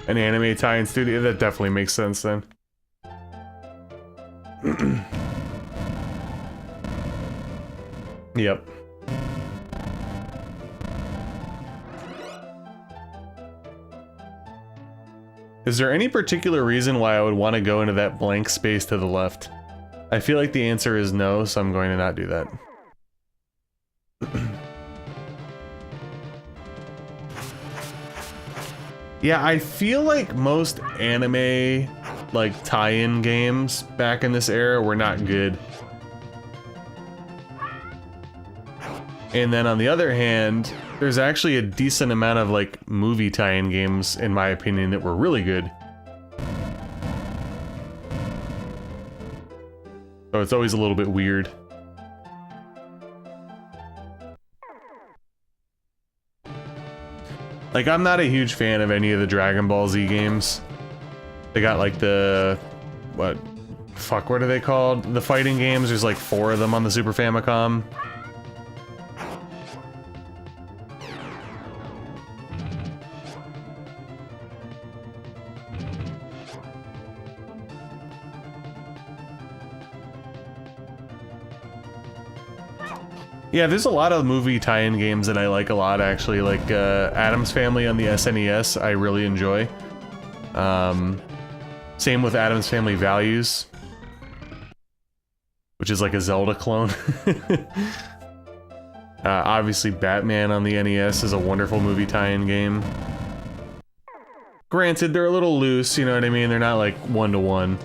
An anime tie-in studio, that definitely makes sense then. Yep. Is there any particular reason why I would want to go into that blank space to the left? I feel like the answer is no, so I'm going to not do that. Yeah, I feel like most anime, like, tie-in games back in this era were not good. And then on the other hand, there's actually a decent amount of, like, movie tie-in games, in my opinion, that were really good. So it's always a little bit weird. Like, I'm not a huge fan of any of the Dragon Ball Z games. They got, like, the... what are they called? The fighting games, there's, like, 4 of them on the Super Famicom. Yeah, there's a lot of movie tie-in games that I like a lot, actually, like Addams Family on the SNES, I really enjoy. Same with Addams Family Values, which is like a Zelda clone. Obviously, Batman on the NES is a wonderful movie tie-in game. Granted, they're a little loose, you know what I mean? They're not like one-to-one.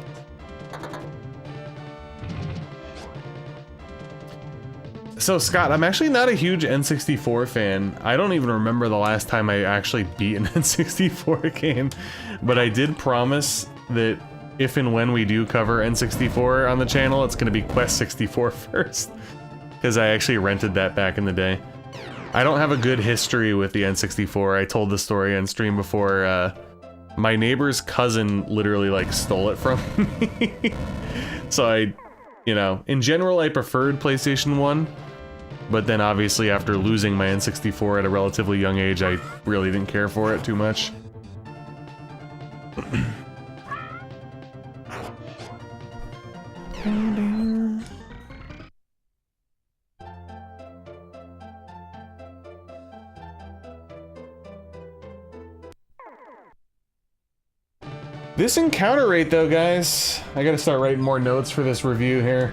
So Scott, I'm actually not a huge N64 fan. I don't even remember the last time I actually beat an N64 game, but I did promise that if and when we do cover N64 on the channel, it's gonna be Quest 64 first, because I actually rented that back in the day. I don't have a good history with the N64. I told the story on stream before. My neighbor's cousin literally like stole it from me. So I, you know, in general I preferred PlayStation 1. But then obviously after losing my N64 at a relatively young age, I really didn't care for it too much. This encounter rate though, guys, I gotta start writing more notes for this review here.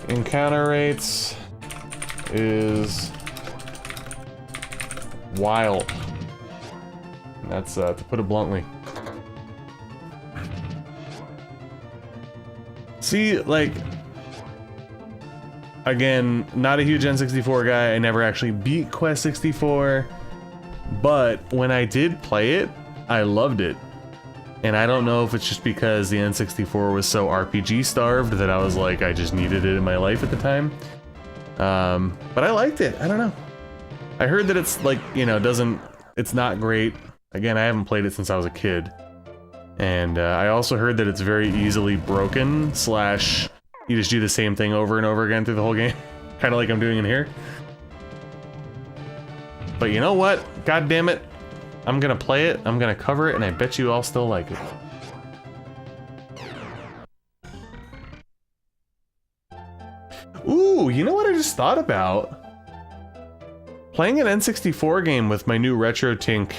Encounter rates is wild. And that's to put it bluntly. See, like, again, not a huge N64 guy. I never actually beat Quest 64, but when I did play it, I loved it. And I don't know if it's just because the N64 was so RPG starved that I was like, I just needed it in my life at the time. But I liked it. I don't know. I heard that it's like, you know, it's not great. Again, I haven't played it since I was a kid. And I also heard that it's very easily broken, slash you just do the same thing over and over again through the whole game. Kind of like I'm doing in here. But you know what? God damn it. I'm gonna play it, I'm gonna cover it, and I bet you all still like it. Ooh, you know what I just thought about? Playing an N64 game with my new RetroTink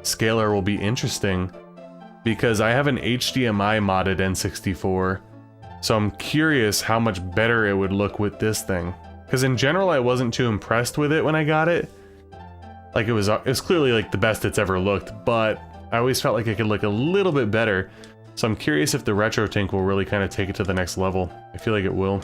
scaler will be interesting, because I have an HDMI modded N64, so I'm curious how much better it would look with this thing. Because in general, I wasn't too impressed with it when I got it. Like, it was clearly like the best it's ever looked, but I always felt like it could look a little bit better. So I'm curious if the RetroTink will really kind of take it to the next level. I feel like it will.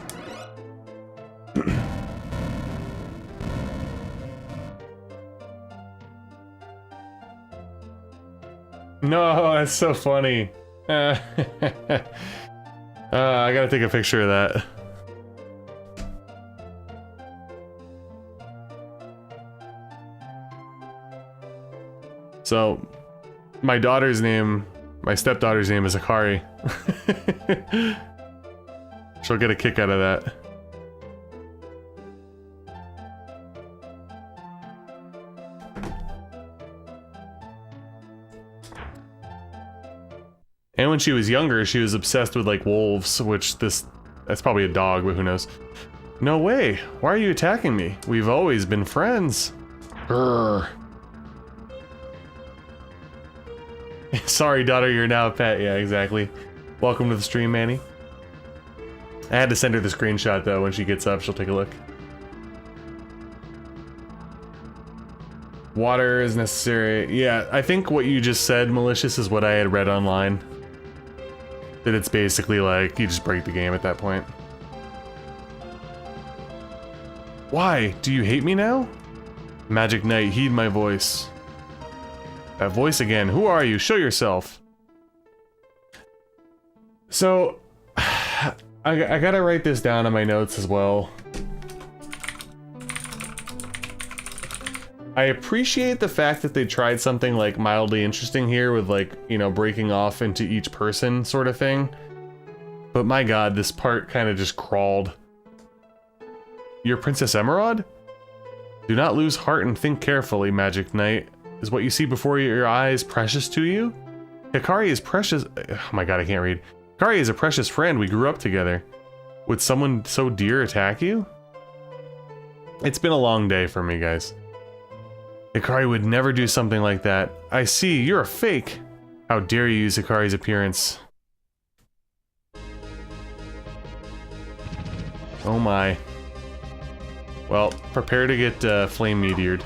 No, that's so funny. I gotta take a picture of that. So, my stepdaughter's name is Hikari. She'll get a kick out of that. And when she was younger, she was obsessed with like wolves, which that's probably a dog, but who knows. No way, why are you attacking me? We've always been friends. Grr. Sorry, daughter, you're now a pet. Yeah, exactly. Welcome to the stream, Manny. I had to send her the screenshot, though. When she gets up, she'll take a look. Water is necessary. Yeah, I think what you just said, Malicious, is what I had read online. That it's basically like, you just break the game at that point. Why? Do you hate me now? Magic Knight, heed my voice. That voice again. Who are you? Show yourself. So, I gotta write this down on my notes as well. I appreciate the fact that they tried something like mildly interesting here with like, you know, breaking off into each person sort of thing. But my god, this part kind of just crawled. You're Princess Emerald? Do not lose heart and think carefully, Magic Knight. Is what you see before your eyes precious to you? Hikari is precious. Oh my god, I can't read. Hikari is a precious friend. We grew up together. Would someone so dear attack you? It's been a long day for me, guys. Hikari would never do something like that. I see, you're a fake. How dare you use Hikari's appearance? Oh my. Well, prepare to get flame meteored.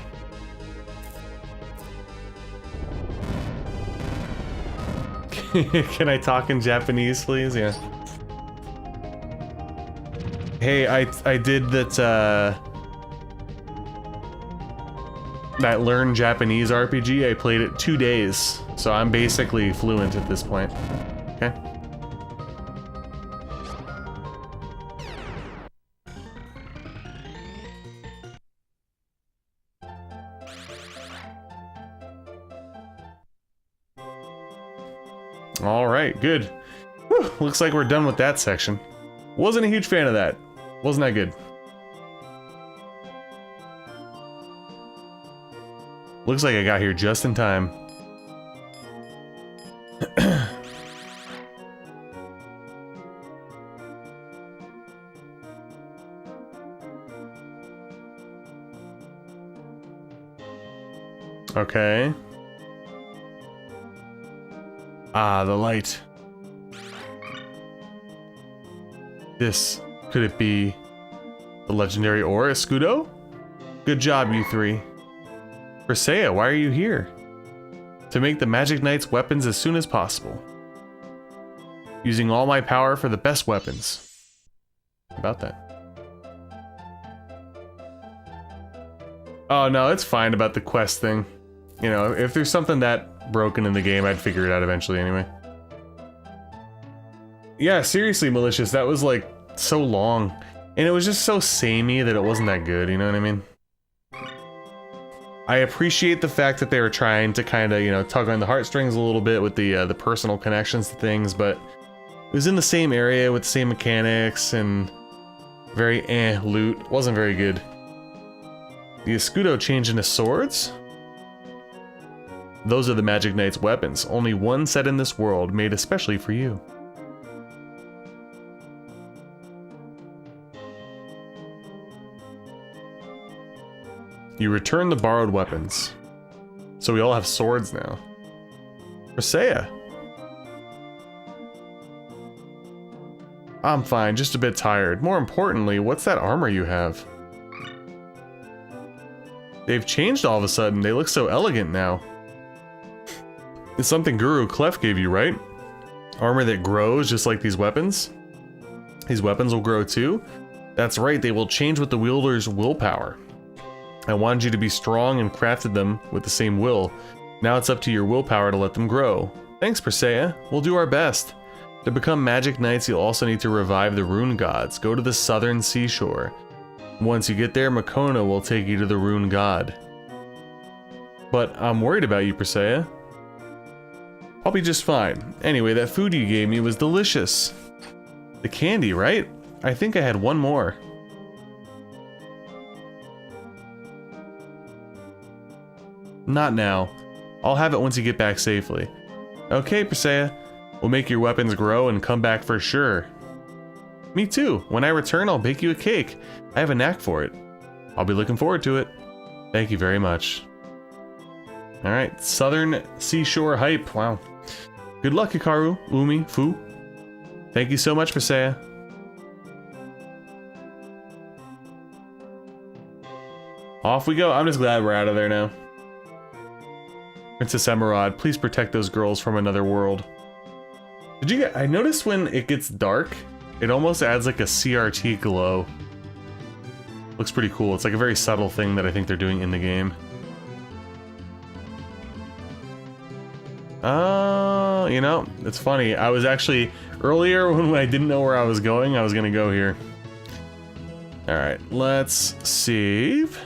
Can I talk in Japanese, please? Yeah. Hey, I did that that Learn Japanese RPG. I played it 2 days, so I'm basically fluent at this point. Okay. All right, good. Whew, looks like we're done with that section. Wasn't a huge fan of that. Wasn't that good. Looks like I got here just in time. Okay. Ah, the light. This, could it be the legendary ore, Escudo? Good job, you three. Presea, why are you here? To make the Magic Knight's weapons as soon as possible. Using all my power for the best weapons. How about that? Oh no, it's fine about the quest thing. You know, if there's something that broken in the game, I'd figure it out eventually anyway. Yeah, seriously, Malicious, that was like so long. And it was just so samey that it wasn't that good, you know what I mean? I appreciate the fact that they were trying to kind of, you know, tug on the heartstrings a little bit with the personal connections to things, but it was in the same area with the same mechanics and very loot. Wasn't very good. The Escudo changed into swords? Those are the Magic Knight's weapons. Only one set in this world, made especially for you. You return the borrowed weapons. So we all have swords now. Presea. I'm fine, just a bit tired. More importantly, what's that armor you have? They've changed all of a sudden. They look so elegant now. It's something Guru Clef gave you, right? Armor that grows just like these weapons? These weapons will grow too? That's right, they will change with the wielder's willpower. I wanted you to be strong and crafted them with the same will. Now it's up to your willpower to let them grow. Thanks, Presea. We'll do our best. To become Magic Knights, you'll also need to revive the Rune Gods. Go to the southern seashore. Once you get there, Makona will take you to the Rune God. But I'm worried about you, Presea. I'll be just fine. Anyway, that food you gave me was delicious. The candy, right? I think I had one more. Not now. I'll have it once you get back safely. Okay, Presea. We'll make your weapons grow and come back for sure. Me too. When I return, I'll bake you a cake. I have a knack for it. I'll be looking forward to it. Thank you very much. Alright, Southern Seashore Hype. Wow. Good luck, Hikaru, Umi, Fuu. Thank you so much, Presea. Off we go. I'm just glad we're out of there now. Princess Emerald, please protect those girls from another world. Did you get... I noticed when it gets dark, it almost adds like a CRT glow. Looks pretty cool. It's like a very subtle thing that I think they're doing in the game. You know, it's funny. I was actually... Earlier, when I didn't know where I was going, I was gonna go here. Alright, let's save.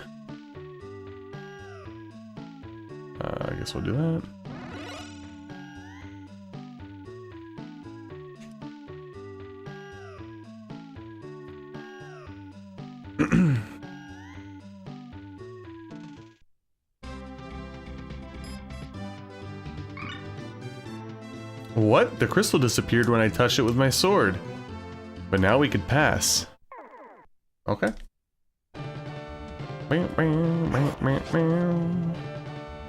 I guess we'll do that. What? The crystal disappeared when I touched it with my sword. But now we could pass. Okay.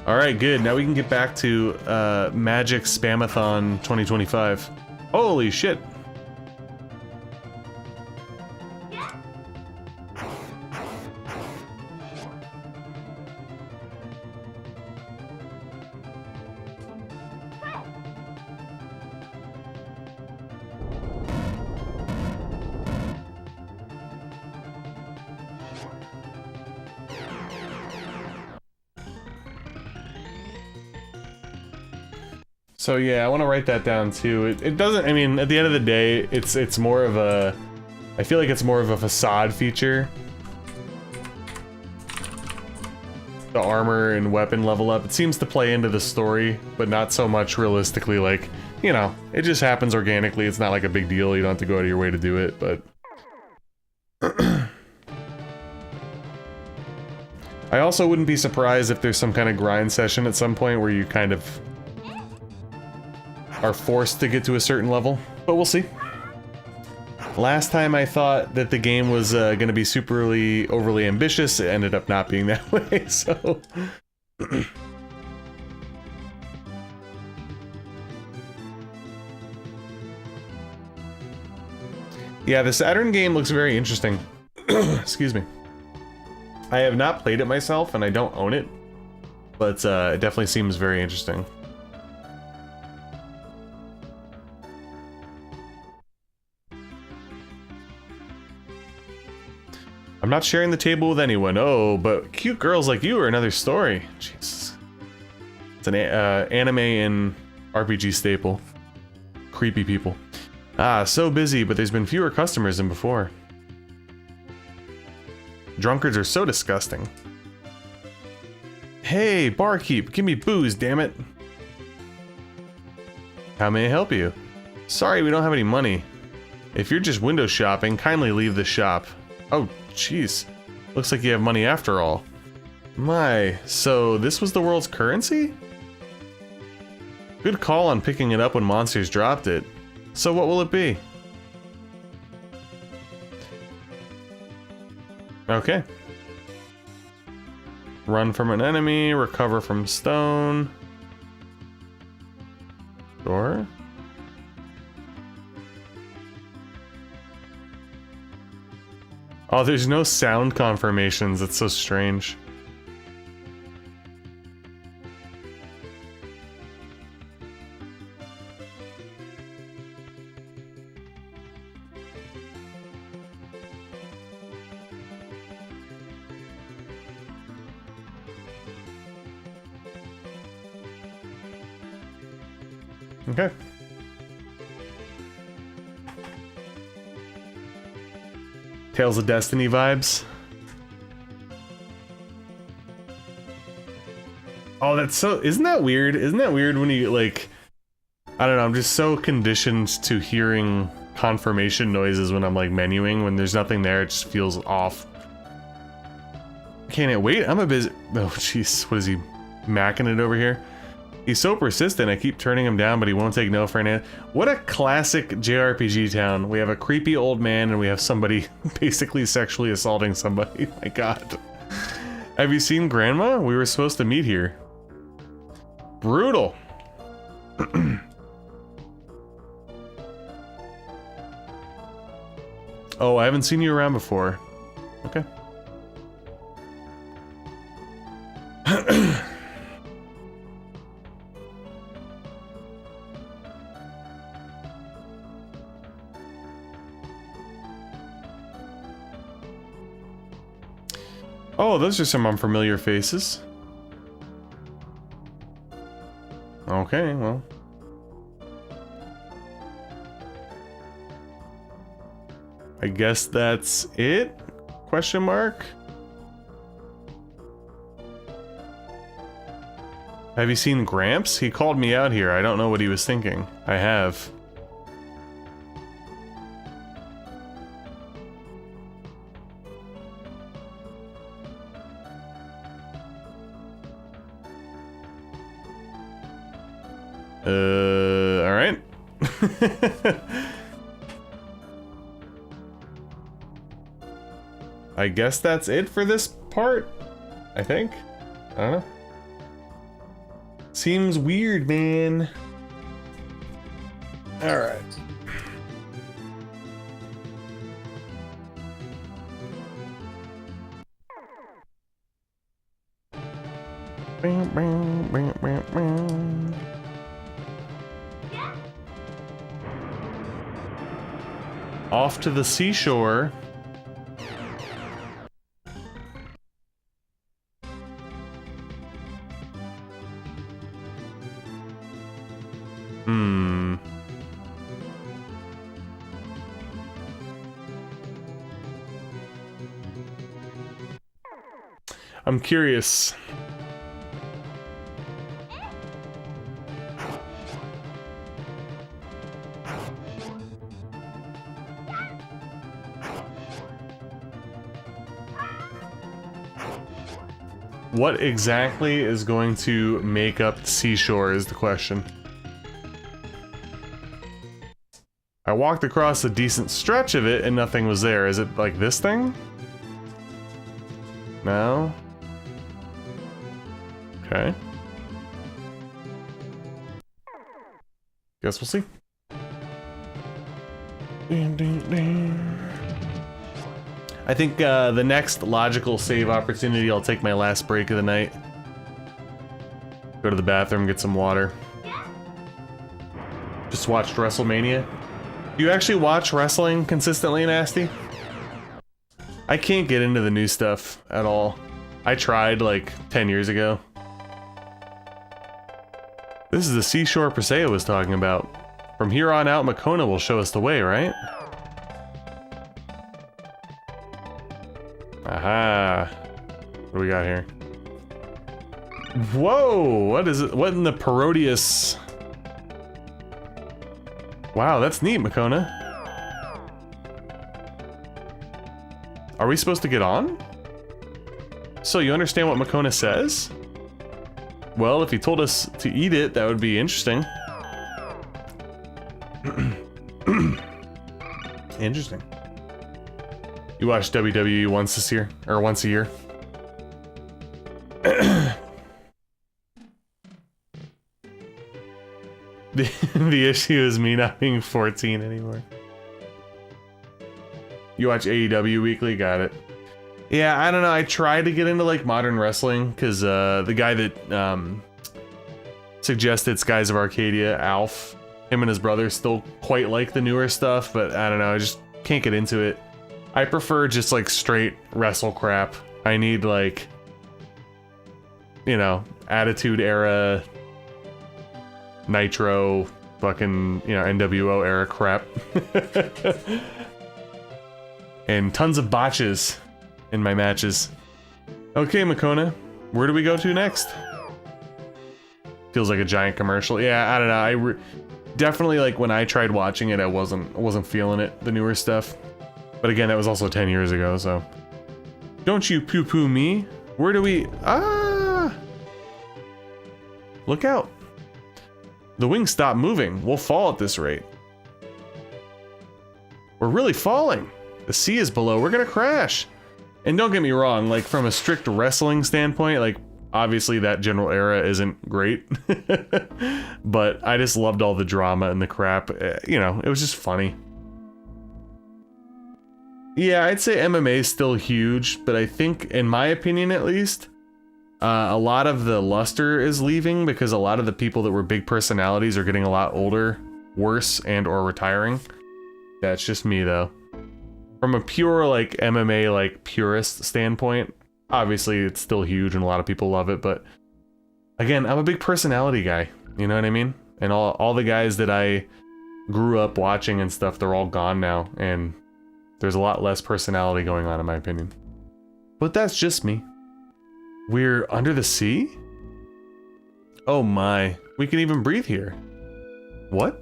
Alright, good. Now we can get back to Magic Spamathon 2025. Holy shit! So yeah, I want to write that down too. It doesn't, I mean, at the end of the day, it's more of a, I feel like it's more of a facade feature. The armor and weapon level up, it seems to play into the story, but not so much realistically, like, you know, it just happens organically, it's not like a big deal, you don't have to go out of your way to do it, but... I also wouldn't be surprised if there's some kind of grind session at some point where you kind of are forced to get to a certain level, but we'll see. Last time I thought that the game was gonna be superly overly ambitious, it ended up not being that way, so... Yeah, the Saturn game looks very interesting. Excuse me. I have not played it myself, and I don't own it, but it definitely seems very interesting. I'm not sharing the table with anyone. Oh, but cute girls like you are another story. Jesus. It's an anime and RPG staple. Creepy people. Ah, so busy, but there's been fewer customers than before. Drunkards are so disgusting. Hey, barkeep, give me booze, damn it. How may I help you? Sorry, we don't have any money. If you're just window shopping, kindly leave the shop. Oh, jeez. Looks like you have money after all. My, so this was the world's currency? Good call on picking it up when monsters dropped it. So what will it be? Okay. Run from an enemy, recover from stone. Sure. Oh, there's no sound confirmations. It's so strange. Okay. Tales of Destiny vibes. Oh, that's so... Isn't that weird? Isn't that weird when you, like... I don't know, I'm just so conditioned to hearing confirmation noises when I'm, like, menuing. When there's nothing there, it just feels off. Can't wait, I'm a busy... Oh, jeez, what is he... macking it over here? He's so persistent, I keep turning him down, but he won't take no for an answer. What a classic JRPG town. We have a creepy old man, and we have somebody basically sexually assaulting somebody. My god. Have you seen Grandma? We were supposed to meet here. Brutal. Oh, I haven't seen you around before. Okay. Oh, those are some unfamiliar faces. Okay, well. I guess that's it? Question mark? Have you seen Gramps? He called me out here. I don't know what he was thinking. I have. Alright. I guess that's it for this part, I think. I don't know. Seems weird, man. Alright. Off to the seashore. I'm curious. What exactly is going to make up Seashore is the question. I walked across a decent stretch of it and nothing was there. Is it like this thing? No? Okay. Guess we'll see. I think the next logical save opportunity, I'll take my last break of the night. Go to the bathroom, get some water. Just watched WrestleMania. Do you actually watch wrestling consistently, Nasty? I can't get into the new stuff at all. I tried like 10 years ago. This is the Seashore Presea was talking about. From here on out, Makona will show us the way, right? Aha. What do we got here? Whoa! What is it? What in the Parodius? Wow, that's neat, Makona. Are we supposed to get on? So you understand what Makona says? Well, if he told us to eat it, that would be interesting. Interesting. You watch WWE once this year? Or once a year? The issue is me not being 14 anymore. You watch AEW weekly? Got it. Yeah, I don't know. I tried to get into like modern wrestling because the guy that suggested Skies of Arcadia, Alf, him and his brother still quite like the newer stuff, but I don't know. I just can't get into it. I prefer just like straight wrestle crap. I need like, you know, Attitude Era, Nitro, fucking, you know, NWO era crap. And tons of botches in my matches. Okay, Makona, where do we go to next? Feels like a giant commercial. Yeah, I don't know. Definitely, like, when I tried watching it, I wasn't feeling it, the newer stuff. But again, that was also 10 years ago, so. Don't you poo-poo me? Where do we... Ah! Look out. The wings stop moving. We'll fall at this rate. We're really falling. The sea is below. We're gonna crash. And don't get me wrong, like, from a strict wrestling standpoint, like, obviously that general era isn't great. But I just loved all the drama and the crap. You know, it was just funny. Yeah, I'd say MMA is still huge, but I think, in my opinion at least, a lot of the luster is leaving because a lot of the people that were big personalities are getting a lot older, worse, and or retiring. That's just me, though. From a pure, like, MMA, like, purist standpoint, obviously it's still huge and a lot of people love it, but again, I'm a big personality guy, you know what I mean? And all the guys that I grew up watching and stuff, they're all gone now, and there's a lot less personality going on, in my opinion. But that's just me. We're under the sea? Oh my, we can even breathe here. What?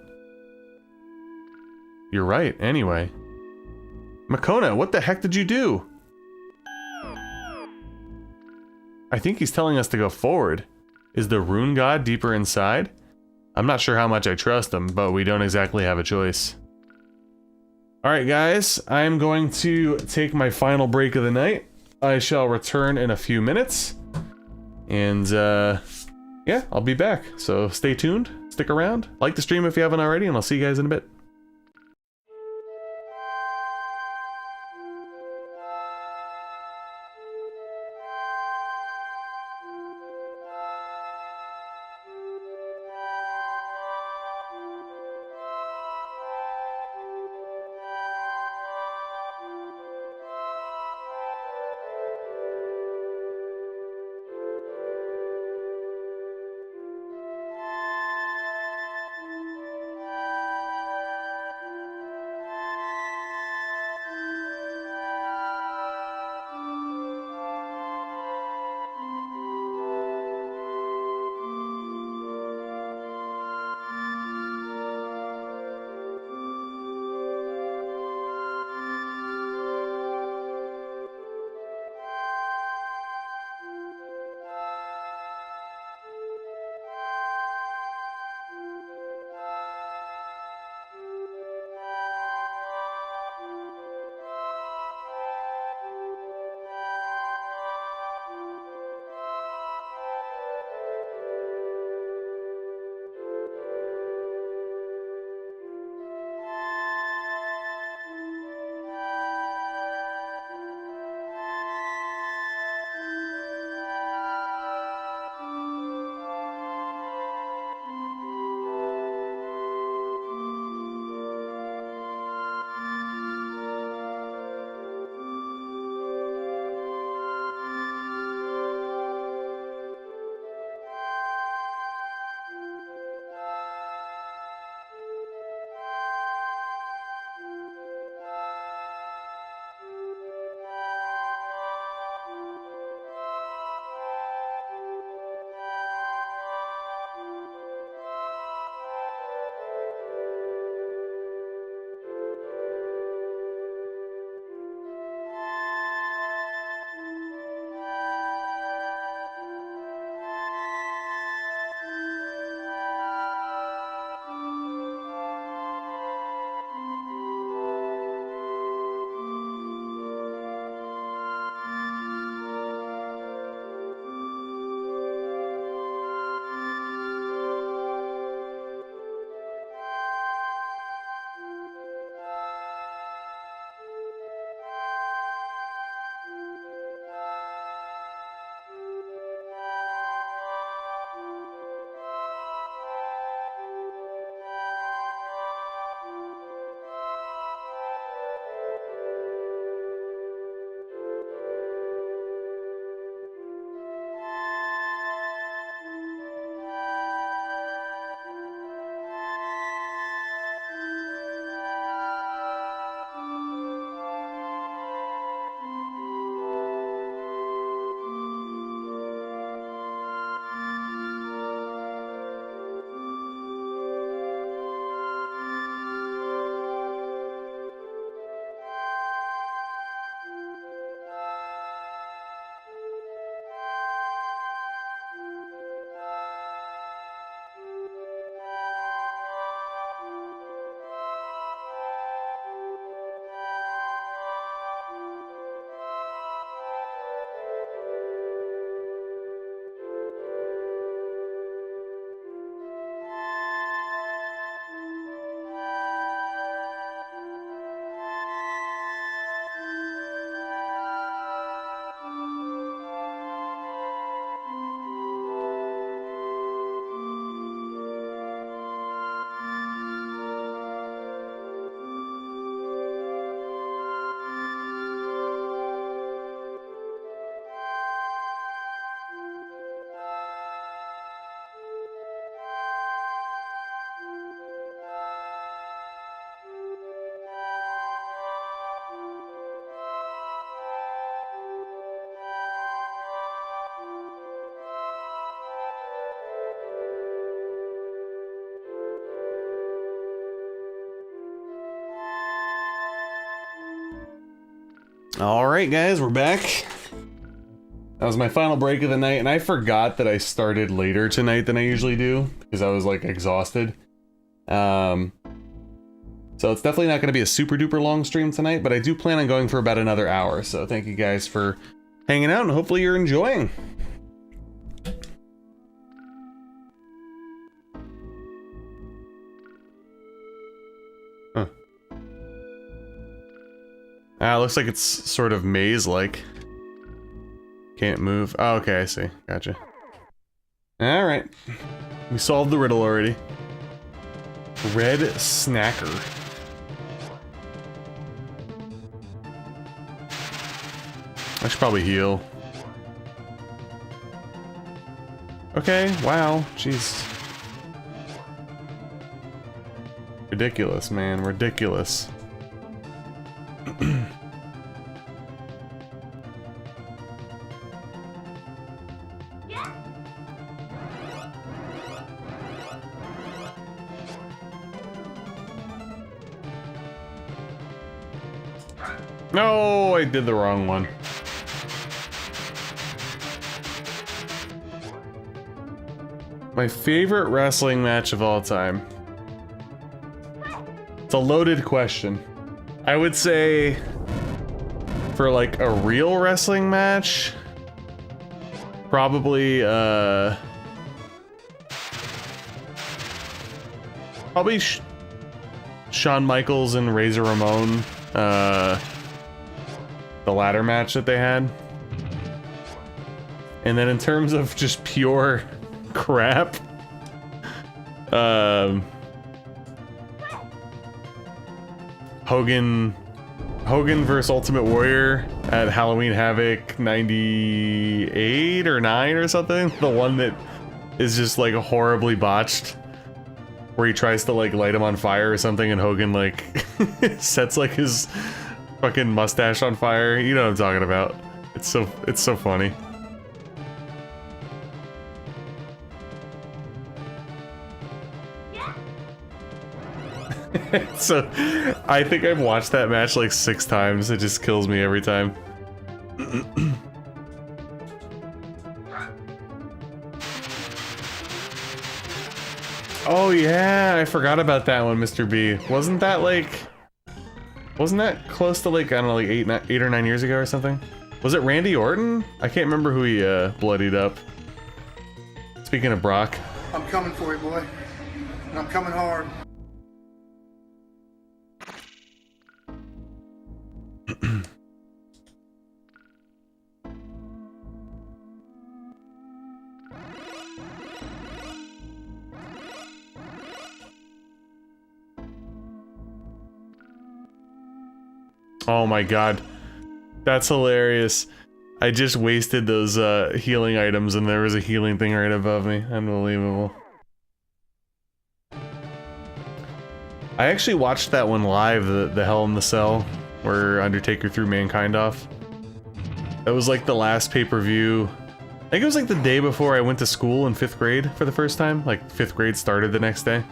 You're right, anyway. Makona, what the heck did you do? I think he's telling us to go forward. Is the rune god deeper inside? I'm not sure how much I trust him, but we don't exactly have a choice. Alright guys, I'm going to take my final break of the night. I shall return in a few minutes. And yeah, I'll be back. So stay tuned, stick around, like the stream if you haven't already, and I'll see you guys in a bit. Alright guys, we're back. That was my final break of the night, and I forgot that I started later tonight than I usually do, because I was like exhausted. So it's definitely not going to be a super duper long stream tonight, but I do plan on going for about another hour, so thank you guys for hanging out, and hopefully you're enjoying. Huh. Looks like it's sort of maze-like. Can't move. Oh, okay, I see. Gotcha. Alright. We solved the riddle already. Red Snacker. I should probably heal. Okay, wow. Jeez. Ridiculous, man. Ridiculous. No, I did the wrong one. My favorite wrestling match of all time. It's a loaded question. I would say for like a real wrestling match, probably Shawn Michaels and Razor Ramon, the ladder match that they had. And then in terms of just pure crap, Hogan versus Ultimate Warrior at Halloween Havoc 98 or 9 or something. The one that is just like horribly botched, where he tries to like light him on fire or something, and Hogan like sets like his fucking mustache on fire. You know what I'm talking about. It's so funny. So I think I've watched that match like 6 times. It just kills me every time. Oh yeah, I forgot about that one, Mr. B. Wasn't that close to like, I don't know, like 8 or 9 years ago or something? Was it Randy Orton? I can't remember who he bloodied up. Speaking of Brock. I'm coming for you, boy. And I'm coming hard. Oh my god. That's hilarious. I just wasted those healing items and there was a healing thing right above me. Unbelievable. I actually watched that one live, the Hell in the Cell, where Undertaker threw Mankind off. That was like the last pay-per-view. I think it was like the day before I went to school in 5th grade for the first time. Like 5th grade started the next day.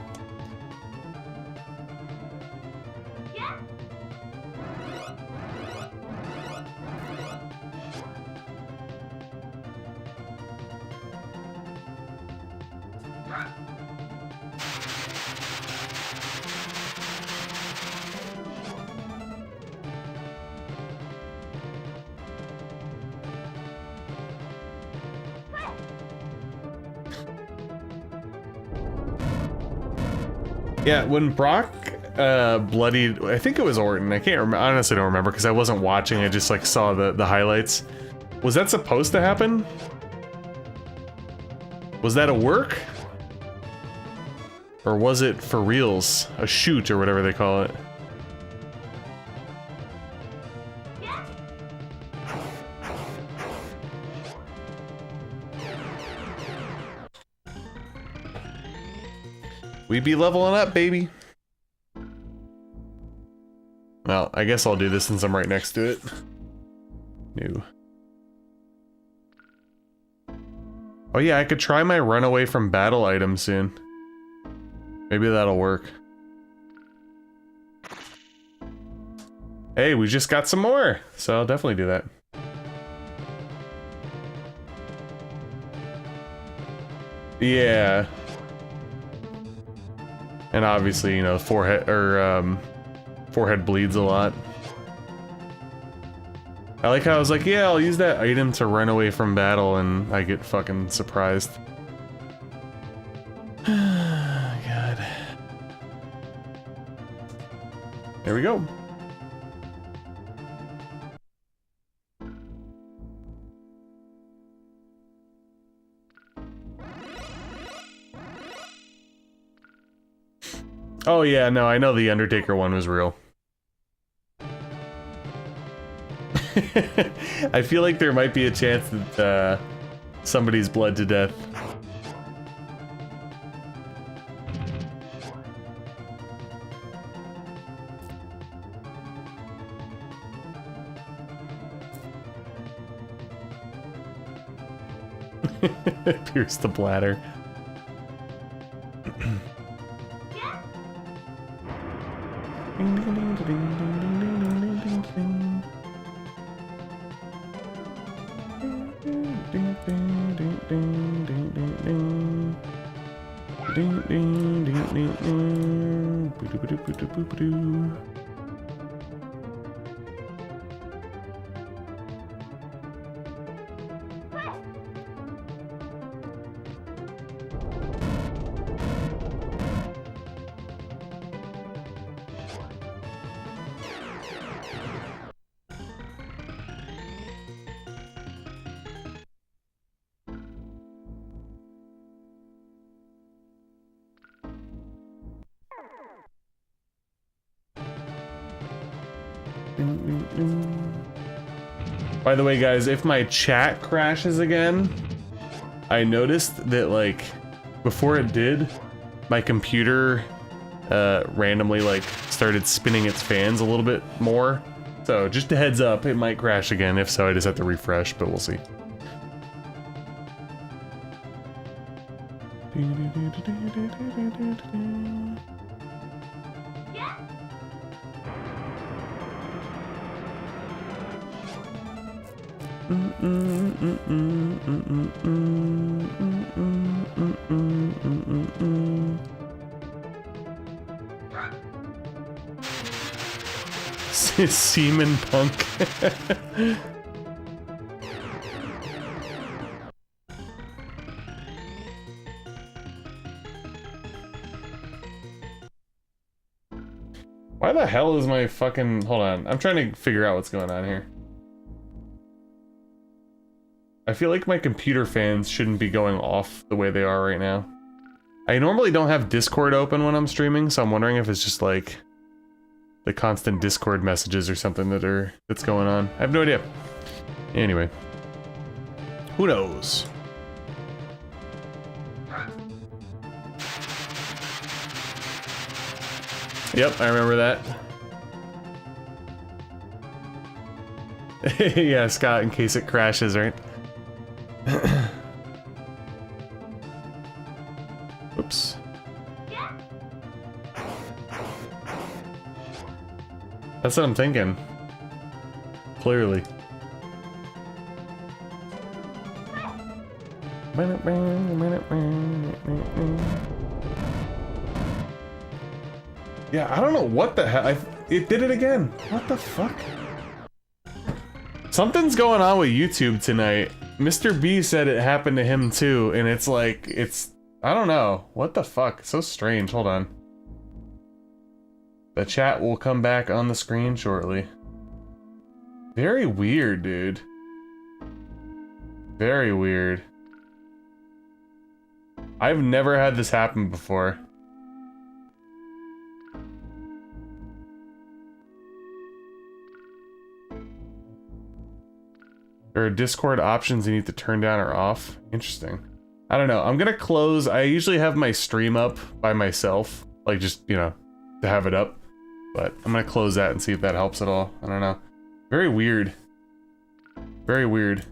Yeah, when Brock bloodied, I think it was Orton. I can't remember. I honestly don't remember because I wasn't watching. I just like saw the highlights. Was that supposed to happen? Was that a work? Or was it for reals? A shoot or whatever they call it. We be leveling up, baby. Well, I guess I'll do this since I'm right next to it. New. Oh yeah, I could try my run away from battle item soon. Maybe that'll work. Hey, we just got some more, so I'll definitely do that. Yeah. And obviously, you know, forehead bleeds a lot. I like how I was like, yeah, I'll use that item to run away from battle, and I get fucking surprised. God. There we go. Oh yeah, no, I know the Undertaker one was real. I feel like there might be a chance that somebody's bled to death. Pierce the bladder. By the way, guys, if my chat crashes again, I noticed that, like, before it did, my computer randomly, like, started spinning its fans a little bit more. So, just a heads up, it might crash again. If so, I just have to refresh, but we'll see. Seaman punk. Why the hell is my fucking... Hold on, I'm trying to figure out what's going on here. I feel like my computer fans shouldn't be going off the way they are right now. I normally don't have Discord open when I'm streaming, so I'm wondering if it's just like the constant Discord messages or something that's going on. I have no idea. Anyway. Who knows? Yep, I remember that. Yeah, Scott, in case it crashes, right? Oops. That's what I'm thinking. Clearly. Yeah, I don't know what the hell. It did it again. What the fuck? Something's going on with YouTube tonight. Mr. B said it happened to him too, and it's like, I don't know. What the fuck? So strange. Hold on. The chat will come back on the screen shortly. Very weird, dude. Very weird. I've never had this happen before. There are Discord options you need to turn down or off. Interesting. I don't know. I'm gonna close. I usually have my stream up by myself. Like, just, you know, to have it up. But I'm gonna close that and see if that helps at all. I don't know. Very weird. Very weird.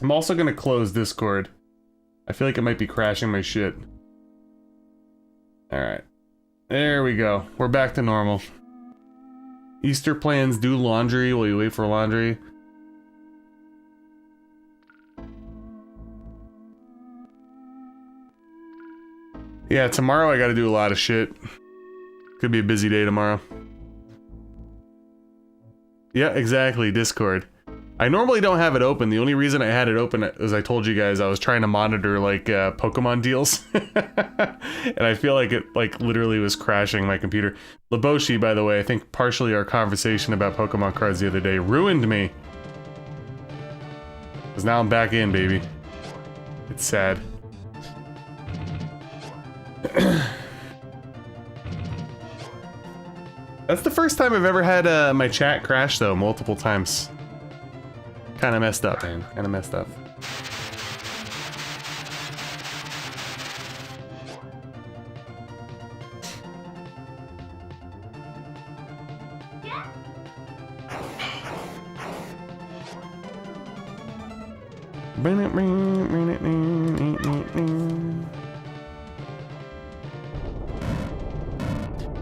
I'm also gonna close Discord. I feel like it might be crashing my shit. Alright. There we go. We're back to normal. Easter plans, do laundry while you wait for laundry. Yeah, tomorrow I gotta do a lot of shit. Could be a busy day tomorrow. Yeah, exactly, Discord. I normally don't have it open. The only reason I had it open, as I told you guys, I was trying to monitor like Pokemon deals. And I feel like it like literally was crashing my computer. Laboshi, by the way, I think partially our conversation about Pokemon cards the other day ruined me. Because now I'm back in, baby. It's sad. That's the first time I've ever had my chat crash, though, multiple times. Kind of messed up, man. Kind of messed up.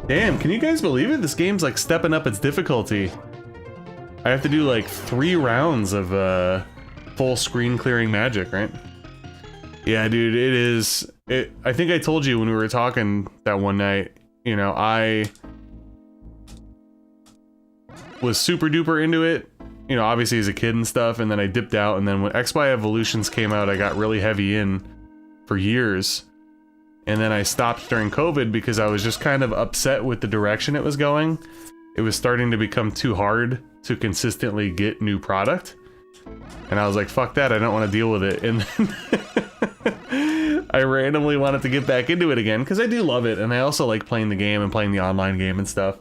Damn, can you guys believe it? This game's like stepping up its difficulty. I have to do like 3 rounds of full screen clearing magic, right? Yeah, dude, it is. I think I told you when we were talking that one night, you know, I was super duper into it, you know, obviously as a kid and stuff, and then I dipped out, and then when XY Evolutions came out, I got really heavy in for years. And then I stopped during COVID because I was just kind of upset with the direction it was going. It was starting to become too hard to consistently get new product. And I was like, fuck that, I don't want to deal with it. And then I randomly wanted to get back into it again because I do love it. And I also like playing the game and playing the online game and stuff.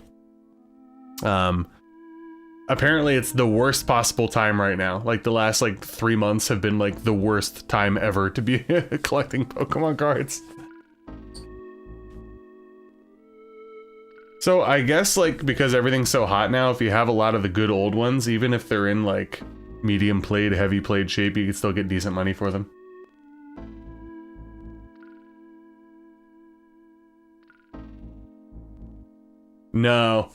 Apparently it's the worst possible time right now. Like the last like 3 months have been like the worst time ever to be collecting Pokemon cards. So I guess like because everything's so hot now, if you have a lot of the good old ones, even if they're in like medium played, heavy played shape, you can still get decent money for them. No.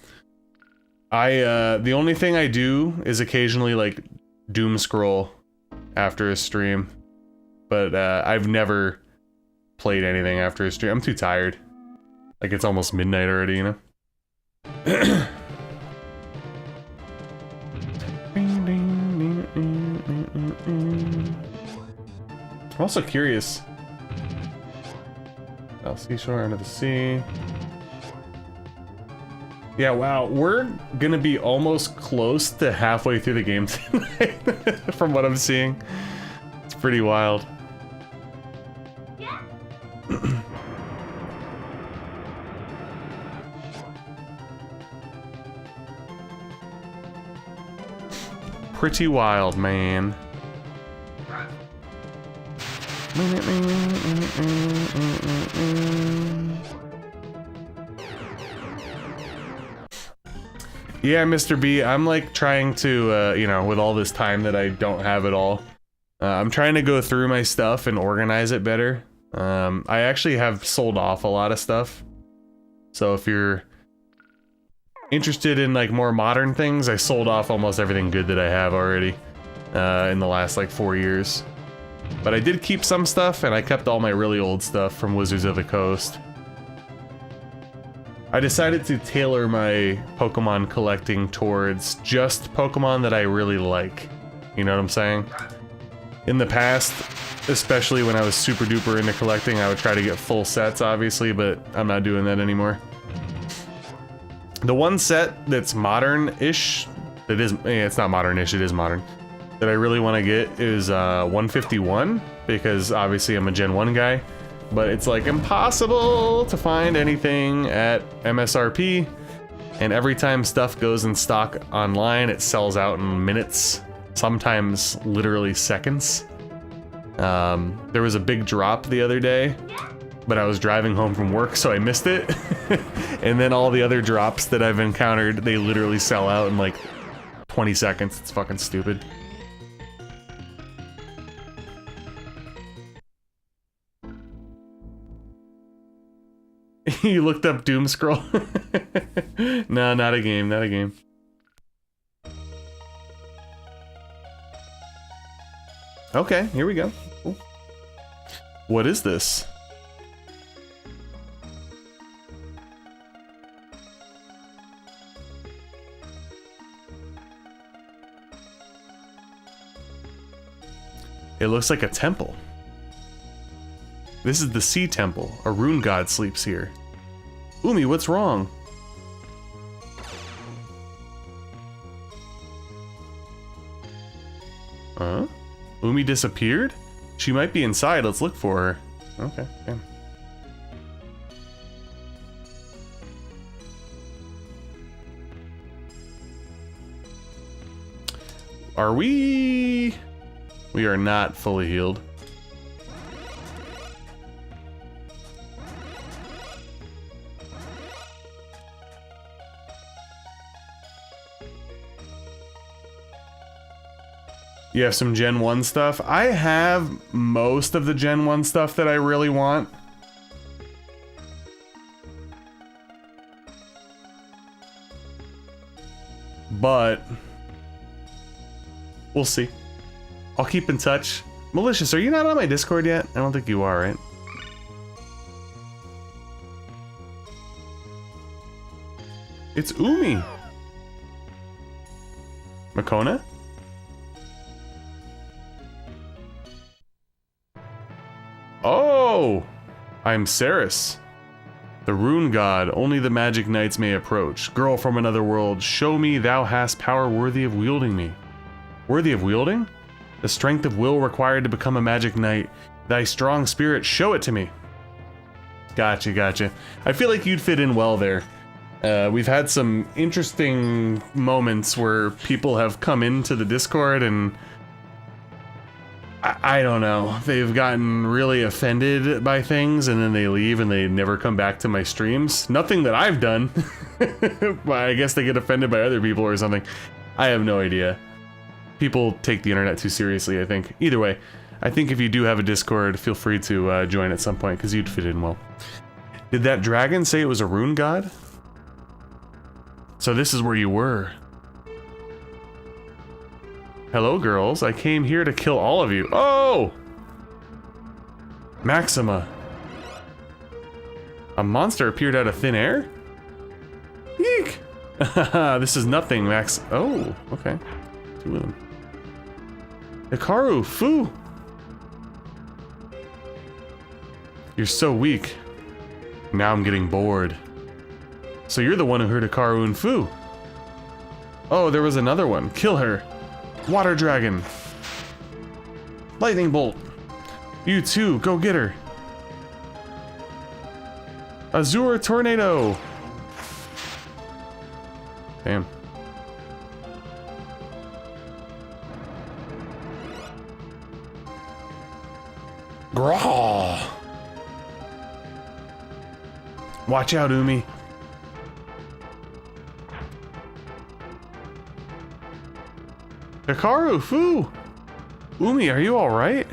The only thing I do is occasionally like doom scroll after a stream. But I've never played anything after a stream. I'm too tired. Like it's almost midnight already, you know? I'm also curious. Oh, Seashore under the sea. Yeah, wow, we're gonna be almost close to halfway through the game tonight, from what I'm seeing. It's pretty wild. Pretty wild, man. Yeah, Mr. B, I'm like trying to, you know, with all this time that I don't have at all, I'm trying to go through my stuff and organize it better. I actually have sold off a lot of stuff. So if you're interested in like more modern things, I sold off almost everything good that I have already in the last like 4 years. But I did keep some stuff, and I kept all my really old stuff from Wizards of the Coast. I decided to tailor my Pokemon collecting towards just Pokemon that I really like. You know what I'm saying? In the past, especially when I was super duper into collecting, I would try to get full sets, obviously, but I'm not doing that anymore. The one set that's modern-ish, that is, it's not modern-ish, it is modern, that I really want to get is 151, because obviously I'm a Gen 1 guy, but it's like impossible to find anything at MSRP, and every time stuff goes in stock online, it sells out in minutes, sometimes literally seconds. There was a big drop the other day, but I was driving home from work, so I missed it. And then all the other drops that I've encountered, they literally sell out in like 20 seconds. It's fucking stupid. You looked up Doom Scroll? No, not a game, not a game. Okay, here we go. Cool. What is this? It looks like a temple. This is the Sea Temple. A rune god sleeps here. Umi, what's wrong? Huh? Umi disappeared? She might be inside. Let's look for her. Okay, damn. Are we... We are not fully healed. You have some Gen 1 stuff? I have most of the Gen 1 stuff that I really want. But we'll see. I'll keep in touch. Malicious, are you not on my Discord yet? I don't think you are, right? It's Umi. Makona? Oh! I'm Ceres. The rune god, only the magic knights may approach. Girl from another world, show me thou hast power worthy of wielding me. Worthy of wielding? The strength of will required to become a magic knight. Thy strong spirit, show it to me. Gotcha, gotcha. I feel like you'd fit in well there. We've had some interesting moments where people have come into the Discord and I don't know, they've gotten really offended by things and then they leave and they never come back to my streams. Nothing that I've done, but I guess they get offended by other people or something. I have no idea. People take the internet too seriously, I think. Either way, I think if you do have a Discord, feel free to join at some point because you'd fit in well. Did that dragon say it was a rune god? So this is where you were. Hello, girls. I came here to kill all of you. Oh! Maxima. A monster appeared out of thin air? Eek! This is nothing, Max. Oh, okay. Two of them. Hikaru, Fuu! You're so weak. Now I'm getting bored. So you're the one who hurt Hikaru and Fuu. Oh, there was another one. Kill her. Water dragon. Lightning bolt. You too, go get her. Azure tornado. Damn. Graw. Watch out, Umi. Hikaru, Fuu! Umi, are you alright?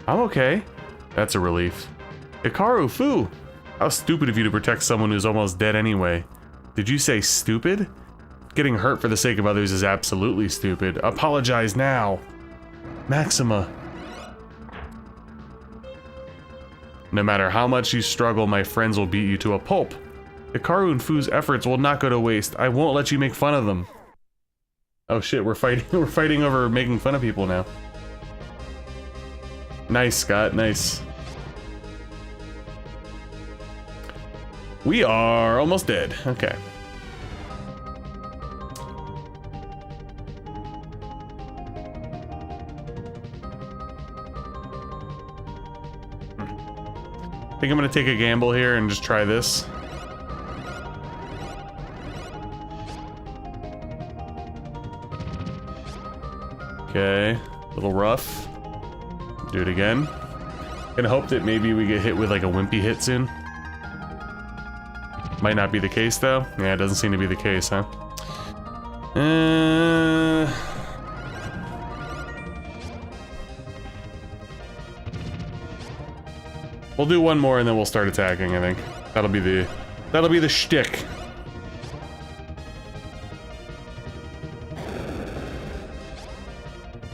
I'm okay. That's a relief. Hikaru, Fuu! How stupid of you to protect someone who's almost dead anyway. Did you say stupid? Getting hurt for the sake of others is absolutely stupid. Apologize now. Maxima. No matter how much you struggle, my friends will beat you to a pulp. Hikaru and Fuu's efforts will not go to waste. I won't let you make fun of them. Oh shit, we're fighting we're fighting over making fun of people now. Nice, Scott, nice. We are almost dead. Okay. I think I'm gonna take a gamble here and just try this. Okay, a little rough. Do it again. Gonna hope that maybe we get hit with like a wimpy hit soon. Might not be the case though. Yeah, it doesn't seem to be the case, huh? We'll do one more and then we'll start attacking, I think. That'll be the shtick.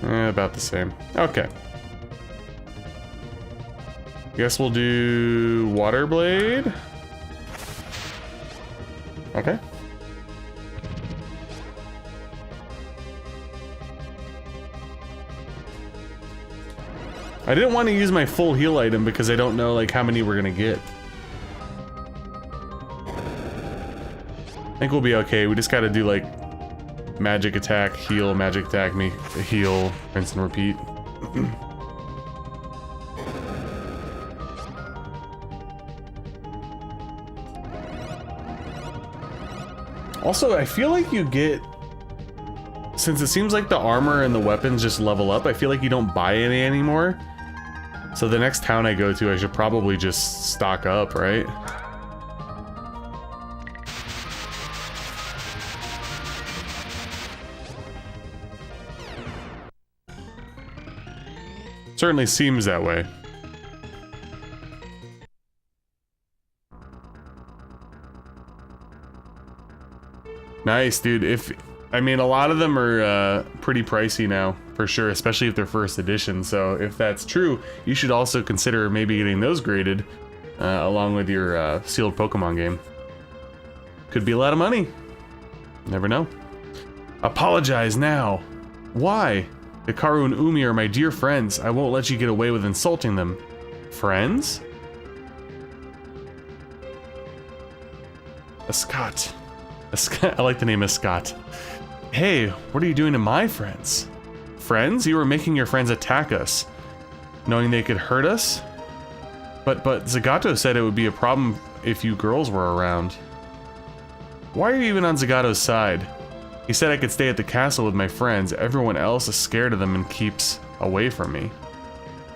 About the same. Okay. Guess we'll do Water Blade. Okay. I didn't want to use my full heal item because I don't know like how many we're gonna get. I think we'll be okay. We just gotta do like magic attack, heal, magic attack, me heal, rinse and repeat. Also, I feel like you get, since it seems like the armor and the weapons just level up, I feel like you don't buy any anymore. So the next town I go to, I should probably just stock up, right? Certainly seems that way. Nice, dude. I mean, a lot of them are pretty pricey now, for sure, especially if they're first edition. So if that's true, you should also consider maybe getting those graded along with your sealed Pokemon game. Could be a lot of money. Never know. Apologize now. Why? Hikaru and Umi are my dear friends. I won't let you get away with insulting them. Friends? Scott. I like the name of Scott. Hey, what are you doing to my friends? Friends? You were making your friends attack us, knowing they could hurt us? But Zagato said it would be a problem if you girls were around. Why are you even on Zagato's side? He said I could stay at the castle with my friends. Everyone else is scared of them and keeps away from me.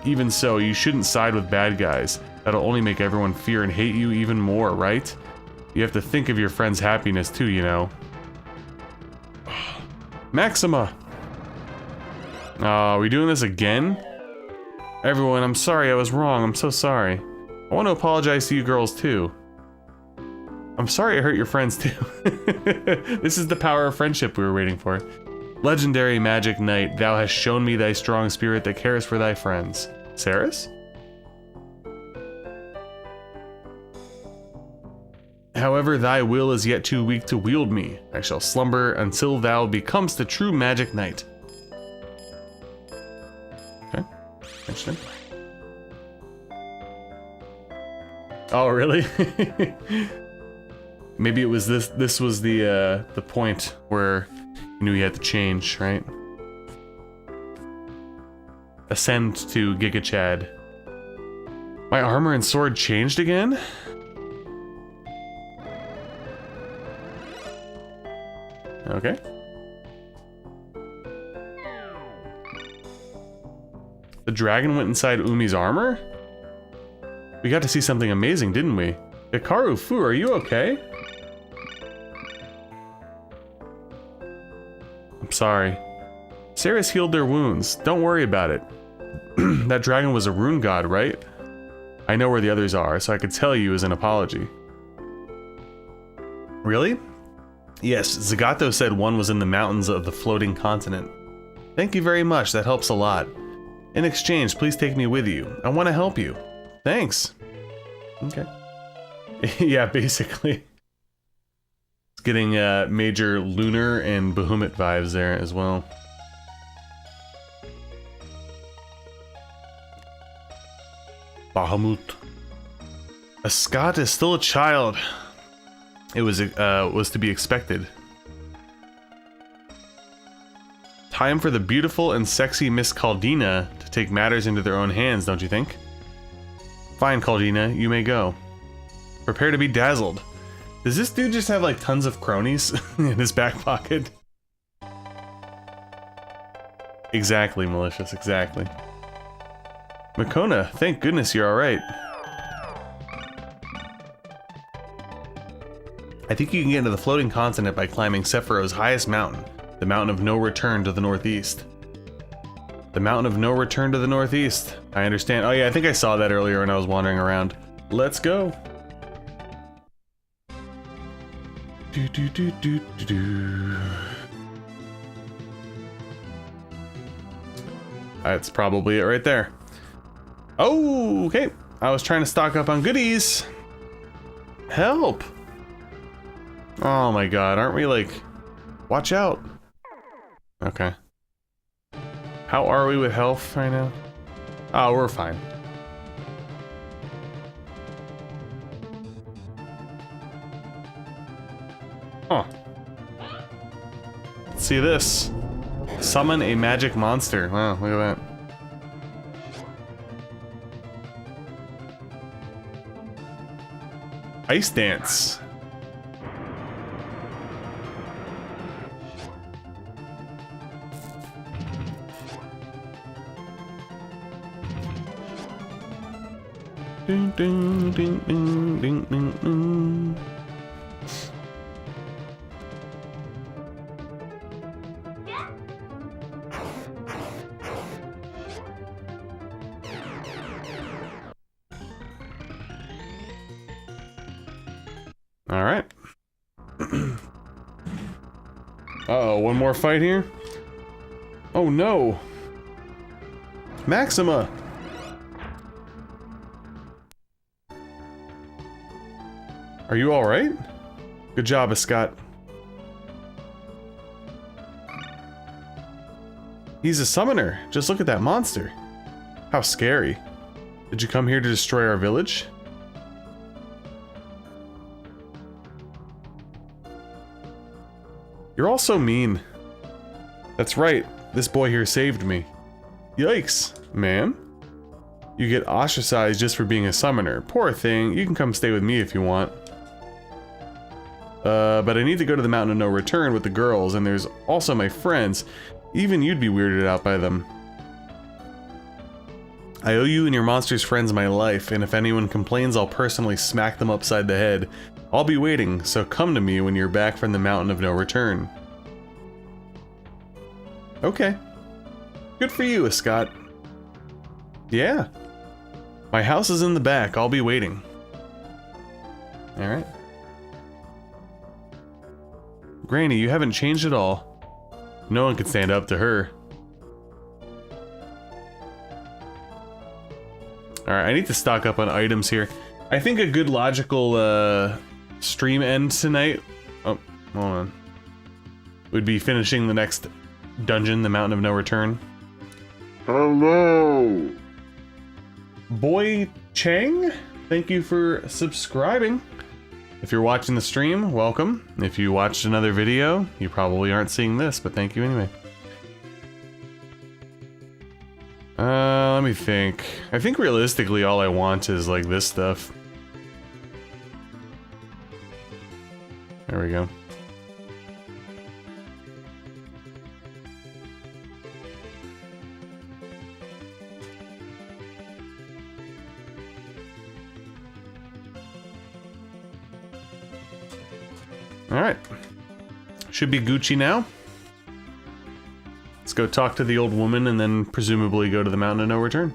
Even so, you shouldn't side with bad guys. That'll only make everyone fear and hate you even more, right? You have to think of your friends' happiness too, you know. Maxima! Are we doing this again? Everyone, I'm sorry, I was wrong. I'm so sorry. I want to apologize to you girls too. I'm sorry I hurt your friends too. This is the power of friendship we were waiting for. Legendary Magic Knight, thou hast shown me thy strong spirit that cares for thy friends. Saris? However, thy will is yet too weak to wield me. I shall slumber until thou becomest the true Magic Knight. Okay, interesting. Oh, really? Maybe it was this. This was the point where you knew you had to change, right? Ascend to Giga Chad. My armor and sword changed again? Okay. The dragon went inside Umi's armor? We got to see something amazing, didn't we? Hikaru, Fuu, are you okay? I'm sorry. Saris healed their wounds. Don't worry about it. That dragon was a rune god, right? I know where the others are, so I could tell you as an apology. Really? Yes, Zagato said one was in the mountains of the floating continent. Thank you very much, that helps a lot. In exchange, please take me with you. I want to help you. Thanks. Okay. Yeah, basically. It's getting major lunar and Bahamut vibes there as well. Bahamut. A Scot is still a child. It was to be expected. Time for the beautiful and sexy Miss Caldina to take matters into their own hands, don't you think? Fine, Caldina, you may go. Prepare to be dazzled. Does this dude just have like tons of cronies in his back pocket? Exactly, Malicious, exactly. Makona, thank goodness you're alright. I think you can get into the floating continent by climbing Sephiroth's highest mountain, the Mountain of No Return to the northeast. The Mountain of No Return to the northeast. I understand. Oh yeah, I think I saw that earlier when I was wandering around. Let's go. Do, do, do, do, do, do. That's probably it right there. Oh, okay. I was trying to stock up on goodies. Help! Oh my god, aren't we like... Watch out. Okay. How are we with health right now? Oh, we're fine. Huh. Let's see this. Summon a magic monster. Wow, look at that. Ice dance. Ding ding ding ding ding ding ding. All right. Uh-oh, one more fight here? Oh no! Maxima! Are you alright? Good job, Scott. He's a summoner. Just look at that monster. How scary. Did you come here to destroy our village? You're all so mean. That's right. This boy here saved me. Yikes, ma'am. You get ostracized just for being a summoner. Poor thing. You can come stay with me if you want. But I need to go to the Mountain of No Return with the girls, and there's also my friends. Even you'd be weirded out by them. I owe you and your monster's friends my life, and if anyone complains, I'll personally smack them upside the head. I'll be waiting, so come to me when you're back from the Mountain of No Return. Okay. Good for you, Scott. Yeah. My house is in the back. I'll be waiting. Alright. Granny, you haven't changed at all. No one can stand up to her. Alright, I need to stock up on items here. I think a good logical stream end tonight... Oh, hold on. Would be finishing the next dungeon, the Mountain of No Return. Hello! Boy Chang, thank you for subscribing. If you're watching the stream, welcome. If you watched another video, you probably aren't seeing this, but thank you anyway. Let me think. I think realistically all I want is like this stuff. There we go. Alright. Should be Gucci now. Let's go talk to the old woman and then presumably go to the Mountain of No Return.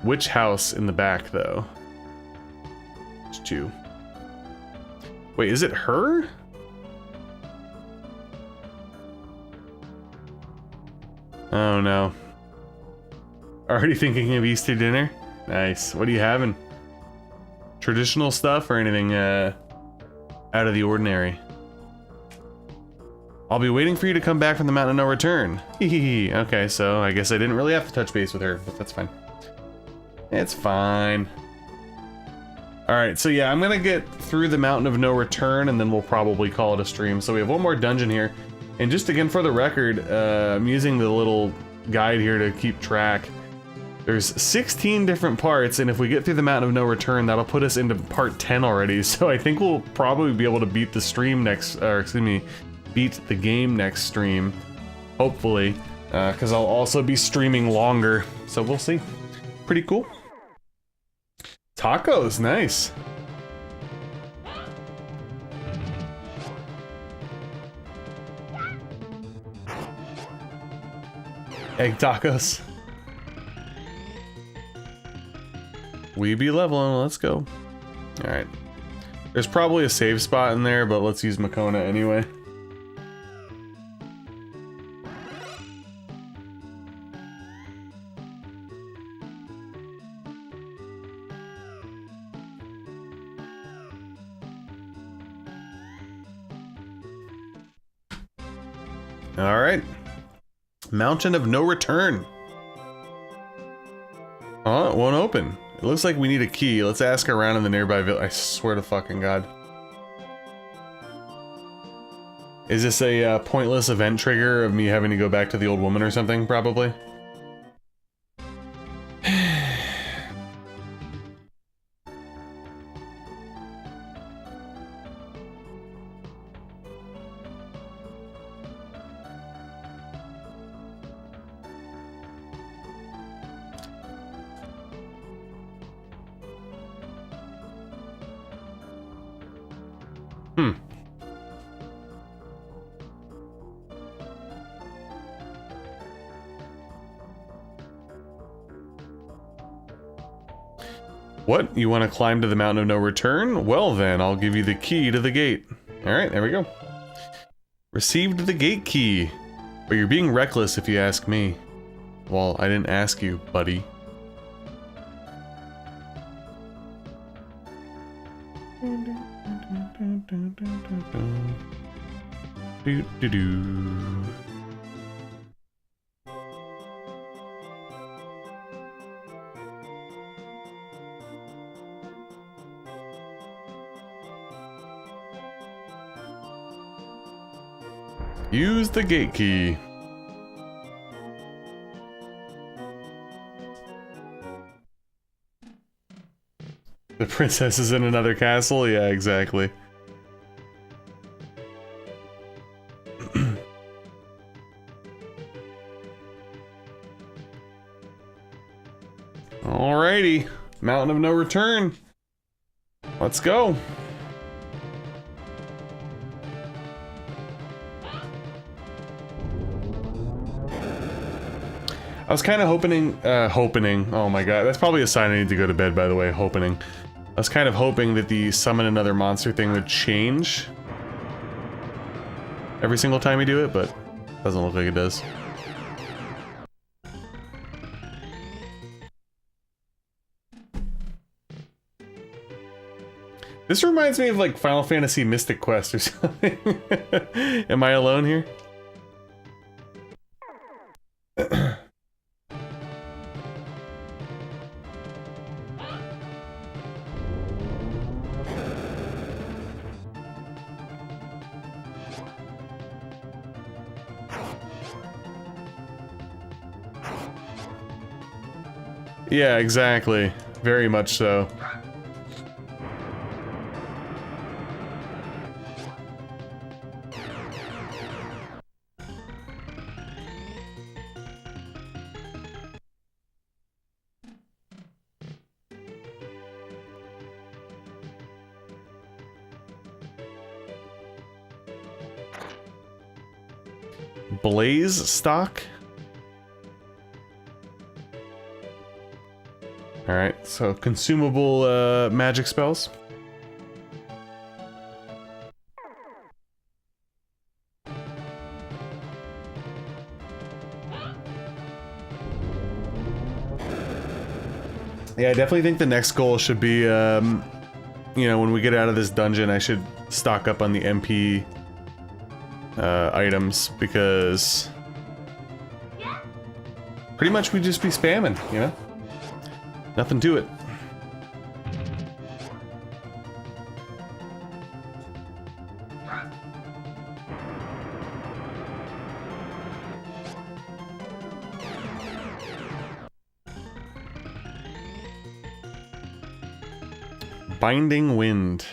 Which house in the back, though? It's two. Wait, is it her? Oh no. Already thinking of Easter dinner? Nice. What are you having? Traditional stuff or anything out of the ordinary? I'll be waiting for you to come back from the Mountain of No Return. Hehehe. Okay, so I guess I didn't really have to touch base with her, but that's fine. It's fine. Alright, so yeah, I'm gonna get through the Mountain of No Return and then we'll probably call it a stream. So we have one more dungeon here. And just again for the record, I'm using the little guide here to keep track. There's 16 different parts, and if we get through the Mountain of No Return, that'll put us into part 10 already. So I think we'll probably be able to beat the stream next, or excuse me, beat the game next stream, hopefully, because I'll also be streaming longer, so we'll see. Pretty cool. Tacos, nice. Egg tacos. We be leveling, let's go. Alright. There's probably a save spot in there, but let's use Makona anyway. Alright. Mountain of No Return. Oh, it won't open. It looks like we need a key. Let's ask around in the nearby village. I swear to fucking God. Is this a pointless event trigger of me having to go back to the old woman or something, probably? What? You want to climb to the Mountain of No Return? Well then, I'll give you the key to the gate. Alright, there we go. Received the gate key. But you're being reckless if you ask me. Well, I didn't ask you, buddy. Do-do-do. Use the gate key. The princess is in another castle? Yeah, exactly. Alrighty. Mountain of No Return. Let's go. I was kind of hoping, oh my god, that's probably a sign I need to go to bed, by the way, hoping. I was kind of hoping that the summon another monster thing would change every single time you do it, but doesn't look like it does. This reminds me of like Final Fantasy Mystic Quest or something. Am I alone here? Yeah, exactly. Very much so. Blaze stock? Alright, so consumable magic spells. Yeah, I definitely think the next goal should be, you know, when we get out of this dungeon, I should stock up on the MP items, because pretty much we just be spamming, you know? Nothing to it. Binding Wind.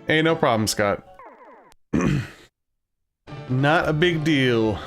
Hey, no problem, Scott. Not a big deal.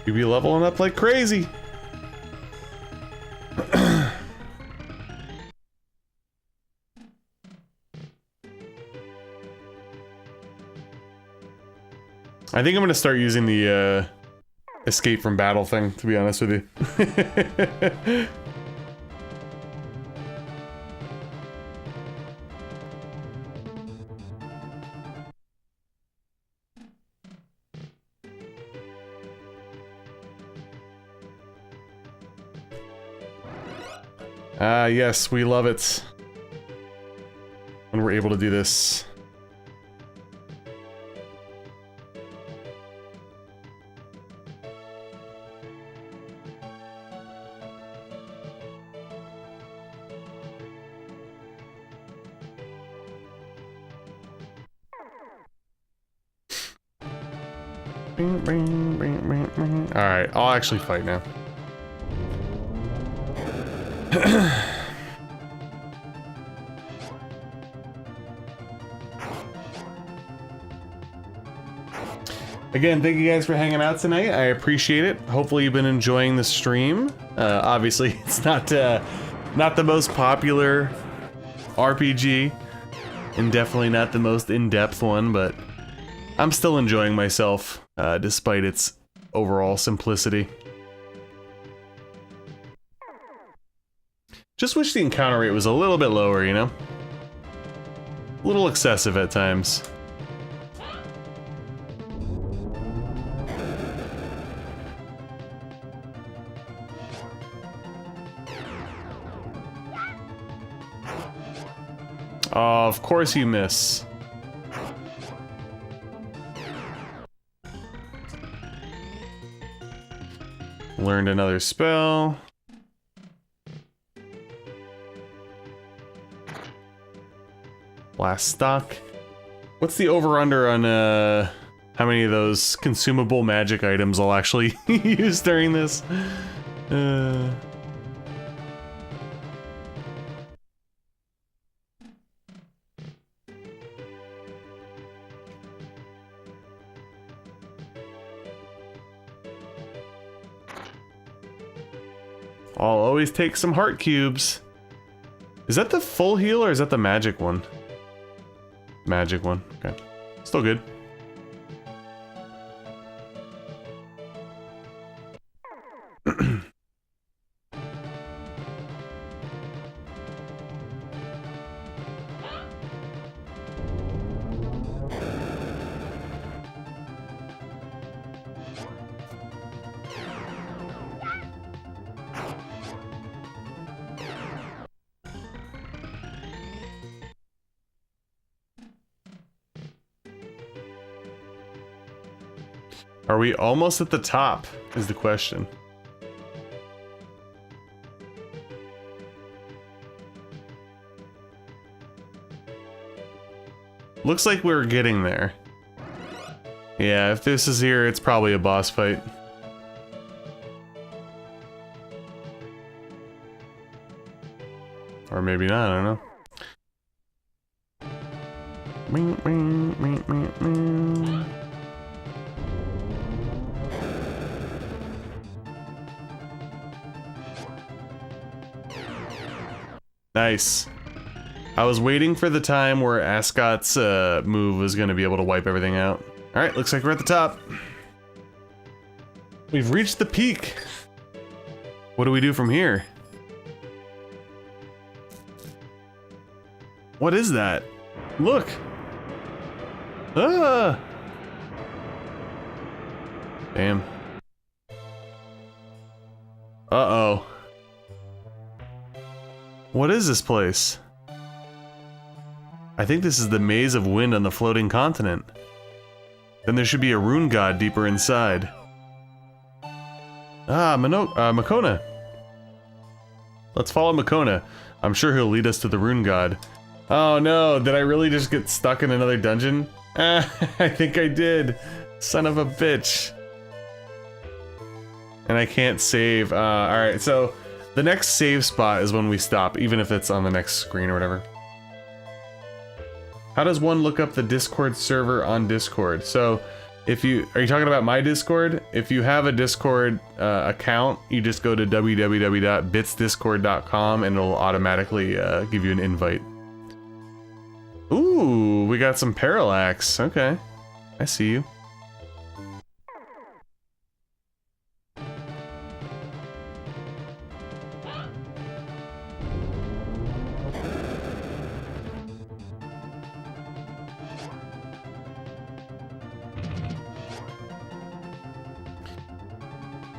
You be leveling up like crazy. I think I'm gonna start using the escape from battle thing, to be honest with you. Ah, yes, we love it when we're able to do this. Alright, I'll actually fight now. Again, thank you guys for hanging out tonight. I appreciate it. Hopefully you've been enjoying the stream. Obviously, it's not the most popular RPG, and definitely not the most in-depth one, but I'm still enjoying myself, despite its overall simplicity. Just wish the encounter rate was a little bit lower, you know? A little excessive at times. Oh, of course you miss. Learned another spell. Last stock. What's the over-under on how many of those consumable magic items I'll actually use during this? I'll always take some heart cubes. Is that the full heal or is that the magic one? Magic one. Okay. Still good. Are we almost at the top, is the question. Looks like we're getting there. Yeah, if this is here, it's probably a boss fight. Or maybe not, I don't know. Nice. I was waiting for the time where Ascot's move was going to be able to wipe everything out. Alright, looks like we're at the top. We've reached the peak. What do we do from here? What is that? Look! Ah! Damn. Uh-oh. What is this place? I think this is the Maze of Wind on the floating continent. Then there should be a rune god deeper inside. Ah, Makona. Let's follow Makona. I'm sure he'll lead us to the rune god. Oh no, did I really just get stuck in another dungeon? I think I did. Son of a bitch. And I can't save. Alright, so the next save spot is when we stop, even if it's on the next screen or whatever. How does one look up the Discord server on Discord? So, if you... Are you talking about my Discord? If you have a Discord account, you just go to www.bitsdiscord.com and it'll automatically give you an invite. Ooh, we got some parallax. Okay. I see you.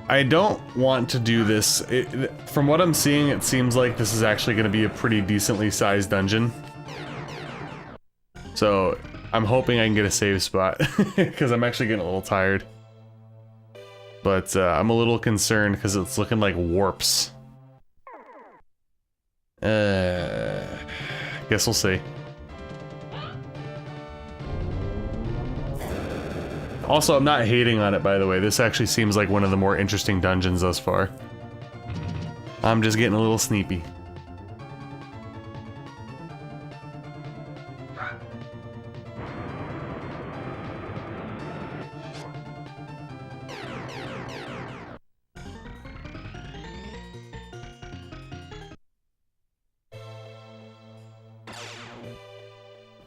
I don't want to do this. From what I'm seeing, it seems like this is actually going to be a pretty decently sized dungeon. So, I'm hoping I can get a save spot, because I'm actually getting a little tired. But I'm a little concerned because it's looking like warps. Guess we'll see. Also, I'm not hating on it, by the way. This actually seems like one of the more interesting dungeons thus far. I'm just getting a little sneepy.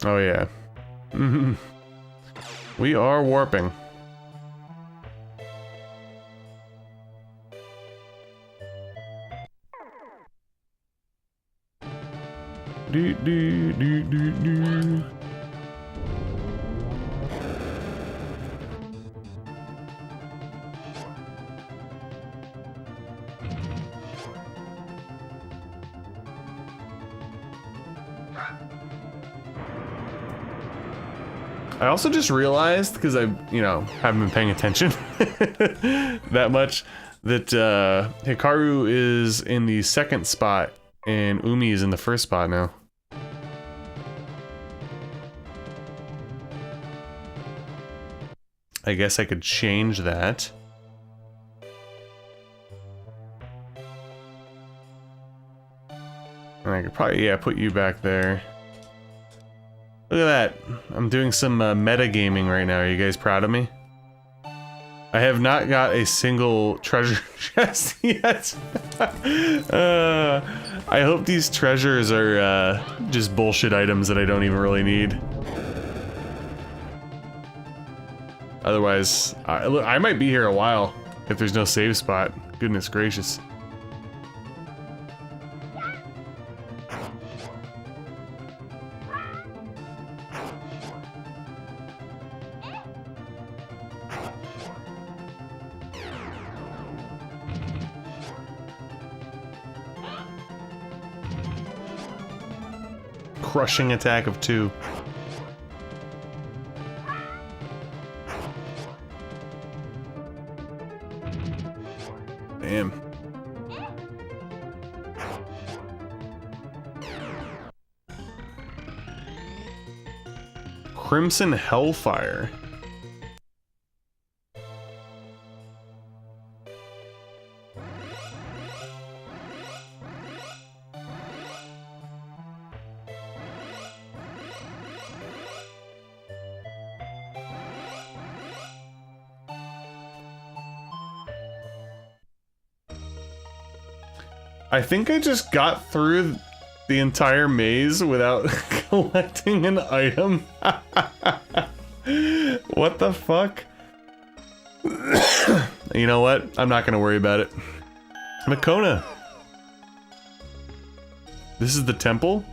Oh yeah. We are warping. Do do do do do. I also just realized, because I, haven't been paying attention that much, that Hikaru is in the second spot and Umi is in the first spot now. I guess I could change that. And I could probably, put you back there. Look at that. I'm doing some metagaming right now. Are you guys proud of me? I have not got a single treasure chest yet. I hope these treasures are just bullshit items that I don't even really need. Otherwise, I might be here a while if there's no save spot. Goodness gracious. Crushing attack of 2. Damn. Crimson Hellfire. I think I just got through the entire maze without collecting an item? What the fuck? You know what? I'm not gonna worry about it. Makona. This is the temple?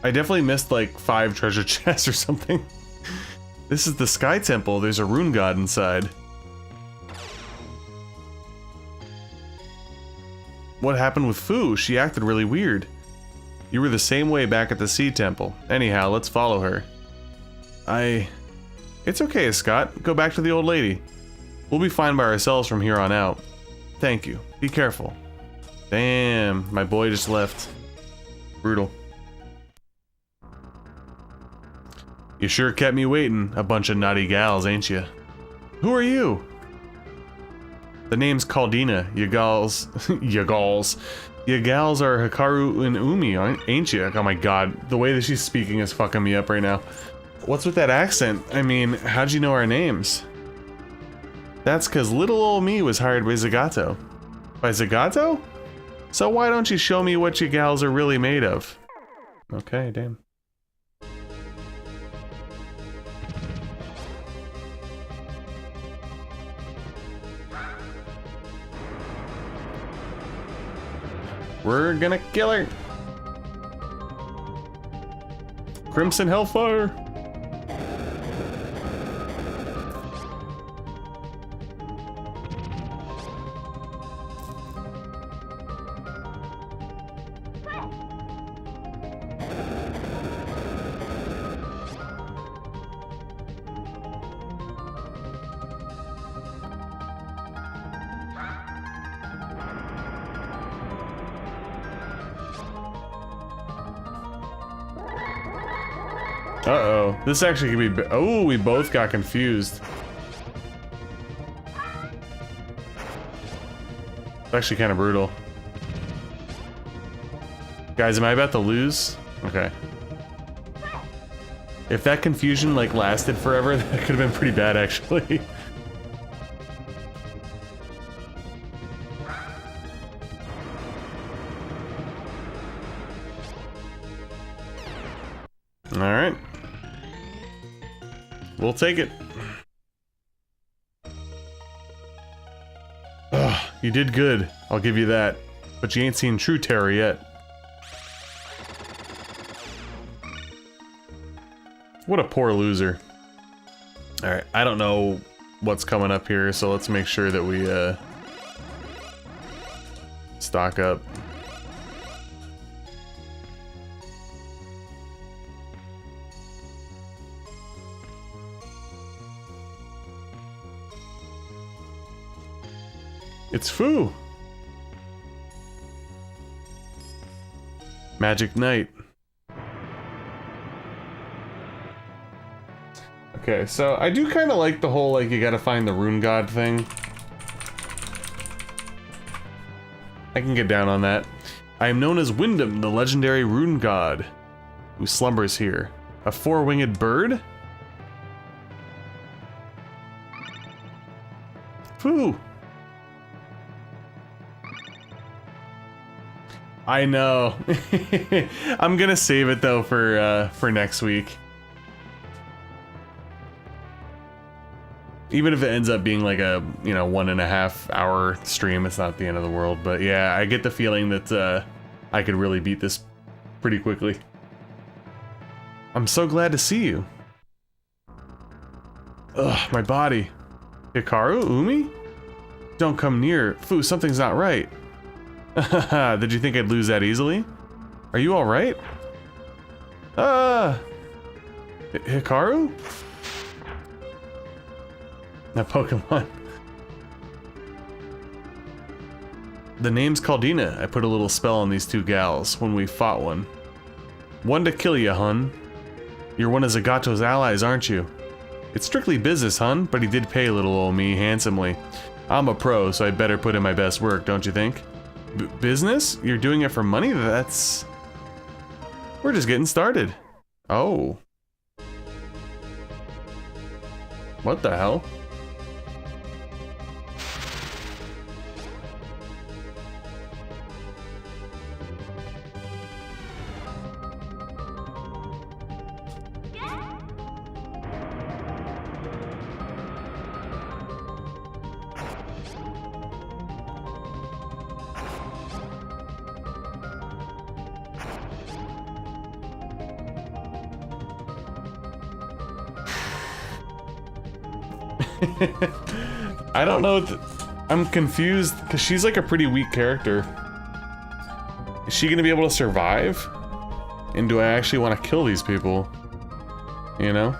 I definitely missed like 5 treasure chests or something. This is the Sky Temple. There's a rune god inside. What happened with Fuu? She acted really weird. You were the same way back at the Sea Temple. Anyhow, let's follow her. It's okay, Scott. Go back to the old lady. We'll be fine by ourselves from here on out. Thank you. Be careful. Damn, my boy just left. Brutal. You sure kept me waiting, a bunch of naughty gals, ain't you? Who are you? The name's Caldina. You gals... You gals are Hikaru and Umi, ain't you? Oh my god, the way that she's speaking is fucking me up right now. What's with that accent? I mean, how'd you know our names? That's cause little old me was hired by Zagato. By Zagato? So why don't you show me what you gals are really made of? Okay, damn. We're gonna kill her. Crimson Hellfire. Uh-oh. This actually could be... Oh, we both got confused. It's actually kind of brutal. Guys, am I about to lose? Okay. If that confusion, like, lasted forever, that could have been pretty bad, actually. Alright. We'll take it. Ugh, you did good. I'll give you that. But you ain't seen true terror yet. What a poor loser. Alright, I don't know what's coming up here, so let's make sure that we, stock up. It's Fuu! Magic Knight. Okay, so I do kind of like the whole, like, you gotta find the rune god thing. I can get down on that. I am known as Wyndham, the legendary rune god, who slumbers here. A four-winged bird? Fuu! I know. I'm gonna save it though for next week. Even if it ends up being like a, you know, 1.5 hour stream, it's not the end of the world. But yeah, I get the feeling that I could really beat this pretty quickly. I'm so glad to see you. Ugh, my body. Hikaru Umi? Don't come near. Fuu, something's not right. Did you think I'd lose that easily? Are you alright? Hikaru? That Pokemon. The name's Caldina. I put a little spell on these two gals when we fought one. One to kill you, hun. You're one of Zagato's allies, aren't you? It's strictly business, hun, but he did pay little old me handsomely. I'm a pro, so I better put in my best work, don't you think? Business? You're doing it for money? That's... We're just getting started. Oh. What the hell? I don't know. I'm confused because she's like a pretty weak character. Is she gonna be able to survive? And do I actually want to kill these people? You know?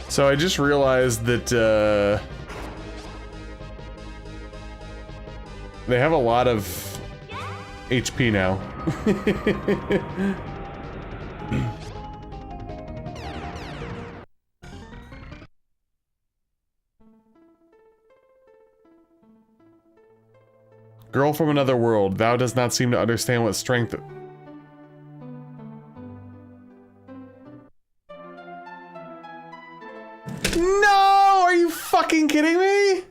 So I just realized that they have a lot of HP now. Girl from another world, thou does not seem to understand what strength... No! Are you fucking kidding me?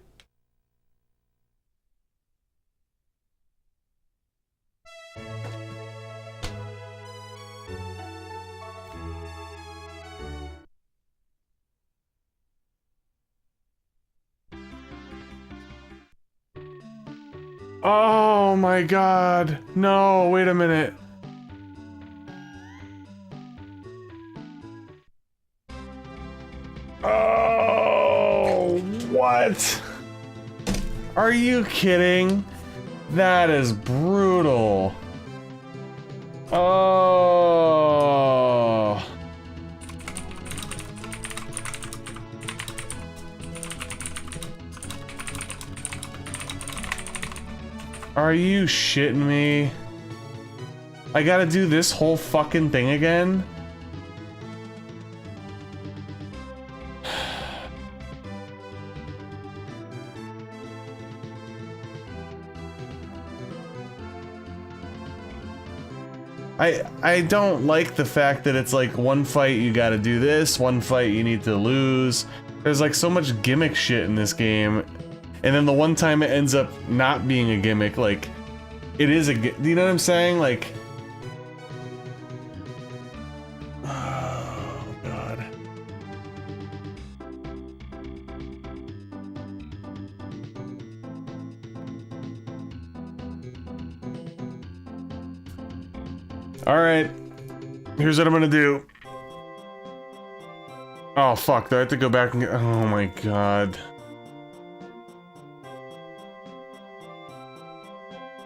Oh my god. No, wait a minute. Oh, what? Are you kidding? That is brutal. Oh. Are you shitting me? I gotta do this whole fucking thing again? I don't like the fact that it's like one fight you gotta do this, one fight you need to lose. There's like so much gimmick shit in this game. And then the one time it ends up not being a gimmick, like, it is a do you know what I'm saying? Like... Oh, God. Alright. Here's what I'm gonna do. Oh, fuck. Do I have to go back and get... Oh, my God.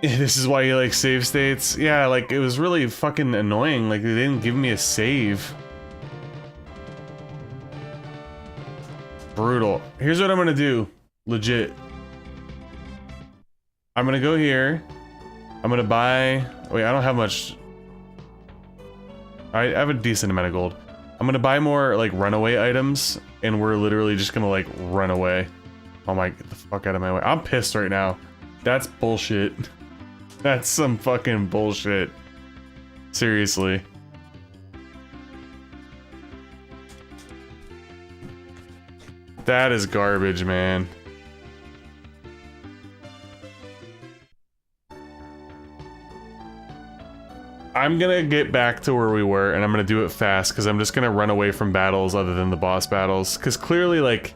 This is why you like save states? Yeah, like, it was really fucking annoying. Like, they didn't give me a save. Brutal. Here's what I'm gonna do. Legit. I'm gonna go here. I'm gonna buy... Wait, I don't have much... I have a decent amount of gold. I'm gonna buy more, like, runaway items, and we're literally just gonna, like, run away. Oh my... Get the fuck out of my way. I'm pissed right now. That's bullshit. That's some fucking bullshit. Seriously. That is garbage, man. I'm gonna get back to where we were, and I'm gonna do it fast, because I'm just gonna run away from battles other than the boss battles. Because clearly, like...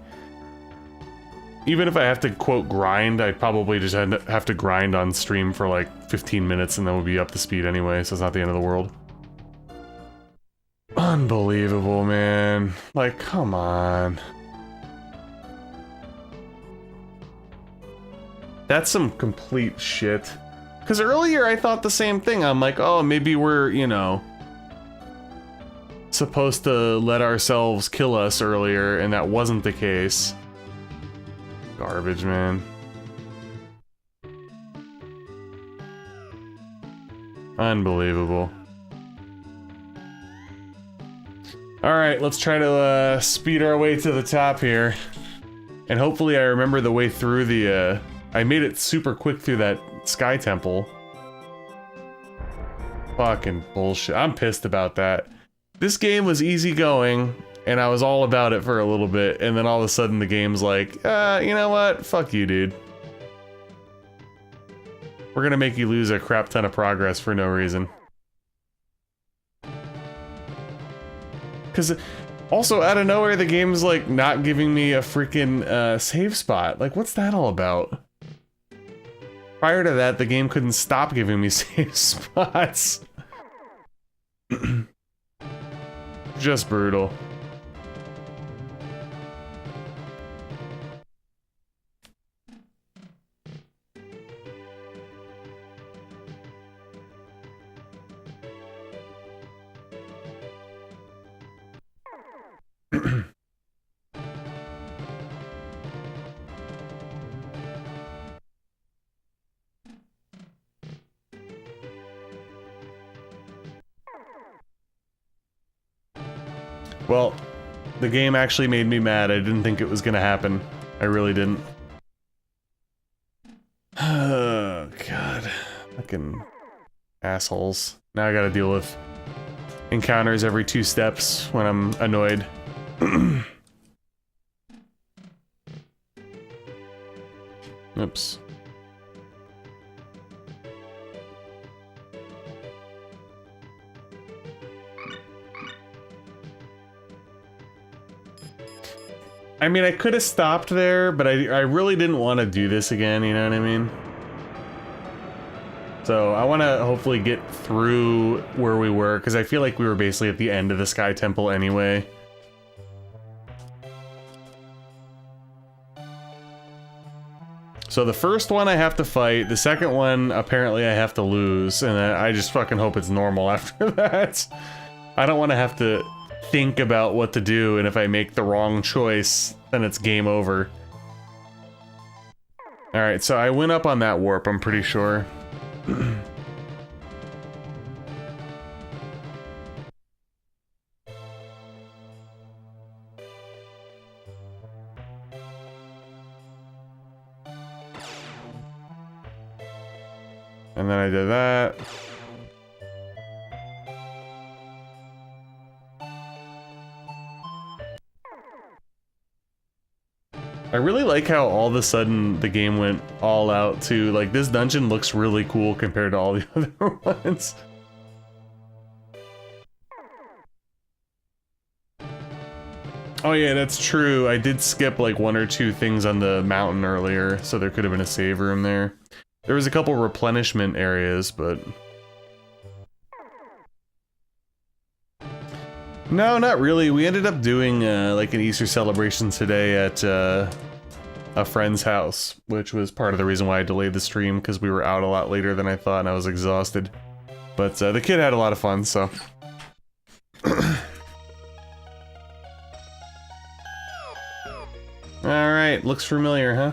Even if I have to, quote, grind, I'd probably just have to grind on stream for like 15 minutes and then we'll be up to speed anyway, so it's not the end of the world. Unbelievable, man. Like, come on. That's some complete shit. Because earlier I thought the same thing. I'm like, oh, maybe we're, you know, supposed to let ourselves kill us earlier, and that wasn't the case. Garbage, man. Unbelievable. Alright, let's try to speed our way to the top here. And hopefully I remember the way through the... I made it super quick through that Sky Temple. Fucking bullshit. I'm pissed about that. This game was easy going, and I was all about it for a little bit, and then all of a sudden the game's like, you know what? Fuck you, dude. We're gonna make you lose a crap ton of progress for no reason. Because also, out of nowhere, the game's like not giving me a freaking save spot. Like, what's that all about? Prior to that, the game couldn't stop giving me save spots. Just brutal. Well, the game actually made me mad. I didn't think it was gonna happen. I really didn't. Oh, God. Fucking assholes. Now I gotta deal with encounters every 2 steps when I'm annoyed. Oops. I mean, I could have stopped there, but I really didn't want to do this again, you know what I mean? So I want to hopefully get through where we were, because I feel like we were basically at the end of the Sky Temple anyway. So the first one I have to fight, the second one apparently I have to lose, and I just fucking hope it's normal after that. I don't want to have to think about what to do, and if I make the wrong choice, then it's game over. Alright, so I went up on that warp, I'm pretty sure. And then I did that. I really like how all of a sudden the game went all out too. Like, this dungeon looks really cool compared to all the other ones. Oh yeah, that's true. I did skip like 1 or 2 things on the mountain earlier, so there could have been a save room there. There was a couple replenishment areas, but... No, not really. We ended up doing like an Easter celebration today at a friend's house, which was part of the reason why I delayed the stream, because we were out a lot later than I thought and I was exhausted. But the kid had a lot of fun, so... Alright, looks familiar, huh?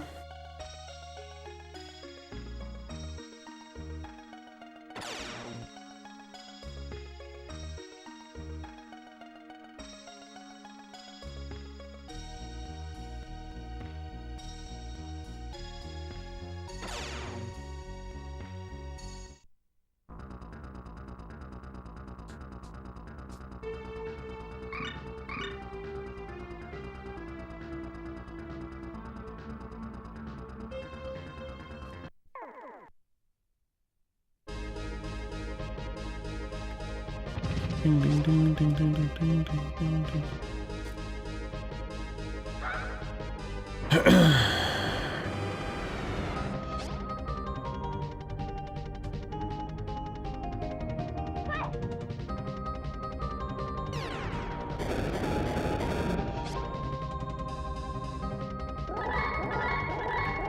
Ding, ding, ding, ding, ding, ding, ding, ding, ding.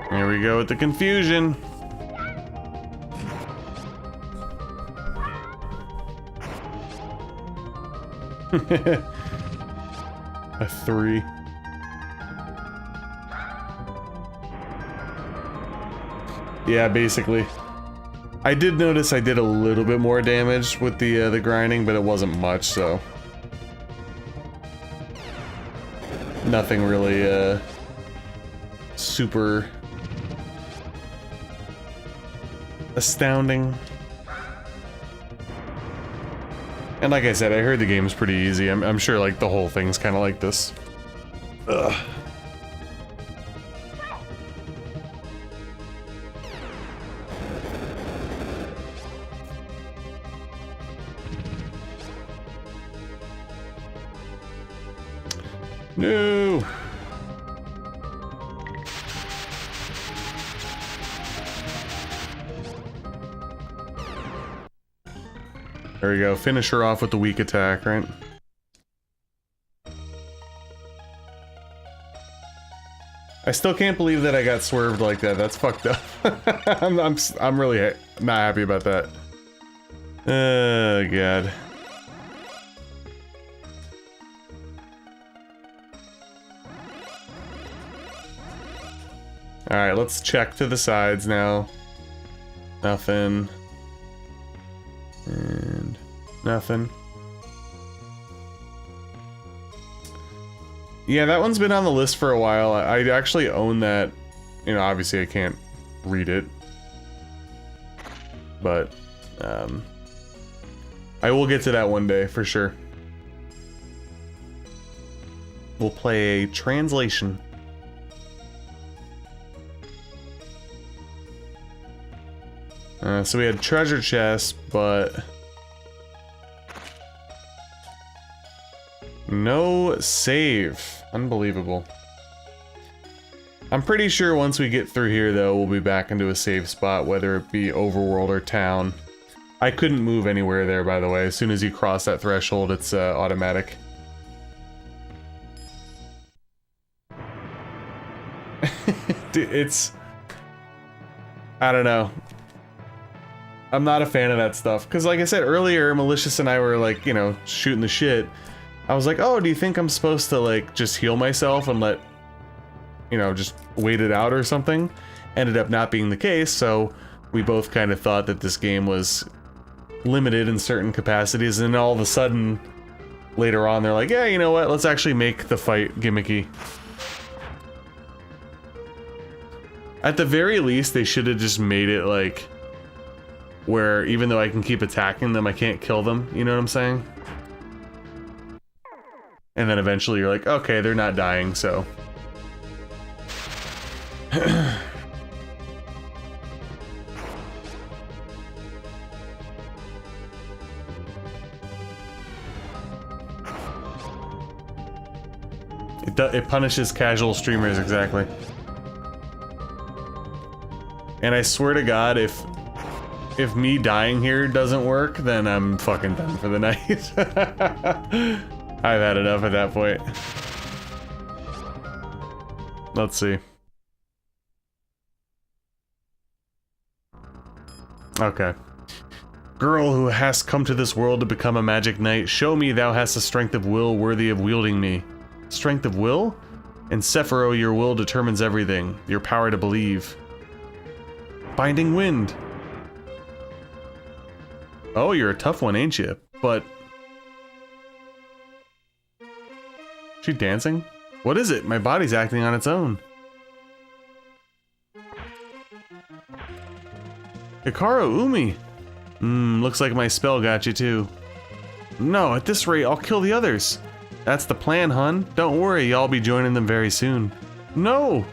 There we go with the confusion. A 3. Yeah, basically. I did notice I did a little bit more damage with the grinding, but it wasn't much, so nothing really super And like I said, I heard the game's pretty easy. I'm sure like the whole thing's kind of like this. Ugh. No. There we go. Finish her off with the weak attack, right? I still can't believe that I got swerved like that. That's fucked up. I'm really not happy about that. Oh god. Alright, let's check to the sides now. Nothing. And nothing. Yeah, that one's been on the list for a while. I actually own that. You know, obviously I can't read it. But, I will get to that one day, for sure. We'll play a translation. So we had treasure chests, but no save. Unbelievable. I'm pretty sure once we get through here, though, we'll be back into a save spot, whether it be overworld or town. I couldn't move anywhere there, by the way. As soon as you cross that threshold, it's automatic. Dude, it's... I don't know. I'm not a fan of that stuff. Because like I said earlier, Malicious and I were like, you know, shooting the shit. I was like, oh, do you think I'm supposed to like just heal myself and let, you know, just wait it out or something? Ended up not being the case, so we both kind of thought that this game was limited in certain capacities, and all of a sudden, later on, they're like, yeah, you know what, let's actually make the fight gimmicky. At the very least, they should have just made it like, where even though I can keep attacking them, I can't kill them, you know what I'm saying? And then eventually you're like, okay, they're not dying, so. It punishes casual streamers, exactly. And I swear to God, if me dying here doesn't work, then I'm fucking done for the night. I've had enough at that point. Let's see. Okay. Girl who hast come to this world to become a magic knight, show me thou hast a strength of will worthy of wielding me. Strength of will? In Sephiroth, your will determines everything. Your power to believe. Binding wind. Oh, you're a tough one, ain't you? But... she dancing? What is it? My body's acting on its own. Hikaru Umi! Looks like my spell got you too. No, at this rate, I'll kill the others. That's the plan, hun. Don't worry, y'all be joining them very soon. No!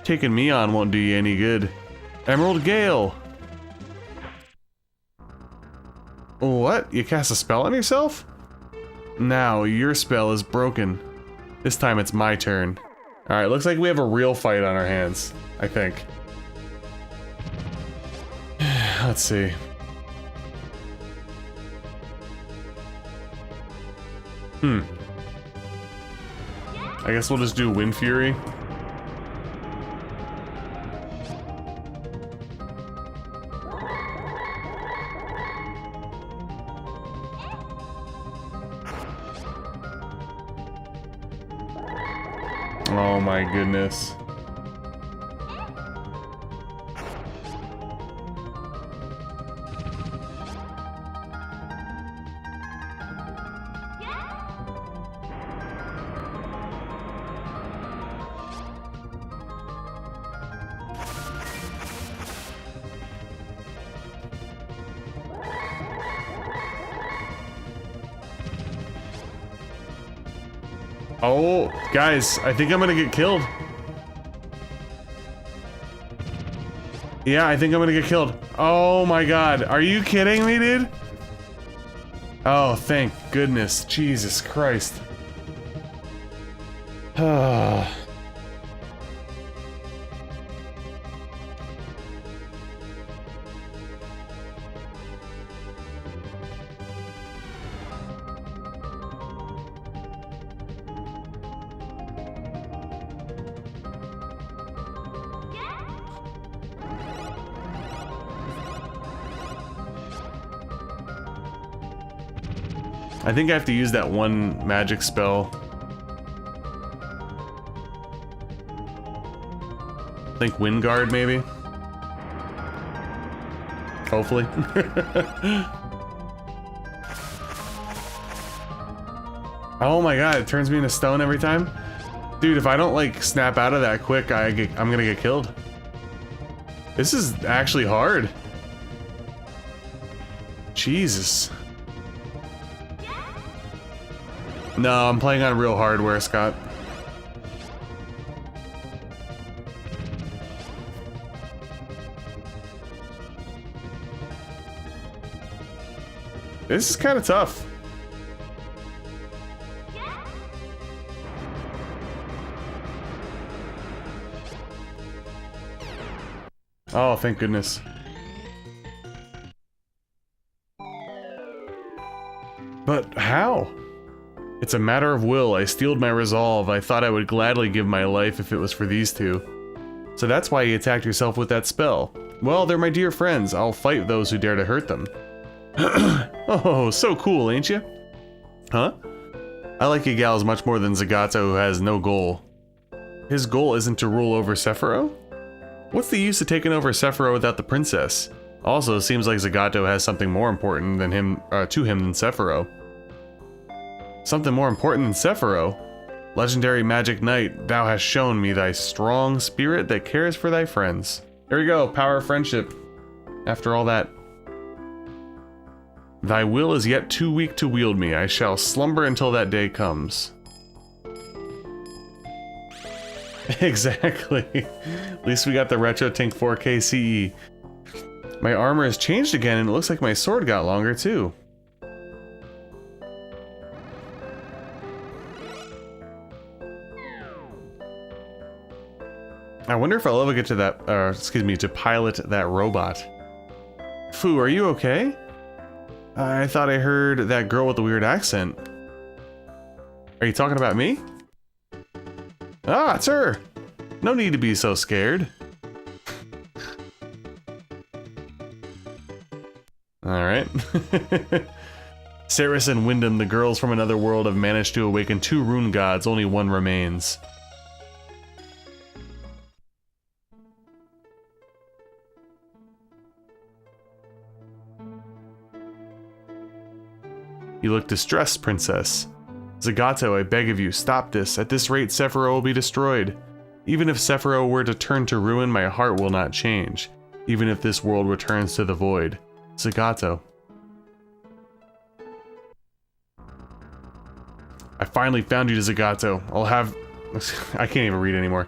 Taking me on won't do you any good. Emerald Gale! What? You cast a spell on yourself? Now, your spell is broken. This time it's my turn. Alright, looks like we have a real fight on our hands, I think. Let's see. I guess we'll just do Wind Fury. Oh my goodness. Oh, guys, I think I'm gonna get killed. Yeah, I think I'm gonna get killed. Oh my god, are you kidding me, dude? Oh, thank goodness. Jesus Christ. I think I have to use that one magic spell. I think Wind Guard, maybe? Hopefully. Oh my god, it turns me into stone every time? Dude, if I don't like snap out of that quick, I'm gonna get killed. This is actually hard. Jesus. No, I'm playing on real hardware, Scott. This is kind of tough. Oh, thank goodness. But how? It's a matter of will. I steeled my resolve. I thought I would gladly give my life if it was for these two. So that's why you attacked yourself with that spell. Well, they're my dear friends. I'll fight those who dare to hurt them. Oh, so cool, ain't you? Huh? I like you gals much more than Zagato, who has no goal. His goal isn't to rule over Sephiroth? What's the use of taking over Sephiroth without the princess? Also, seems like Zagato has something more important than him, to him than Sephiroth. Something more important than Sephiroth? Legendary Magic Knight, thou hast shown me thy strong spirit that cares for thy friends. There we go, power of friendship. After all that. Thy will is yet too weak to wield me. I shall slumber until that day comes. Exactly. At least we got the RetroTink 4K CE. My armor has changed again and it looks like my sword got longer too. I wonder if I'll ever get to that, excuse me, to pilot that robot. Fuu, are you okay? I thought I heard that girl with the weird accent. Are you talking about me? Ah, it's her! No need to be so scared. Alright. Saris and Wyndham, the girls from another world, have managed to awaken 2 rune gods, only one remains. You look distressed, princess. Zagato, I beg of you, stop this. At this rate, Sephiroth will be destroyed. Even if Sephiroth were to turn to ruin, my heart will not change. Even if this world returns to the void. Zagato. I finally found you, Zagato. I'll have... I can't even read anymore.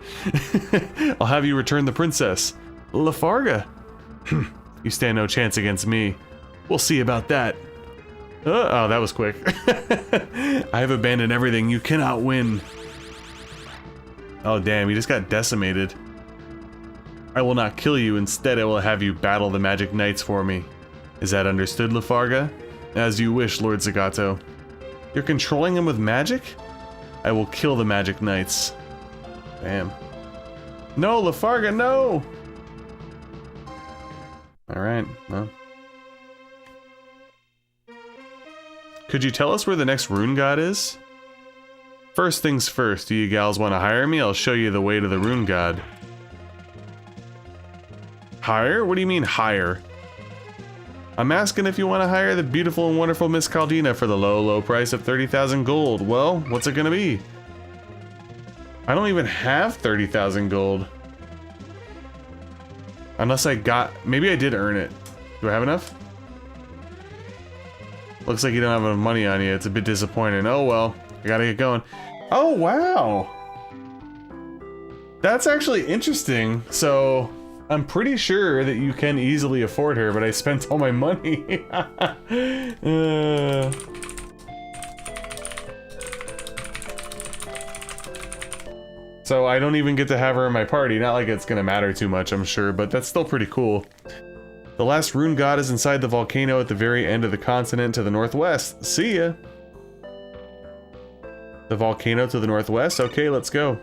I'll have you return the princess. Lafarga. You stand no chance against me. We'll see about that. Oh, that was quick. I have abandoned everything. You cannot win. Oh, damn. You just got decimated. I will not kill you. Instead, I will have you battle the Magic Knights for me. Is that understood, Lafarga? As you wish, Lord Zagato. You're controlling him with magic? I will kill the Magic Knights. Damn. No, Lafarga, no! Alright, well. Could you tell us where the next rune god is? First things first, do you gals want to hire me? I'll show you the way to the rune god. Hire? What do you mean hire? I'm asking if you want to hire the beautiful and wonderful Miss Caldina for the low, low price of 30,000 gold. Well, what's it gonna be? I don't even have 30,000 gold. Unless I got... Maybe I did earn it. Do I have enough? Looks like you don't have enough money on you. It's a bit disappointing. Oh well, I gotta get going. Oh, wow. That's actually interesting. So I'm pretty sure that you can easily afford her, but I spent all my money. So I don't even get to have her in my party. Not like it's gonna matter too much, I'm sure, but that's still pretty cool. The last rune god is inside the volcano at the very end of the continent to the northwest. See ya. The volcano to the northwest? Okay, let's go.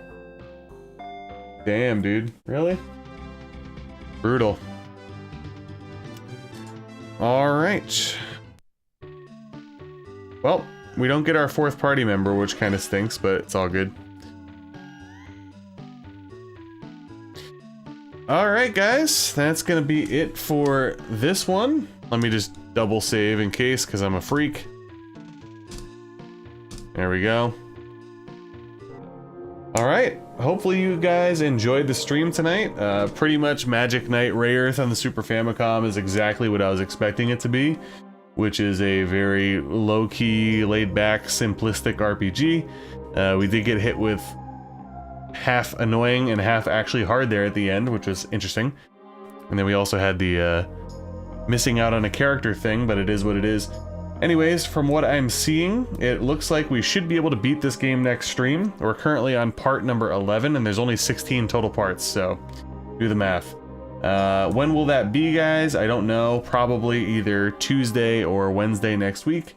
Damn, dude. Really? Brutal. Alright. Well, we don't get our 4th party member, which kind of stinks, but it's all good. Alright guys, that's gonna be it for this one. Let me just double save in case, because I'm a freak. There we go. Alright, hopefully you guys enjoyed the stream tonight. Pretty much Magic Knight Rayearth on the Super Famicom is exactly what I was expecting it to be, which is a very low-key, laid-back, simplistic RPG. We did get hit with half annoying and half actually hard there at the end, which was interesting. And then we also had the missing out on a character thing, but it is what it is. Anyways, from what I'm seeing, it looks like we should be able to beat this game next stream. We're currently on part number 11, and there's only 16 total parts, so do the math. When will that be, guys? I don't know. Probably either Tuesday or Wednesday next week.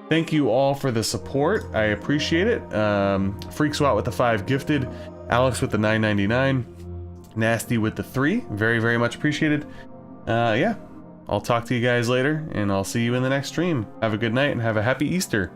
Thank you all for the support. I appreciate it. Freakswat with the 5 gifted. Alex with the 9.99. Nasty with the 3. Very, very much appreciated. Yeah. I'll talk to you guys later, and I'll see you in the next stream. Have a good night, and have a happy Easter.